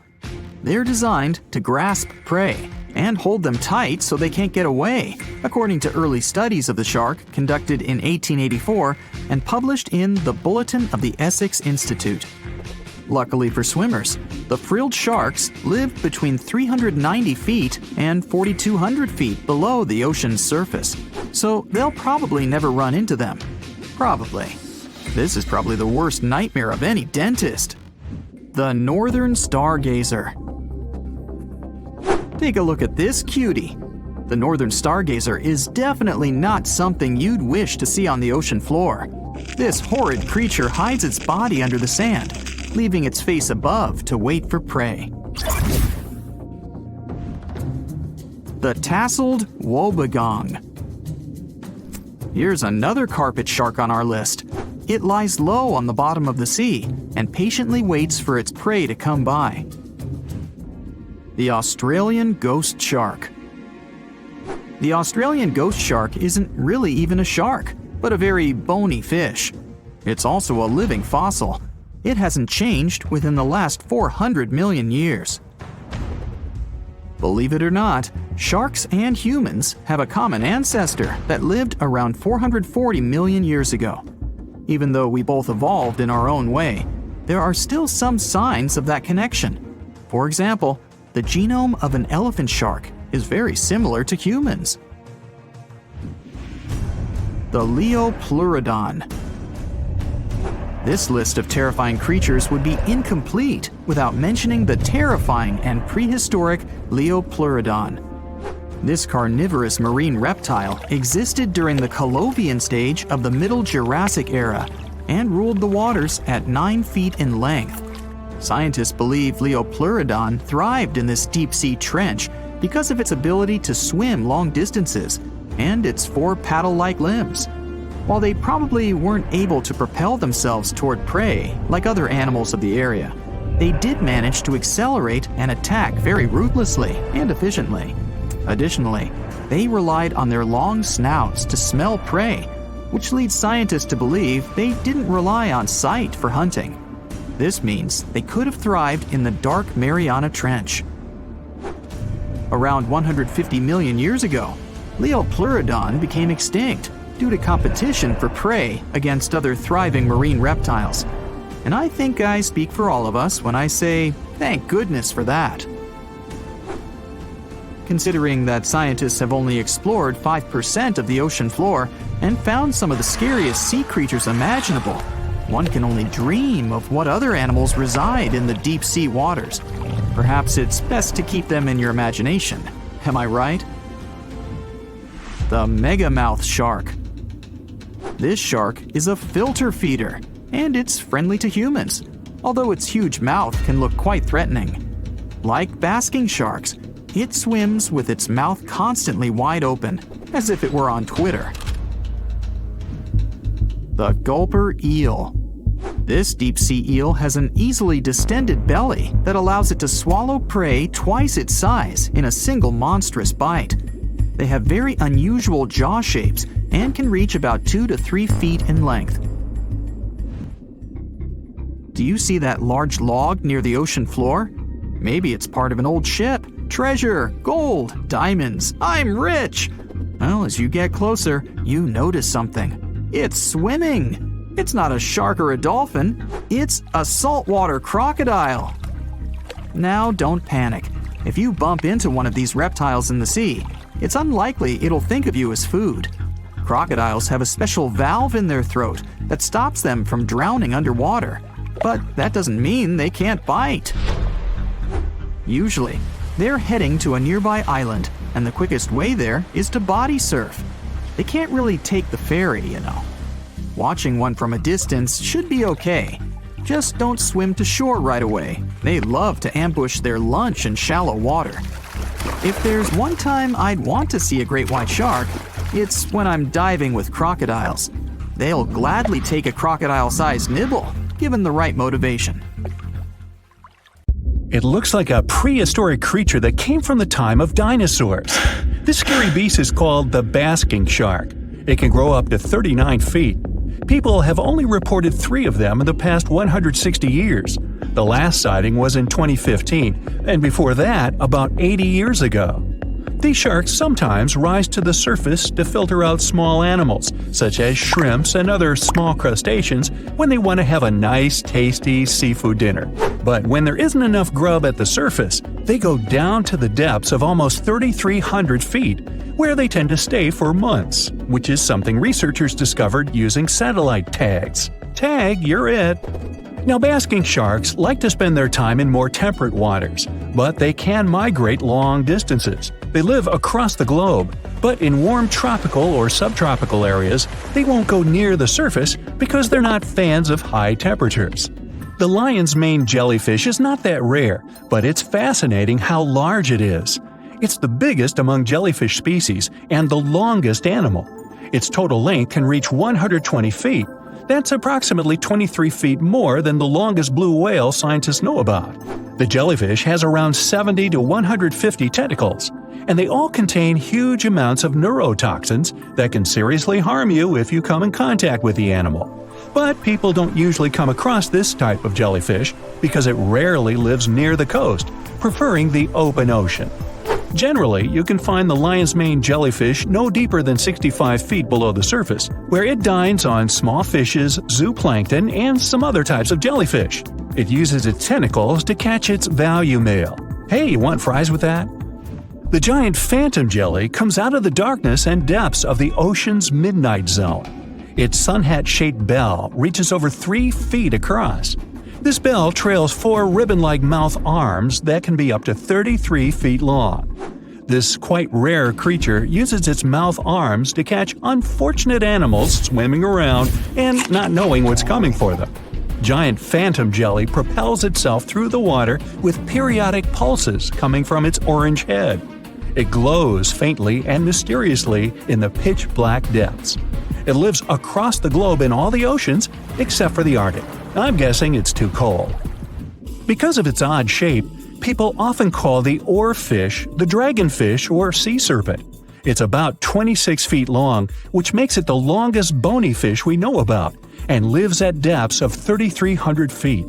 They're designed to grasp prey and hold them tight so they can't get away, according to early studies of the shark conducted in 1884 and published in the Bulletin of the Essex Institute. Luckily for swimmers, the frilled sharks live between 390 feet and 4,200 feet below the ocean's surface, so they'll probably never run into them. Probably. This is probably the worst nightmare of any dentist. The northern stargazer. Take a look at this cutie. The northern stargazer is definitely not something you'd wish to see on the ocean floor. This horrid creature hides its body under the sand, leaving its face above to wait for prey. The tasseled wobbegong. Here's another carpet shark on our list. It lies low on the bottom of the sea and patiently waits for its prey to come by. The Australian ghost shark. The Australian ghost shark isn't really even a shark, but a very bony fish. It's also a living fossil. It hasn't changed within the last 400 million years. Believe it or not, sharks and humans have a common ancestor that lived around 440 million years ago. Even though we both evolved in our own way, there are still some signs of that connection. For example, the genome of an elephant shark is very similar to humans. The Leopleurodon. This list of terrifying creatures would be incomplete without mentioning the terrifying and prehistoric Leopleurodon. This carnivorous marine reptile existed during the Colovian stage of the Middle Jurassic-era and ruled the waters at 9 feet in length. Scientists believe Leopleurodon thrived in this deep-sea trench because of its ability to swim long distances and its 4 paddle-like limbs. While they probably weren't able to propel themselves toward prey like other animals of the area, they did manage to accelerate and attack very ruthlessly and efficiently. Additionally, they relied on their long snouts to smell prey, which leads scientists to believe they didn't rely on sight for hunting. This means they could have thrived in the dark Mariana Trench. Around 150 million years ago, Leopleurodon became extinct due to competition for prey against other thriving marine reptiles. And I think I speak for all of us when I say, thank goodness for that. Considering that scientists have only explored 5% of the ocean floor and found some of the scariest sea creatures imaginable, one can only dream of what other animals reside in the deep sea waters. Perhaps it's best to keep them in your imagination. Am I right? The megamouth shark. This shark is a filter feeder, and it's friendly to humans, although its huge mouth can look quite threatening. Like basking sharks, it swims with its mouth constantly wide open, as if it were on Twitter. The gulper eel. This deep-sea eel has an easily distended belly that allows it to swallow prey twice its size in a single monstrous bite. They have very unusual jaw shapes and can reach about 2 to 3 feet in length. Do you see that large log near the ocean floor? Maybe it's part of an old ship. Treasure, gold, diamonds, I'm rich! Well, as you get closer, you notice something. It's swimming! It's not a shark or a dolphin, it's a saltwater crocodile! Now don't panic. If you bump into one of these reptiles in the sea, it's unlikely it'll think of you as food. Crocodiles have a special valve in their throat that stops them from drowning underwater, but that doesn't mean they can't bite. Usually, they're heading to a nearby island, and the quickest way there is to body surf. They can't really take the ferry, you know. Watching one from a distance should be okay. Just don't swim to shore right away. They love to ambush their lunch in shallow water. If there's one time I'd want to see a great white shark, it's when I'm diving with crocodiles. They'll gladly take a crocodile-sized nibble, given the right motivation. It looks like a prehistoric creature that came from the time of dinosaurs. This scary beast is called the basking shark. It can grow up to 39 feet. People have only reported 3 of them in the past 160 years. The last sighting was in 2015, and before that, about 80 years ago. These sharks sometimes rise to the surface to filter out small animals, such as shrimps and other small crustaceans, when they want to have a nice, tasty seafood dinner. But when there isn't enough grub at the surface, they go down to the depths of almost 3,300 feet, where they tend to stay for months, which is something researchers discovered using satellite tags. Tag, you're it! Now, basking sharks like to spend their time in more temperate waters, but they can migrate long distances. They live across the globe, but in warm tropical or subtropical areas, they won't go near the surface because they're not fans of high temperatures. The lion's mane jellyfish is not that rare, but it's fascinating how large it is. It's the biggest among jellyfish species and the longest animal. Its total length can reach 120 feet. That's approximately 23 feet more than the longest blue whale scientists know about. The jellyfish has around 70 to 150 tentacles, and they all contain huge amounts of neurotoxins that can seriously harm you if you come in contact with the animal. But people don't usually come across this type of jellyfish because it rarely lives near the coast, preferring the open ocean. Generally, you can find the lion's mane jellyfish no deeper than 65 feet below the surface, where it dines on small fishes, zooplankton, and some other types of jellyfish. It uses its tentacles to catch its value meal. Hey, you want fries with that? The giant phantom jelly comes out of the darkness and depths of the ocean's midnight zone. Its sun hat-shaped bell reaches over 3 feet across. This bell trails 4 ribbon-like mouth arms that can be up to 33 feet long. This quite rare creature uses its mouth arms to catch unfortunate animals swimming around and not knowing what's coming for them. Giant phantom jelly propels itself through the water with periodic pulses coming from its orange head. It glows faintly and mysteriously in the pitch-black depths. It lives across the globe in all the oceans except for the Arctic. I'm guessing it's too cold. Because of its odd shape, people often call the oarfish the dragonfish or sea serpent. It's about 26 feet long, which makes it the longest bony fish we know about, and lives at depths of 3,300 feet.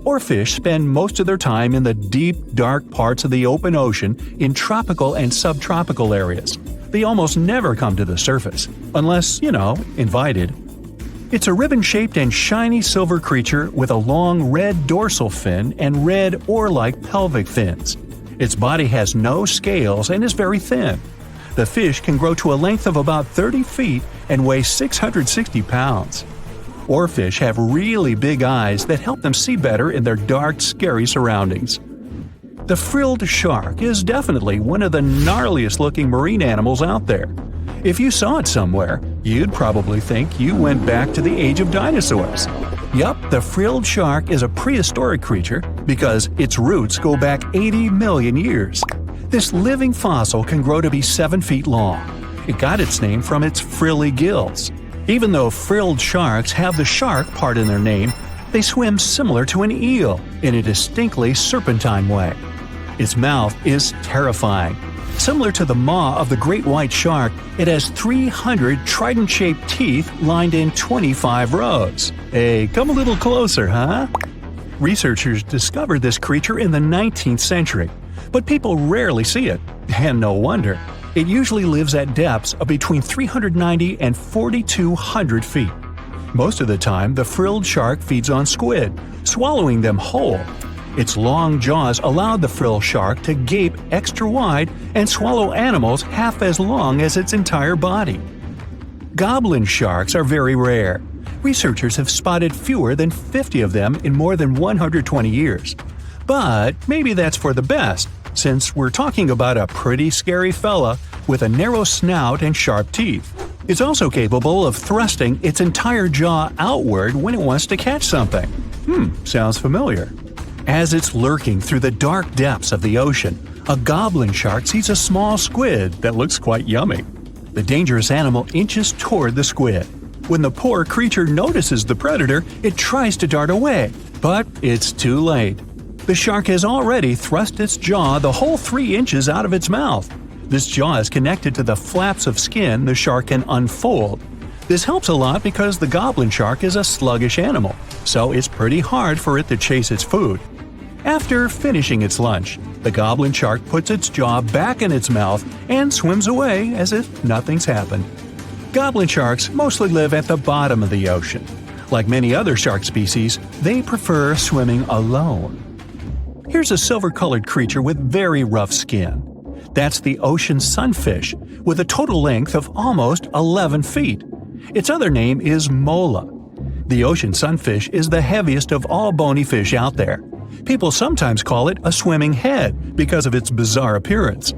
Oarfish spend most of their time in the deep, dark parts of the open ocean in tropical and subtropical areas. They almost never come to the surface, unless, invited. It's a ribbon-shaped and shiny silver creature with a long red dorsal fin and red oar-like pelvic fins. Its body has no scales and is very thin. The fish can grow to a length of about 30 feet and weigh 660 pounds. Oarfish have really big eyes that help them see better in their dark, scary surroundings. The frilled shark is definitely one of the gnarliest-looking marine animals out there. If you saw it somewhere, you'd probably think you went back to the age of dinosaurs. Yup, the frilled shark is a prehistoric creature because its roots go back 80 million years. This living fossil can grow to be 7 feet long. It got its name from its frilly gills. Even though frilled sharks have the shark part in their name, they swim similar to an eel in a distinctly serpentine way. Its mouth is terrifying. Similar to the maw of the great white shark, it has 300 trident-shaped teeth lined in 25 rows. Hey, come a little closer, huh? Researchers discovered this creature in the 19th century, but people rarely see it, and no wonder. It usually lives at depths of between 390 and 4,200 feet. Most of the time, the frilled shark feeds on squid, swallowing them whole. Its long jaws allowed the frilled shark to gape extra wide and swallow animals half as long as its entire body. Goblin sharks are very rare. Researchers have spotted fewer than 50 of them in more than 120 years. But maybe that's for the best, since we're talking about a pretty scary fella with a narrow snout and sharp teeth. It's also capable of thrusting its entire jaw outward when it wants to catch something. Sounds familiar. As it's lurking through the dark depths of the ocean, a goblin shark sees a small squid that looks quite yummy. The dangerous animal inches toward the squid. When the poor creature notices the predator, it tries to dart away, but it's too late. The shark has already thrust its jaw the whole 3 inches out of its mouth. This jaw is connected to the flaps of skin the shark can unfold. This helps a lot because the goblin shark is a sluggish animal, so it's pretty hard for it to chase its food. After finishing its lunch, the goblin shark puts its jaw back in its mouth and swims away as if nothing's happened. Goblin sharks mostly live at the bottom of the ocean. Like many other shark species, they prefer swimming alone. Here's a silver-colored creature with very rough skin. That's the ocean sunfish, with a total length of almost 11 feet. Its other name is mola. The ocean sunfish is the heaviest of all bony fish out there. People sometimes call it a swimming head because of its bizarre appearance.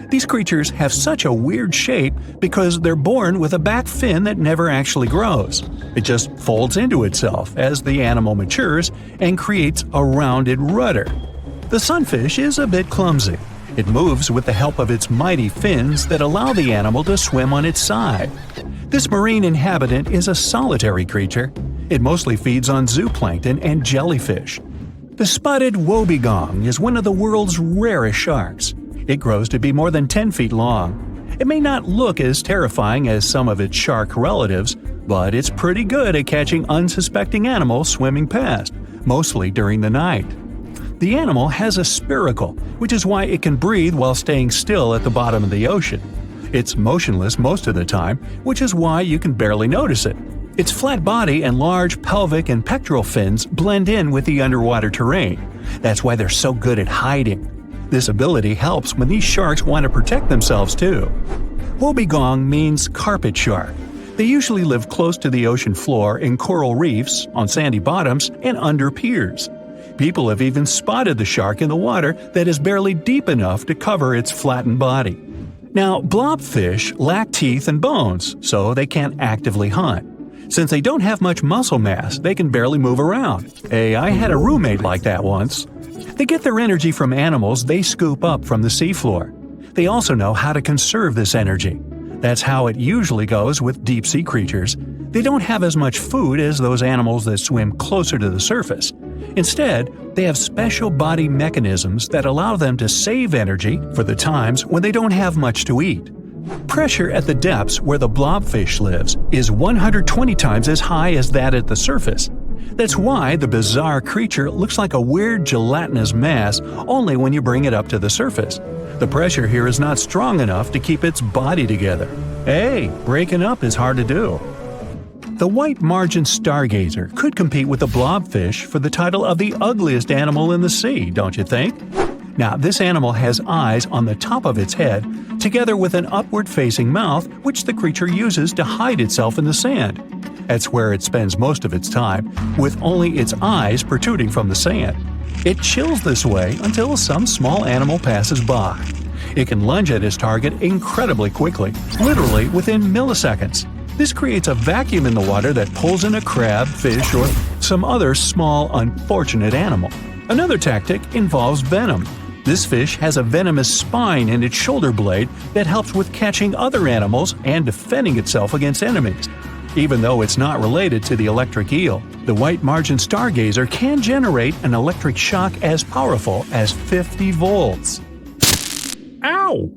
These creatures have such a weird shape because they're born with a back fin that never actually grows. It just folds into itself as the animal matures and creates a rounded rudder. The sunfish is a bit clumsy. It moves with the help of its mighty fins that allow the animal to swim on its side. This marine inhabitant is a solitary creature. It mostly feeds on zooplankton and jellyfish. The spotted wobbegong is one of the world's rarest sharks. It grows to be more than 10 feet long. It may not look as terrifying as some of its shark relatives, but it's pretty good at catching unsuspecting animals swimming past, mostly during the night. The animal has a spiracle, which is why it can breathe while staying still at the bottom of the ocean. It's motionless most of the time, which is why you can barely notice it. Its flat body and large pelvic and pectoral fins blend in with the underwater terrain. That's why they're so good at hiding. This ability helps when these sharks want to protect themselves too. Wobbegong means carpet shark. They usually live close to the ocean floor in coral reefs, on sandy bottoms, and under piers. People have even spotted the shark in the water that is barely deep enough to cover its flattened body. Now, blobfish lack teeth and bones, so they can't actively hunt. Since they don't have much muscle mass, they can barely move around. Hey, I had a roommate like that once. They get their energy from animals they scoop up from the seafloor. They also know how to conserve this energy. That's how it usually goes with deep-sea creatures. They don't have as much food as those animals that swim closer to the surface. Instead, they have special body mechanisms that allow them to save energy for the times when they don't have much to eat. Pressure at the depths where the blobfish lives is 120 times as high as that at the surface. That's why the bizarre creature looks like a weird gelatinous mass only when you bring it up to the surface. The pressure here is not strong enough to keep its body together. Hey, breaking up is hard to do. The white margin stargazer could compete with the blobfish for the title of the ugliest animal in the sea, don't you think? Now, this animal has eyes on the top of its head, together with an upward-facing mouth which the creature uses to hide itself in the sand. That's where it spends most of its time, with only its eyes protruding from the sand. It chills this way until some small animal passes by. It can lunge at its target incredibly quickly, literally within milliseconds. This creates a vacuum in the water that pulls in a crab, fish, or some other small, unfortunate animal. Another tactic involves venom. This fish has a venomous spine in its shoulder blade that helps with catching other animals and defending itself against enemies. Even though it's not related to the electric eel, the white margin stargazer can generate an electric shock as powerful as 50 volts. Ow!